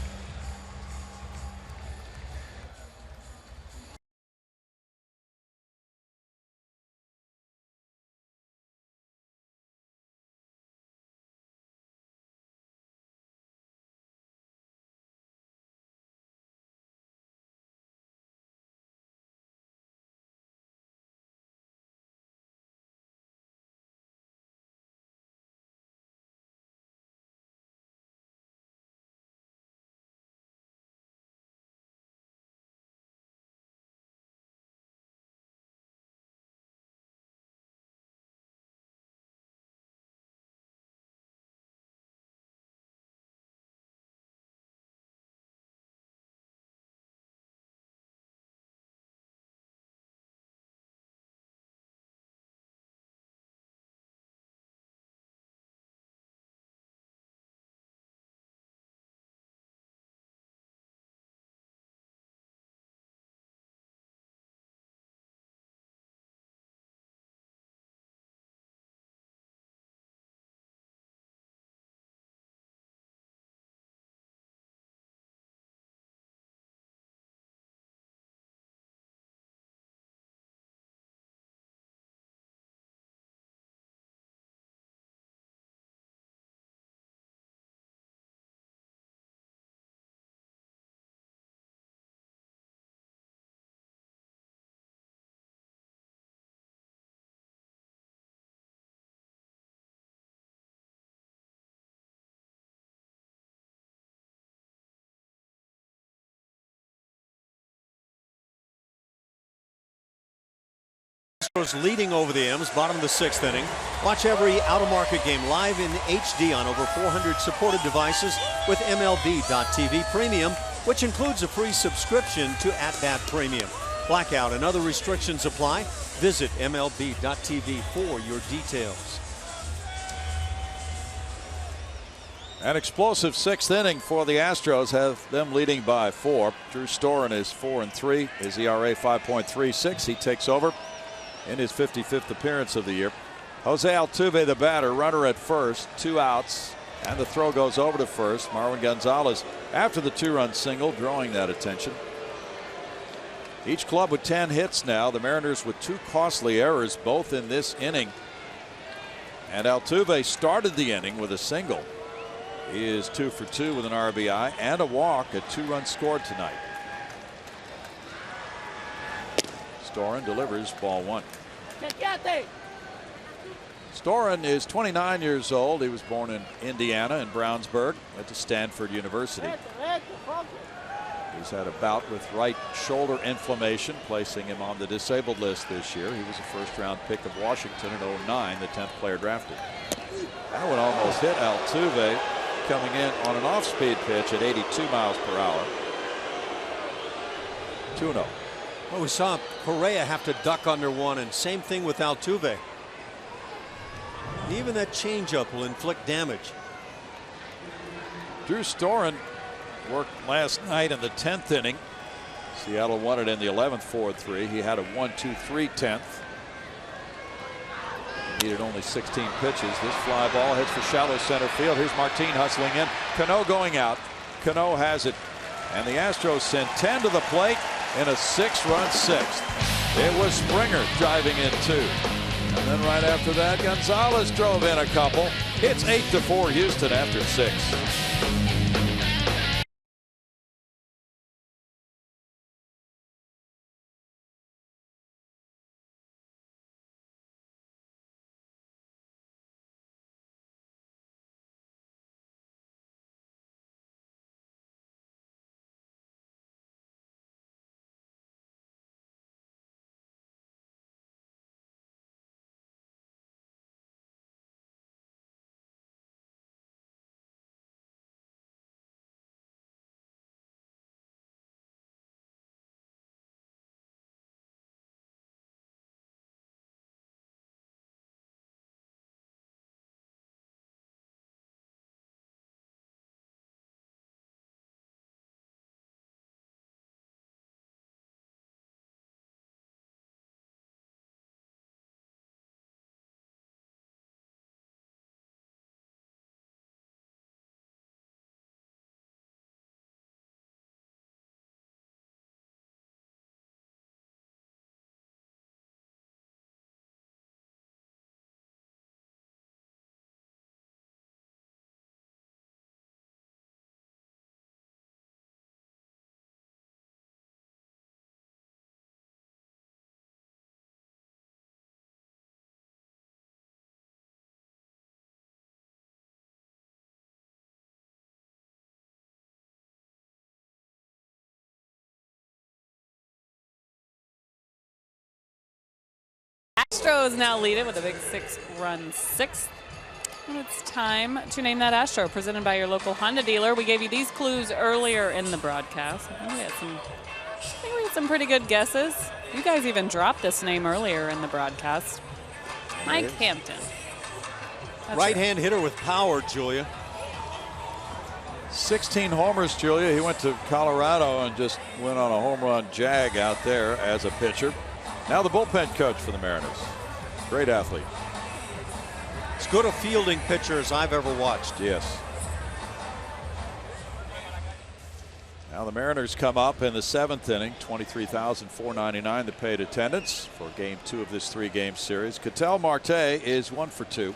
Astros leading over the M's, bottom of the 6th inning. Watch every out-of-market game live in HD on over 400 supported devices with MLB.TV Premium, which includes a free subscription to @Bat Premium. Blackout and other restrictions apply. Visit MLB.TV for your details. An explosive 6th inning for the Astros, have them leading by 4. Drew Storen is 4-3. His ERA 5.36. He takes over in his 55th appearance of the year. Jose Altuve, the batter, runner at first, 2 outs, and the throw goes over to first. Marwin Gonzalez, after the 2-run single, drawing that attention. Each club with 10 hits now. The Mariners with 2 costly errors, both in this inning. And Altuve started the inning with a single. He is 2 for 2 with an RBI and a walk, a 2-run scored tonight. Storen delivers ball 1. Storen is 29 years old. He was born in Indiana in Brownsburg, went to Stanford University. He's had a bout with right shoulder inflammation, placing him on the disabled list this year. He was a first-round pick of Washington in 2009, the 10th player drafted. That one almost hit Altuve, coming in on an off-speed pitch at 82 miles per hour. 2-0. Well, we saw Correa have to duck under one, and same thing with Altuve. And even that changeup will inflict damage. Drew Storen worked last night in the 10th inning. Seattle won it in the 11th 4-3. He had a 1-2-3 10th. Needed only 16 pitches. This fly ball hits for shallow center field. Here's Martin hustling in. Cano going out. Cano has it. And the Astros sent 10 to the plate in a 6-run 6th. It was Springer driving in 2. And then right after that, Gonzalez drove in a couple. It's 8-4 Houston after 6. Astros now lead it with a big 6-run 6th. And it's time to name that Astro, presented by your local Honda dealer. We gave you these clues earlier in the broadcast. I think we had some pretty good guesses. You guys even dropped this name earlier in the broadcast. Mike Hampton. Right-hand hitter with power, Julia. 16 homers, Julia. He went to Colorado and just went on a home run jag out there as a pitcher. Now the bullpen coach for the Mariners. Great athlete. As good a fielding pitcher as I've ever watched. Yes. Now the Mariners come up in the 7th inning. 23,499 the paid attendance for game 2 of this 3-game series. Ketel Marte is 1 for 2.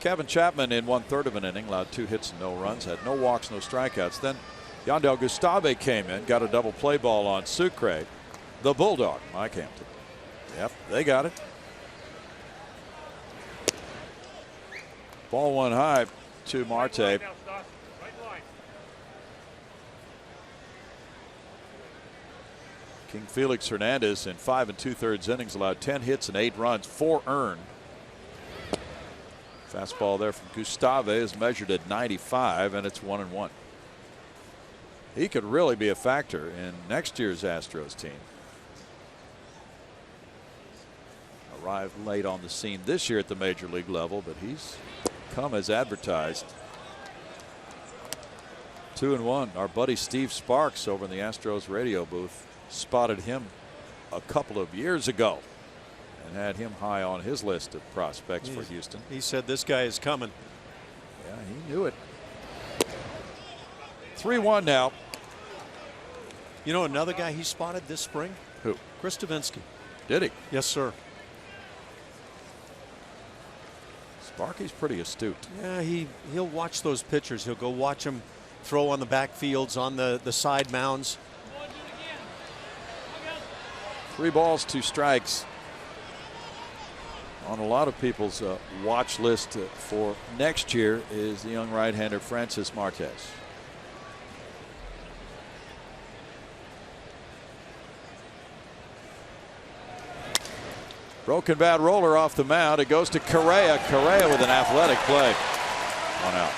Kevin Chapman in 1/3 of an inning allowed 2 hits and no runs, had no walks, no strikeouts. Then Yandel Gustave came in, got a double play ball on Sucre. The Bulldog, Mike Hampton. Yep, they got it. Ball 1 high to Marte. King Felix Hernandez in 5 2/3 innings allowed 10 hits and 8 runs, 4 earned. Fastball there from Gustave is measured at 95, and it's 1-1. He could really be a factor in next year's Astros team. Arrived late on the scene this year at the major league level, but he's come as advertised. 2-1. Our buddy Steve Sparks over in the Astros radio booth spotted him a couple of years ago and had him high on his list of prospects for Houston. He said this guy is coming. Yeah, he knew it. 3-1 now. You know another guy he spotted this spring? Who? Chris Davinsky. Did he? Yes, sir. Sparky's pretty astute. Yeah, he'll watch those pitchers. He'll go watch them throw on the backfields, on the side mounds. 3 balls, 2 strikes. On a lot of people's watch list for next year is the young right-hander Francis Martes. Broken bat roller off the mound. It goes to Correa. Correa with an athletic play. 1 out.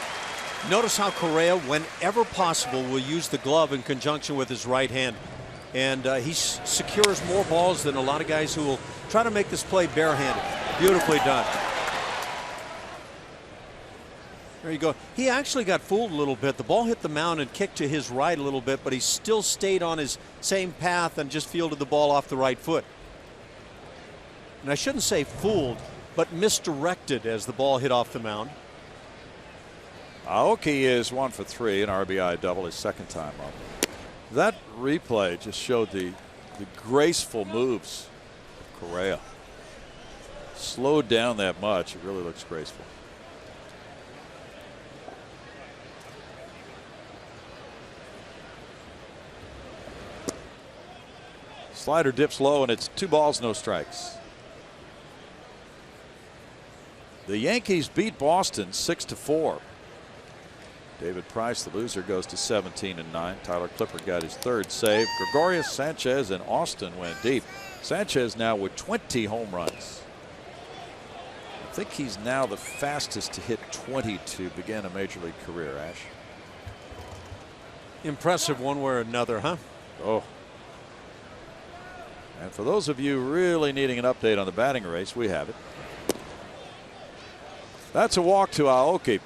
Notice how Correa, whenever possible, will use the glove in conjunction with his right hand. And he secures more balls than a lot of guys who will try to make this play barehanded. Beautifully done. There you go. He actually got fooled a little bit. The ball hit the mound and kicked to his right a little bit, but he still stayed on his same path and just fielded the ball off the right foot. And I shouldn't say fooled, but misdirected as the ball hit off the mound. Aoki is 1 for 3, an RBI double, his second time up. That replay just showed the graceful moves of Correa. Slowed down that much. It really looks graceful. Slider dips low, and it's 2 balls, no strikes. The Yankees beat Boston 6-4. David Price, the loser, goes to 17-9. Tyler Clipper got his 3rd save. Gregorius, Sanchez, and Austin went deep. Sanchez now with 20 home runs. I think he's now the fastest to hit 20 to begin a major league career, Ash. Impressive one way or another, huh? Oh. And for those of you really needing an update on the batting race, we have it. That's a walk to Aoki.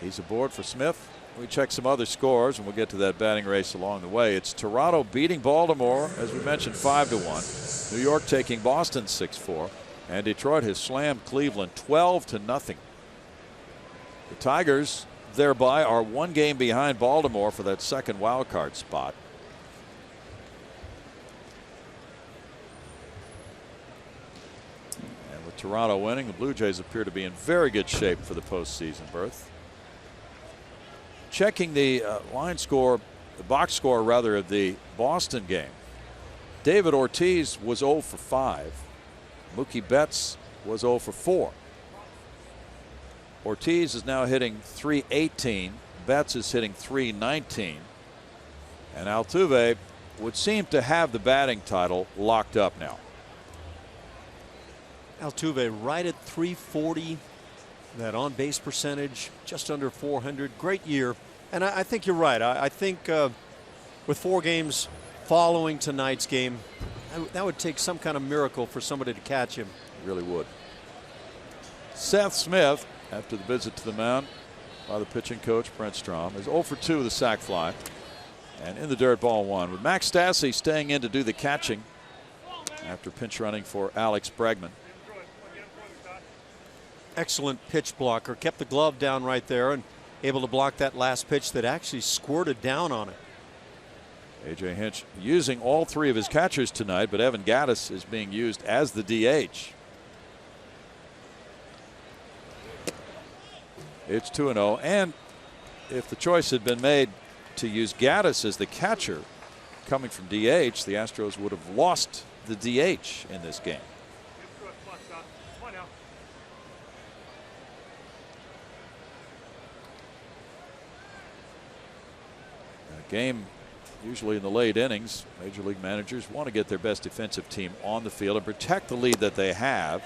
He's aboard for Smith. We check some other scores, and we'll get to that batting race along the way. It's Toronto beating Baltimore, as we mentioned, 5-1. New York taking Boston 6-4. And Detroit has slammed Cleveland 12-0. The Tigers thereby are 1 game behind Baltimore for that second wild card spot. And with Toronto winning, the Blue Jays appear to be in very good shape for the postseason berth. Checking the line score, the box score rather, of the Boston game. David Ortiz was 0 for 5. Mookie Betts was 0 for 4. Ortiz is now hitting .318. Betts is hitting .319. And Altuve would seem to have the batting title locked up now. Altuve right at .340. That on-base percentage just under .400. Great year. And I think you're right. I think with 4 games following tonight's game, that would take some kind of miracle for somebody to catch him. It really would. Seth Smith, after the visit to the mound by the pitching coach Brent Strom, is 0 for 2 with a sac fly. And in the dirt, ball 1. With Max Stassi staying in to do the catching after pinch running for Alex Bregman. Excellent pitch blocker. Kept the glove down right there and able to block that last pitch that actually squirted down on it. A.J. Hinch using all 3 of his catchers tonight, but Evan Gattis is being used as the DH. It's 2-0, and if the choice had been made to use Gattis as the catcher coming from DH, the Astros would have lost the DH in this game. Game Usually in the late innings, major league managers want to get their best defensive team on the field and protect the lead that they have.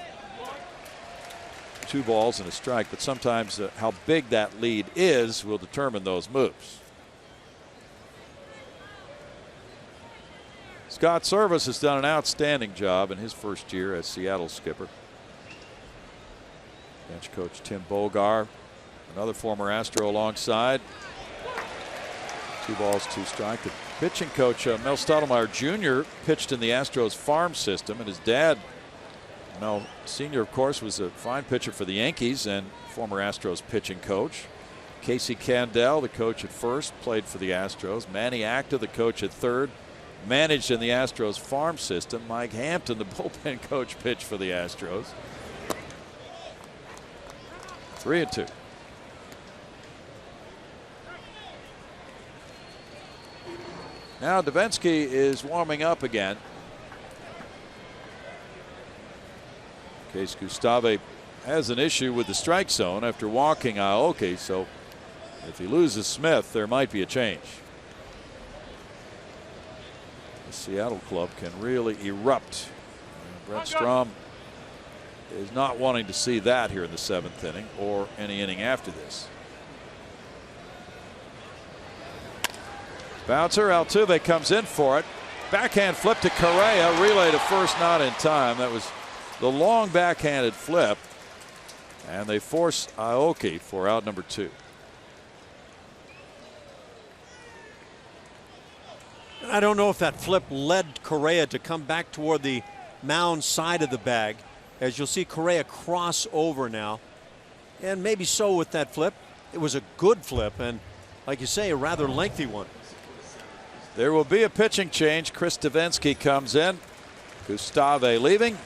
2 balls and a strike, but sometimes how big that lead is will determine those moves. Scott Service has done an outstanding job in his first year as Seattle skipper. Bench coach Tim Bogar, another former Astro alongside. 2 balls, 2 strikes. The pitching coach Mel Stottlemyre Jr. pitched in the Astros farm system, and his dad, Mel Sr., of course, was a fine pitcher for the Yankees and former Astros pitching coach. Casey Candell, the coach at first, played for the Astros. Manny Acta, the coach at third, managed in the Astros farm system. Mike Hampton, the bullpen coach, pitched for the Astros. 3-2. Now Davinsky is warming up again. In case Gustave has an issue with the strike zone after walking Aoki, so if he loses Smith, there might be a change. The Seattle club can really erupt. Brett Strom is not wanting to see that here in the 7th inning or any inning after this. Bouncer, Altuve comes in for it. Backhand flip to Correa, relay to first, not in time. That was the long backhanded flip, and they force Aoki for out number 2. I don't know if that flip led Correa to come back toward the mound side of the bag, as you'll see Correa cross over now, and maybe so with that flip. It was a good flip, and like you say, a rather lengthy one. There will be a pitching change. Chris Davinsky comes in. Gustave leaving,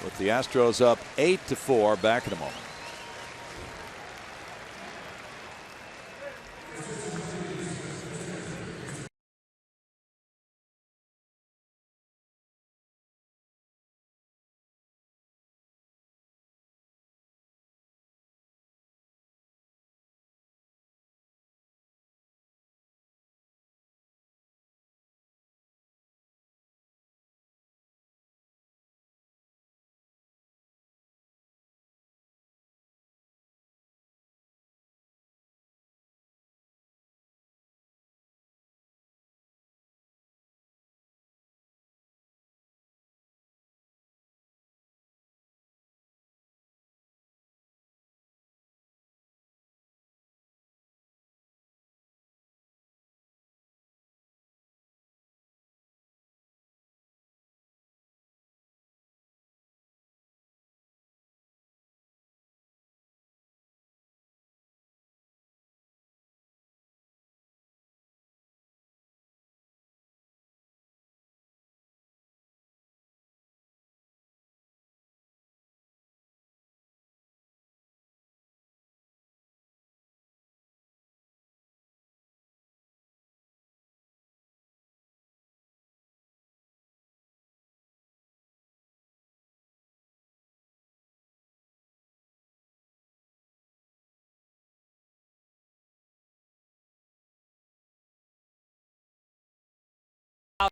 with the Astros up 8-4. Back in a moment.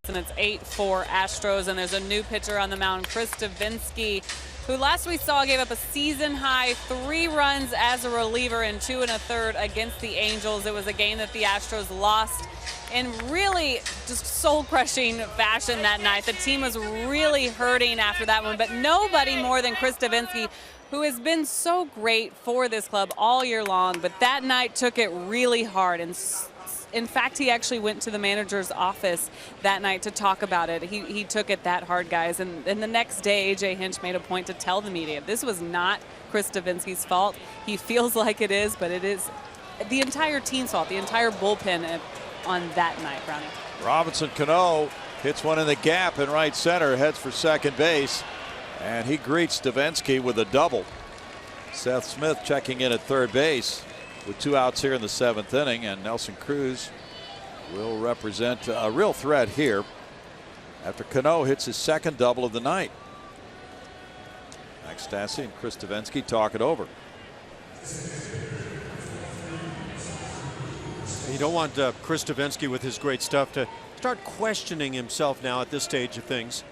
And it's 8-4 Astros, and there's a new pitcher on the mound, Chris Davinsky, who last we saw gave up a season-high 3 runs as a reliever in 2 1/3 against the Angels. It was a game that the Astros lost in really just soul-crushing fashion that night. The team was really hurting after that one, but nobody more than Chris Davinsky, who has been so great for this club all year long, but that night took it really hard. And in fact, he actually went to the manager's office that night to talk about it. He took it that hard, guys. And the next day, A.J. Hinch made a point to tell the media this was not Chris Davinsky's fault. He feels like it is, but it is the entire team's fault, the entire bullpen on that night, Brownie. Robinson Cano hits one in the gap in right center, heads for second base, and he greets Davinsky with a double. Seth Smith checking in at third base with 2 outs here in the 7th inning, and Nelson Cruz will represent a real threat here after Cano hits his second double of the night. Max Stassi and Chris Davinsky talk it over. You don't want Chris Davinsky with his great stuff to start questioning himself now at this stage of things.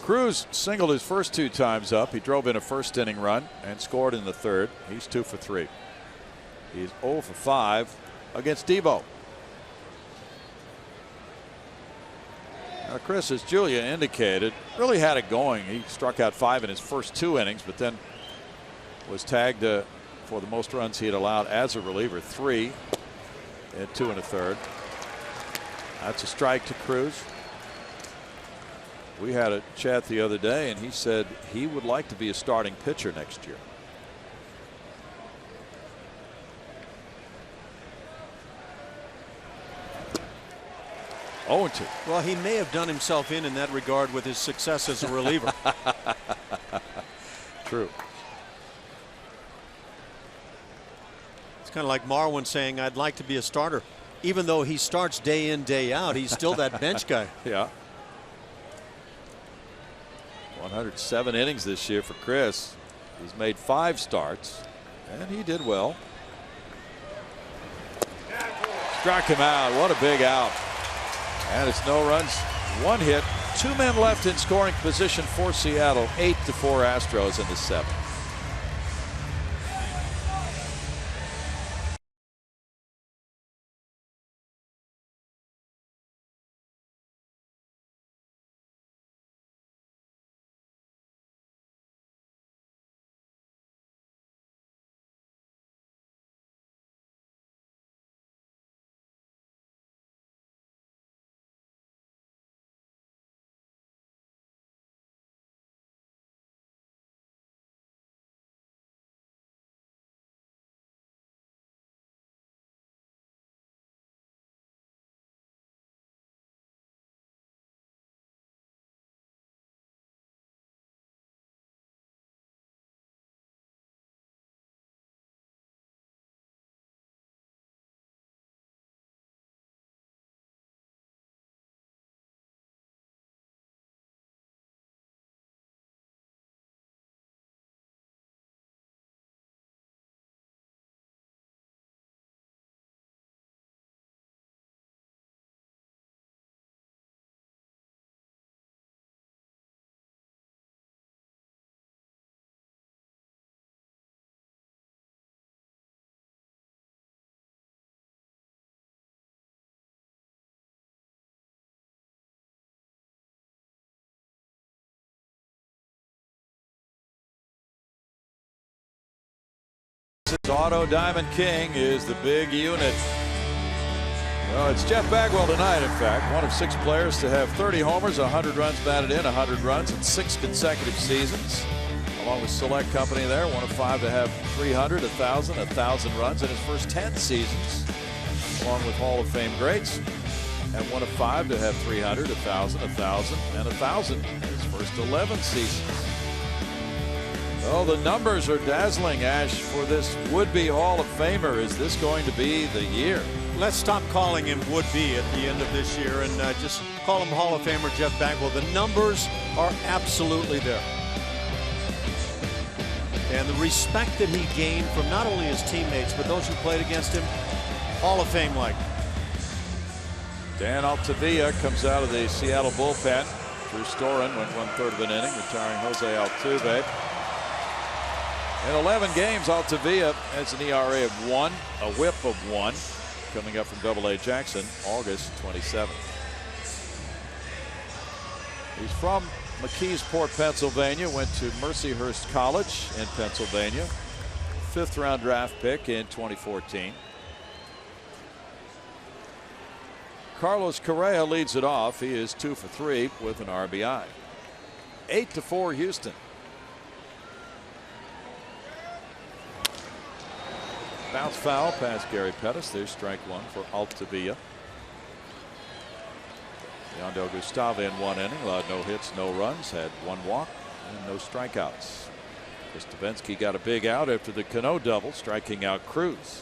Cruz singled his first 2 times up. He drove in a first inning run and scored in the third. He's 2 for 3. He's 0 for 5 against Devo. Now, Chris, as Julia indicated, really had it going. He struck out 5 in his first 2 innings, but then was tagged for the most runs he had allowed as a reliever, 3 and 2 1/3. That's a strike to Cruz. We had a chat the other day, and he said he would like to be a starting pitcher next year. Oh, 2. Well, he may have done himself in that regard with his success as a reliever. True. It's kind of like Marwin saying, I'd like to be a starter. Even though he starts day in, day out, he's still that bench guy. Yeah. 107 innings this year for Chris. He's made 5 starts, and he did well. Struck him out. What a big out. And it's no runs, 1 hit, 2 men left in scoring position for Seattle. 8-4 Astros in the 7th. Auto Diamond King is the big unit. Well, it's Jeff Bagwell tonight, in fact, one of 6 players to have 30 homers, 100 runs batted in, 100 runs in 6 consecutive seasons. Along with Select Company there, one of 5 to have 300, 1,000 runs in his first 10 seasons. Along with Hall of Fame greats. And one of 5 to have 300, 1,000, and 1,000 in his first 11 seasons. Oh, the numbers are dazzling, Ash, for this would-be Hall of Famer. Is this going to be the year? Let's stop calling him would-be at the end of this year and just call him Hall of Famer Jeff Bagwell. The numbers are absolutely there. And the respect that he gained from not only his teammates, but those who played against him, Hall of Fame-like. Dan Altavilla comes out of the Seattle bullpen. Drew Storen went 1/3 of an inning, retiring Jose Altuve. In 11 games, Altavilla has an ERA of 1, a whip of 1, coming up from Double-A Jackson, August 27th. He's from McKeesport, Pennsylvania, went to Mercyhurst College in Pennsylvania. 5th-round draft pick in 2014. Carlos Correa leads it off. He is 2 for 3 with an RBI. 8-4 Houston. Bounce foul past Gary Pettis. There's strike 1 for Altavilla. Yandel Gustave in 1 inning, allowed no hits, no runs, had 1 walk and no strikeouts. Chris Davinsky got a big out after the Cano double, striking out Cruz.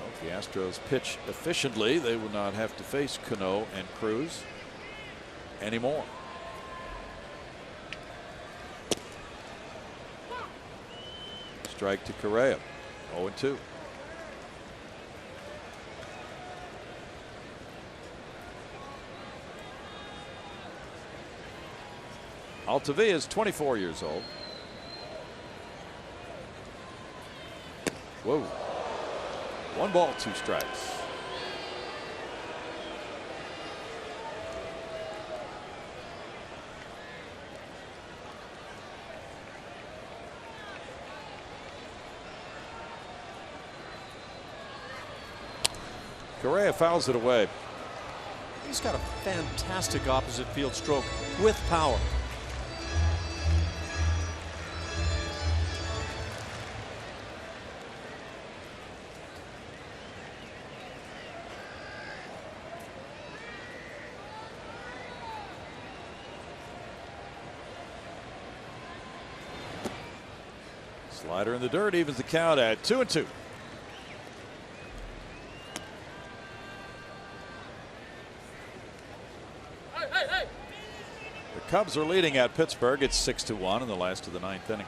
Well, if the Astros pitch efficiently, they will not have to face Cano and Cruz anymore. Strike to Correa. 0-2. Altavilla is 24 years old. Whoa. 1 ball, 2 strikes. Correa fouls it away. He's got a fantastic opposite field stroke with power. Slider in the dirt evens the count at 2-2. The Cubs are leading at Pittsburgh. It's 6-1 in the last of the 9th inning.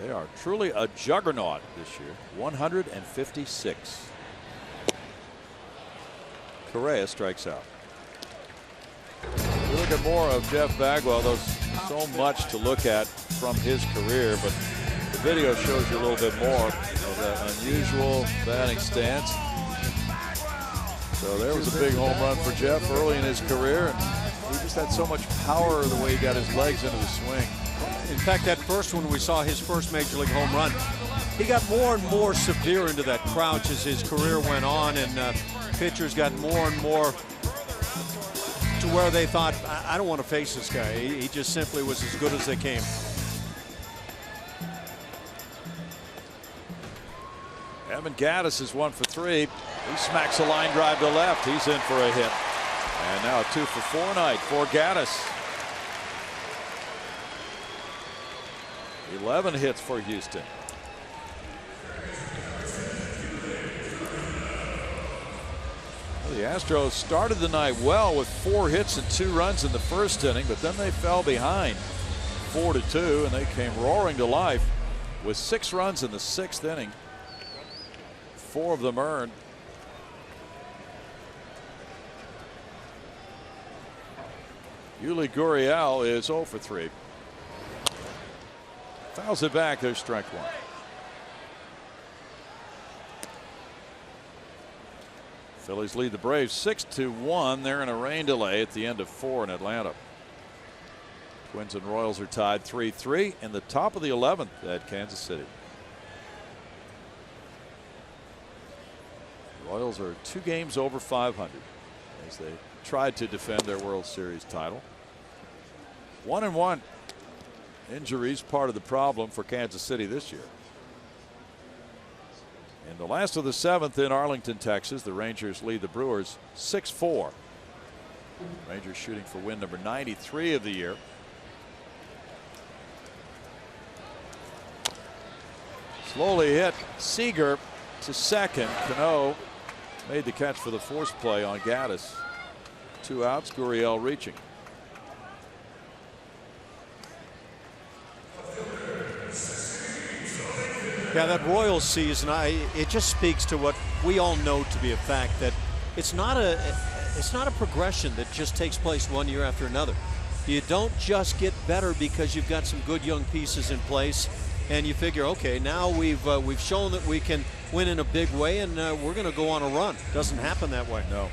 They are truly a juggernaut this year. 156. Correa strikes out. We look at more of Jeff Bagwell. There's so much to look at from his career, but the video shows you a little bit more of that unusual batting stance. So there was a big home run for Jeff early in his career, and he just had so much power the way he got his legs into the swing. In fact, that first one we saw his first major league home run, he got more and more severe into that crouch as his career went on, and pitchers got more and more to where they thought, I don't want to face this guy. He just simply was as good as they came. Evan Gattis is 1 for 3. He smacks a line drive to left. He's in for a hit. And now a 2 for 4 night for Gattis. 11 hits for Houston. Well, the Astros started the night well with 4 hits and 2 runs in the first inning, but then they fell behind 4-2, and they came roaring to life with 6 runs in the 6th inning. 4 of them earned. Yuli Gurriel is 0 for 3. Fouls it back. There's strike 1. Phillies lead the Braves 6-1. They're in a rain delay at the end of 4 in Atlanta. Twins and Royals are tied 3-3 in the top of the 11th at Kansas City. Royals are 2 games over 500 as they tried to defend their World Series title. 1-1. Injuries part of the problem for Kansas City this year. In the last of the 7th in Arlington, Texas, the Rangers lead the Brewers 6-4. Rangers shooting for win number 93 of the year. Slowly hit. Seager to second. Cano made the catch for the force play on Gattis. 2 outs. Gurriel reaching. Yeah, that Royals season, it just speaks to what we all know to be a fact, that it's not a progression that just takes place one year after another. You don't just get better because you've got some good young pieces in place, and you figure, okay, now we've shown that we can win in a big way, and we're going to go on a run. Doesn't happen that way. No.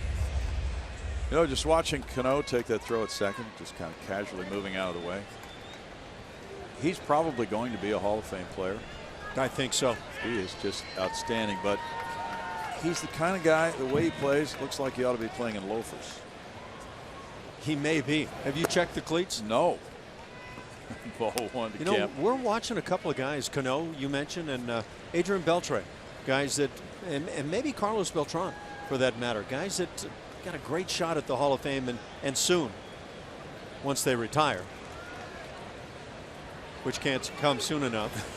You know, just watching Cano take that throw at second, just kind of casually moving out of the way. He's probably going to be a Hall of Fame player. I think so. He is just outstanding, but he's the kind of guy, the way he plays, looks like he ought to be playing in loafers. He may be. Have you checked the cleats? No. Ball one to you know, Kemp. we're watching a couple of guys, Cano, you mentioned, and Adrian Beltre, guys that, and maybe Carlos Beltran, for that matter, guys that got a great shot at the Hall of Fame and soon, once they retire, which can't come soon enough.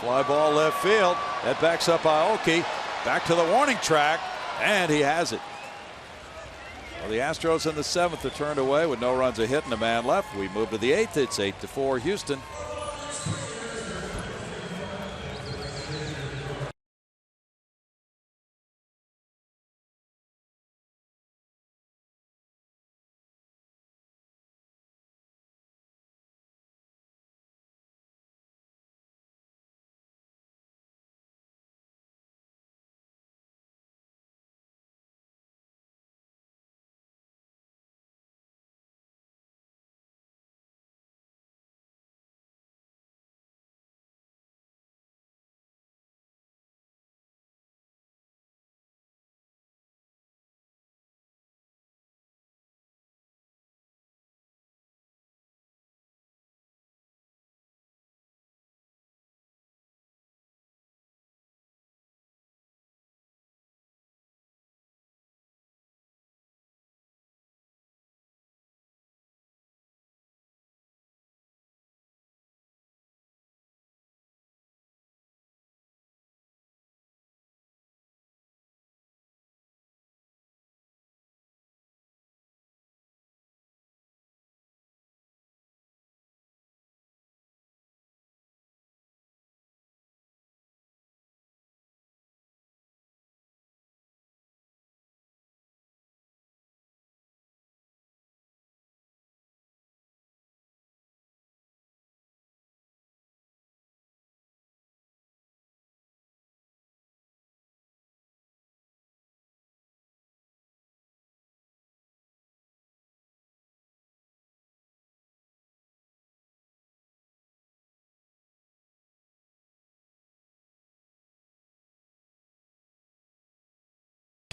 Fly ball left field. That backs up Aoki. Back to the warning track, and he has it. Well, the Astros in the 7th are turned away with no runs, a hit, and a man left. We move to the 8th. It's 8-4 Houston.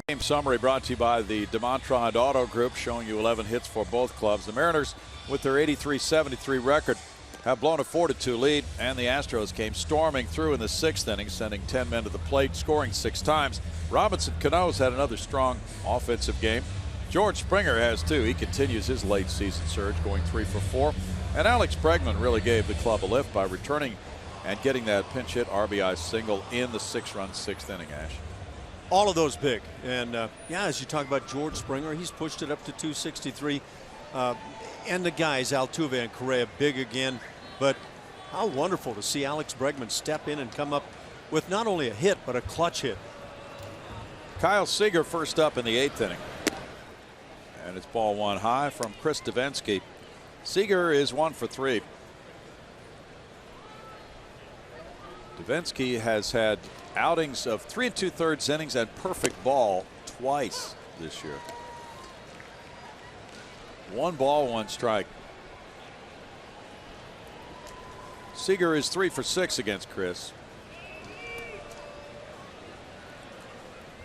Game summary brought to you by the DeMontrond Auto Group, showing you 11 hits for both clubs. The Mariners, with their 83-73 record, have blown a 4-2 lead, and the Astros came storming through in the 6th inning, sending 10 men to the plate, scoring 6 times. Robinson Cano's had another strong offensive game. George Springer has too. He continues his late season surge, going 3 for 4. And Alex Bregman really gave the club a lift by returning and getting that pinch hit RBI single in the 6-run 6th inning, Ash. All of those big. And yeah, as you talk about George Springer, he's pushed it up to 263. And the guys, Altuve and Correa, big again. But how wonderful to see Alex Bregman step in and come up with not only a hit, but a clutch hit. Kyle Seager first up in the 8th inning. And it's ball 1 high from Chris Davinsky. Seager is 1 for 3. Davinsky has had outings of 3 2/3 innings and perfect ball twice this year. 1 ball, 1 strike. Seager is 3 for 6 against Chris.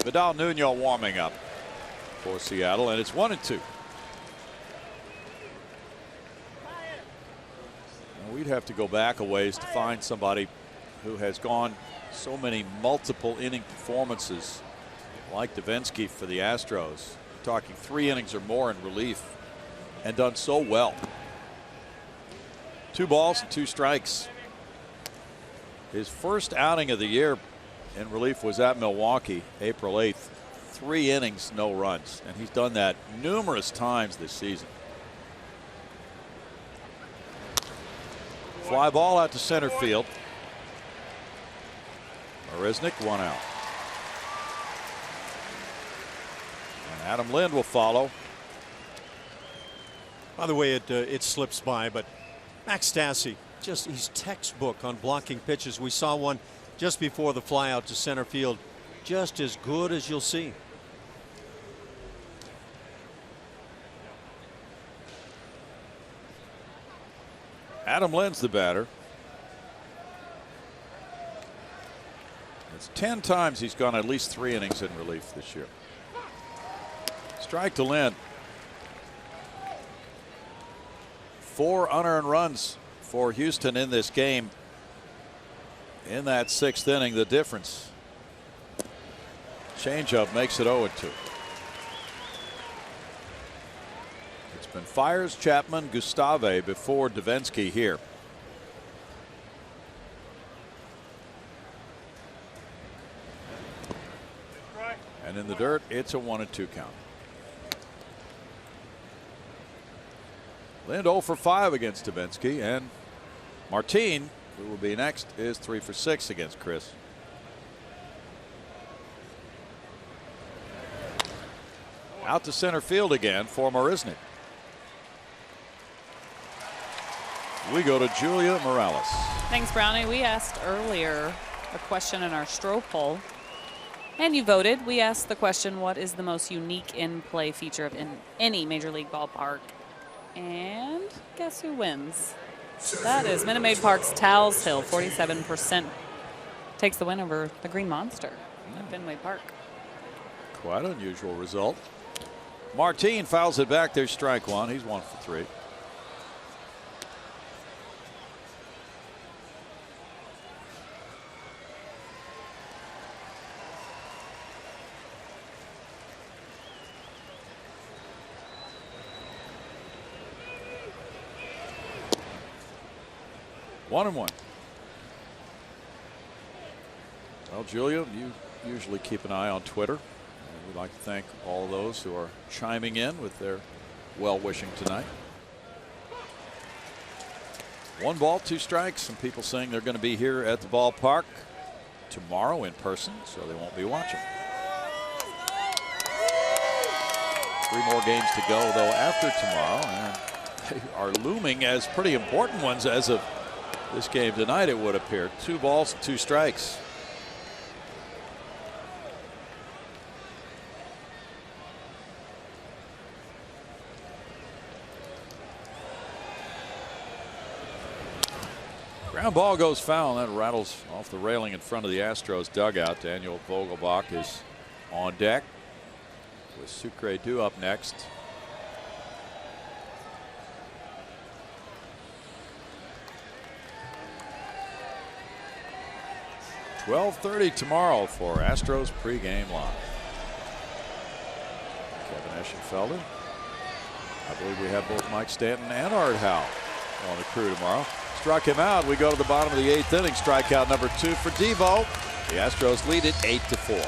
Vidal Nuno warming up for Seattle, and it's 1-2. We'd have to go back a ways to find somebody who has gone so many multiple inning performances like Davinsky for the Astros. Talking 3 innings or more in relief and done so well. 2 balls and 2 strikes. His first outing of the year in relief was at Milwaukee, April 8th. 3 innings, no runs, and he's done that numerous times this season. Fly ball out to center field. Marisnick, 1 out. And Adam Lind will follow. By the way, it slips by, but Max Stassi, just he's textbook on blocking pitches. We saw one just before the fly out to center field. Just as good as you'll see. Adam Lind's the batter. It's 10 times he's gone at least 3 innings in relief this year. Strike to Lind. 4 unearned runs for Houston in this game. In that 6th inning, the difference. Changeup makes it 0-2. It's been Fiers, Chapman, Gustave before Davinsky here. And in the dirt, it's a 1-2 count. Lind 0 for 5 against Dubinsky, and Martin, who will be next, is 3 for 6 against Chris. Out to center field again for Marisnik. We go to Julia Morales. Thanks, Brownie. We asked earlier a question in our Stroh poll, and you voted. We asked the question, what is the most unique in-play feature of any Major League ballpark? And guess who wins? That is Minute Maid Park's Towles Hill. 47% takes the win over the Green Monster at Fenway Park. Quite unusual result. Martin fouls it back. There's strike one. He's 1 for 3. One and one. Well, Julia, you usually keep an eye on Twitter. And we'd like to thank all of those who are chiming in with their well-wishing tonight. 1 ball, 2 strikes. Some people saying they're going to be here at the ballpark tomorrow in person, so they won't be watching. 3 more games to go, though, after tomorrow, and they are looming as pretty important ones as of this game tonight, it would appear. 2 balls, 2 strikes. Ground ball goes foul. That rattles off the railing in front of the Astros dugout. Daniel Vogelbach is on deck with Sucre Du up next. $12:30 tomorrow for Astros pregame live. Kevin Eschenfelder. I believe we have both Mike Stanton and Art Howe on the crew tomorrow. Struck him out. We go to the bottom of the 8th inning. Strikeout number 2 for Devo. The Astros lead it 8-4.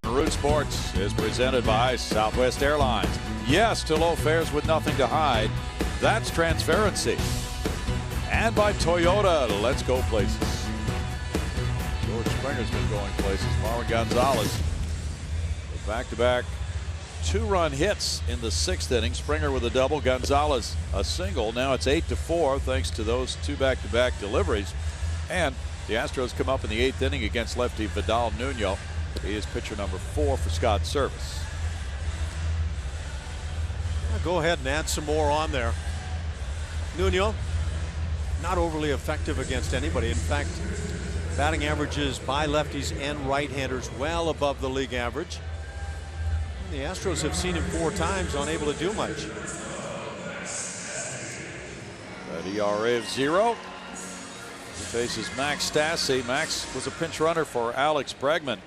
Root Sports is presented by Southwest Airlines. Yes to low fares with nothing to hide. That's transparency. And by Toyota. Let's go places. George Springer's been going places. Marwin Gonzalez. Back-to-back 2-run hits in the 6th inning. Springer with a double. Gonzalez a single. Now it's 8-4 thanks to those 2 back-to-back deliveries. And the Astros come up in the 8th inning against lefty Vidal Nuno. He is pitcher number 4 for Scott Service. Go ahead and add some more on there. Nuno, not overly effective against anybody. In fact, batting averages by lefties and right-handers well above the league average. The Astros have seen him 4 times, unable to do much. That ERA of 0. faces Max Stassi. Max was a pinch runner for Alex Bregman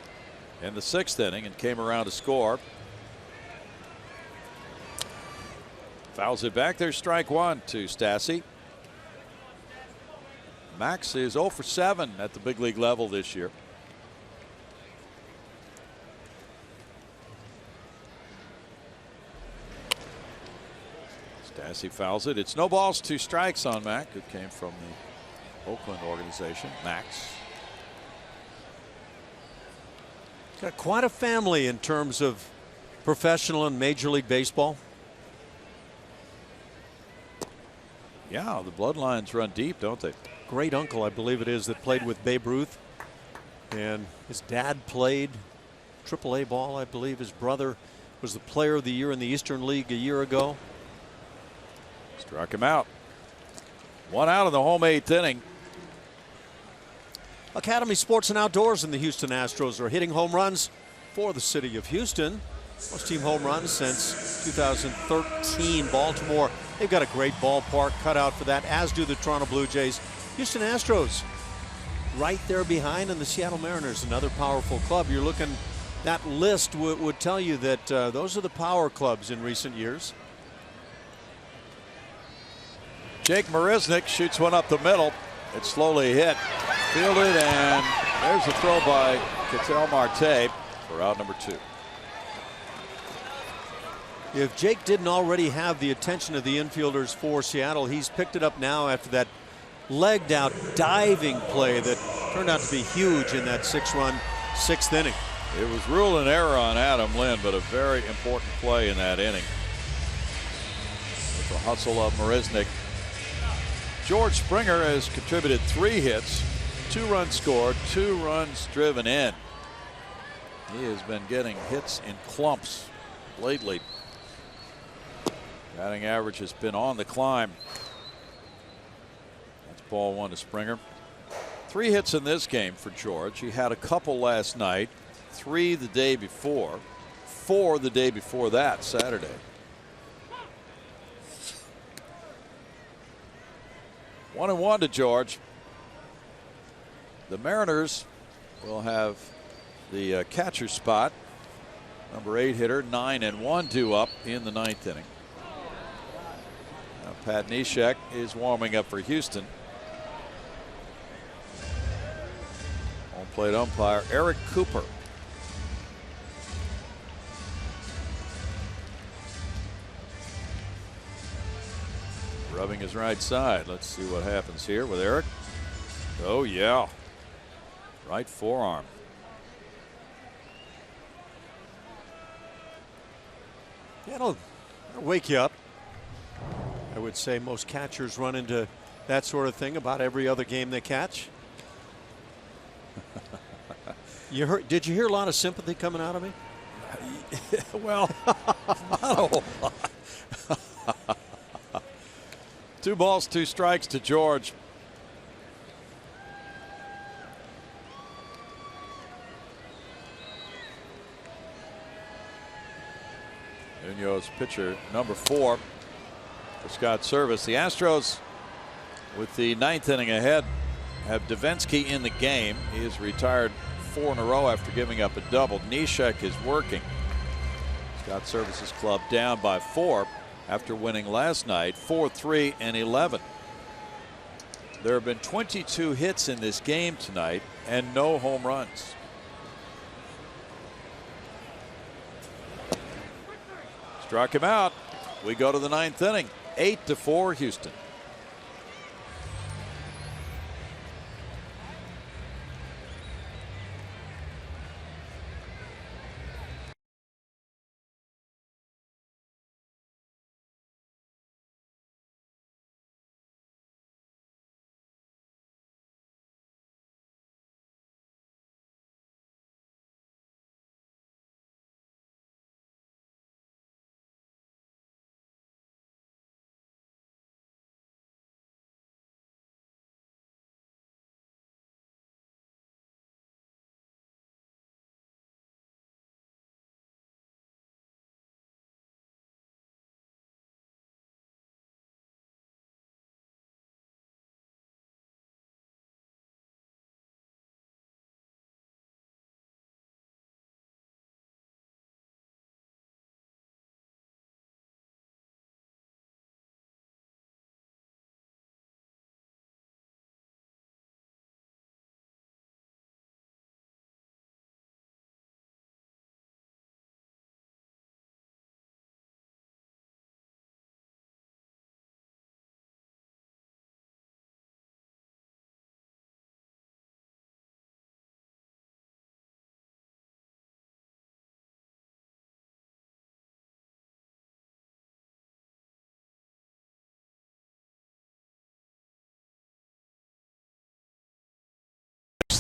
in the 6th inning and came around to score. Fouls it back. There's strike one to Stassi. Max is 0 for 7 at the big league level this year. Stassi fouls it. It's no balls, 2 strikes on Mac, who came from the Oakland organization. Max. Got quite a family in terms of professional and Major League Baseball. Yeah, the bloodlines run deep, don't they? Great uncle, I believe it is, that played with Babe Ruth. And his dad played AAA ball, I believe. His brother was the player of the year in the Eastern League a year ago. Struck him out. 1 out in the home 8th inning. Academy Sports and Outdoors and the Houston Astros are hitting home runs for the city of Houston. Most team home runs since 2013. Baltimore, they've got a great ballpark cut out for that, as do the Toronto Blue Jays. Houston Astros right there behind, and the Seattle Mariners, another powerful club. You're looking, that list would tell you that those are the power clubs in recent years. Jake Marisnick shoots one up the middle. It's slowly hit, fielded, and there's a throw by Ketel Marte for out number 2. If Jake didn't already have the attention of the infielders for Seattle, he's picked it up now after that legged out diving play that turned out to be huge in that 6-run 6th inning. It was ruled an error on Adam Lynn, but a very important play in that inning. With the hustle of Marisnick. George Springer has contributed 3 hits, 2 runs scored, 2 runs driven in. He has been getting hits in clumps lately. Batting average has been on the climb. That's ball 1 to Springer. 3 hits in this game for George. He had a couple last night, 3 the day before, 4 the day before that, Saturday. One and 1 to George. The Mariners will have the catcher spot. Number 8 hitter, 9-1 due up in the 9th inning. Now Pat Neshek is warming up for Houston. Home plate umpire Eric Cooper. Rubbing his right side. Let's see what happens here with Eric. Oh yeah, right forearm. Yeah, it'll wake you up. I would say most catchers run into that sort of thing about every other game they catch. Did you hear a lot of sympathy coming out of me? Well, not a whole lot. 2 balls, 2 strikes to George. Munoz, pitcher number 4 for Scott Service. The Astros, with the 9th inning ahead, have Davinsky in the game. He has retired 4 in a row after giving up a double. Neshek is working. Scott Service's club down by 4 after winning last night 4-3 and 11. There have been 22 hits in this game tonight and no home runs. Struck him out. We go to the 9th inning. 8-4 Houston.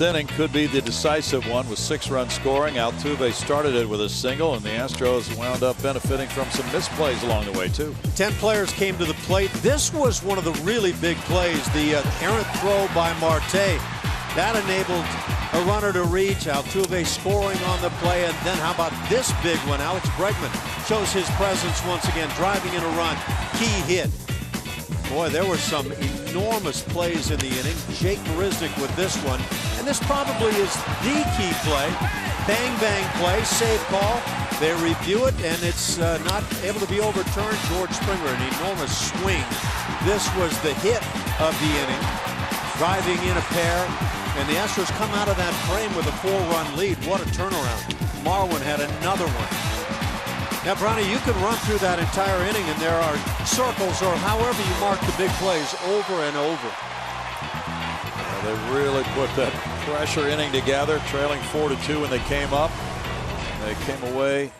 6th inning could be the decisive one with 6-run scoring. Altuve started it with a single, and the Astros wound up benefiting from some misplays along the way too. 10 players came to the plate. This was one of the really big plays. The errant throw by Marte. That enabled a runner to reach. Altuve scoring on the play. And then how about this big one? Alex Bregman shows his presence once again, driving in a run. Key hit. Boy, there were some enormous plays in the inning. Jake Marisnick with this one. And this probably is the key play. Bang, bang play, save call. They review it, and it's not able to be overturned. George Springer, an enormous swing. This was the hit of the inning. Driving in a pair, and the Astros come out of that frame with a 4-run lead. What a turnaround. Marwin had another one. Now, Brownie, you can run through that entire inning, and there are circles or however you mark the big plays over and over. Well, they really put that pressure inning together, trailing 4-2 when they came up. They came away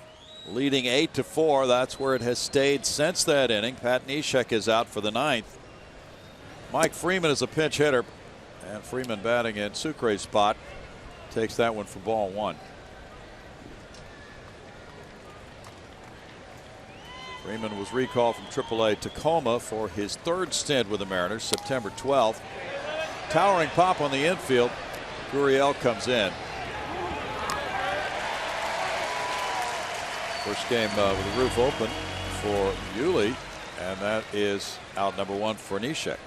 leading 8-4. That's where it has stayed since that inning. Pat Neshek is out for the 9th. Mike Freeman is a pinch hitter, and Freeman batting in Sucre's spot takes that one for ball 1. Freeman was recalled from AAA Tacoma for his 3rd stint with the Mariners, September 12th. Towering pop on the infield. Gurriel comes in. First game with the roof open for Yuli, and that is out number 1 for Neshek.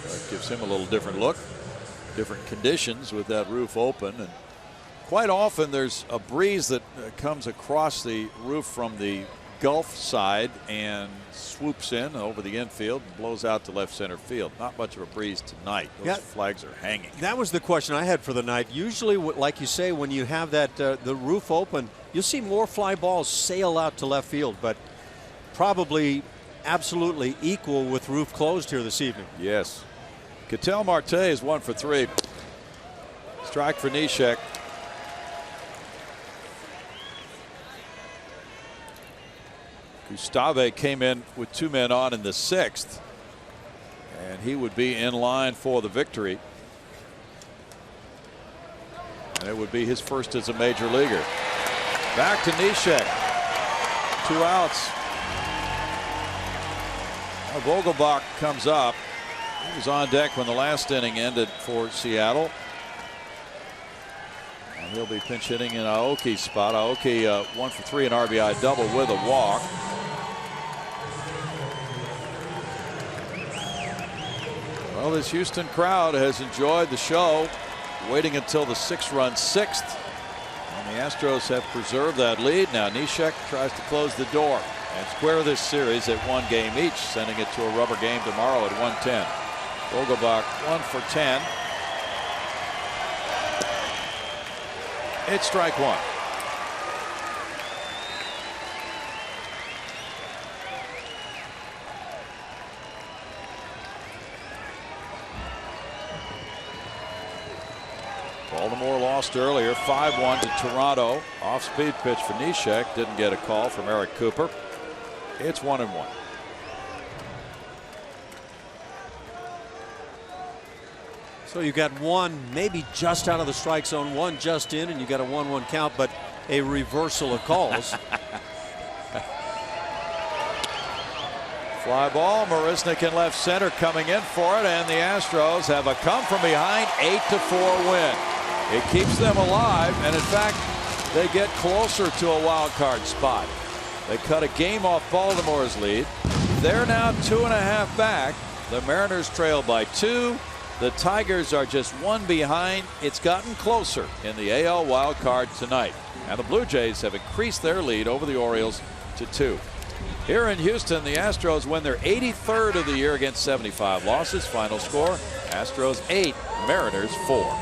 That gives him a little different look, different conditions with that roof open, and quite often there's a breeze that comes across the roof from the Gulf side and swoops in over the infield and blows out to left center field. Not much of a breeze tonight. Those flags are hanging. That was the question I had for the night. Usually, like you say, when you have that the roof open, you'll see more fly balls sail out to left field, but probably absolutely equal with roof closed here this evening. Yes. Ketel Marte is 1 for 3. Strike for Neshek. Gustave came in with 2 men on in the 6th, and he would be in line for the victory. And it would be his first as a major leaguer. Back to Neshek. 2 outs. Now Vogelbach comes up. He was on deck when the last inning ended for Seattle. And he'll be pinch hitting in Aoki's spot. Aoki 1 for 3, an RBI double with a walk. Well, this Houston crowd has enjoyed the show, waiting until the 6-run 6th. And the Astros have preserved that lead. Now Neshek tries to close the door and square this series at 1 game each, sending it to a rubber game tomorrow at 110. Vogelbach 1 for 10. It's strike 1. Baltimore lost earlier 5-1 to Toronto. Off-speed pitch for Neshek. Didn't get a call from Eric Cooper. It's 1-1. So you got one maybe just out of the strike zone, one just in, and you got a 1-1 count, but a reversal of calls. Fly ball. Marisnick in left center coming in for it, and the Astros have a come from behind 8-4 win. It keeps them alive, and in fact they get closer to a wild card spot. They cut a game off Baltimore's lead. They're now 2.5 back. The Mariners trail by 2. The Tigers are just 1 behind. It's gotten closer in the AL wild card tonight, and the Blue Jays have increased their lead over the Orioles to 2. Here in Houston, the Astros win their 83rd of the year against 75 losses. Final score: Astros 8, Mariners 4.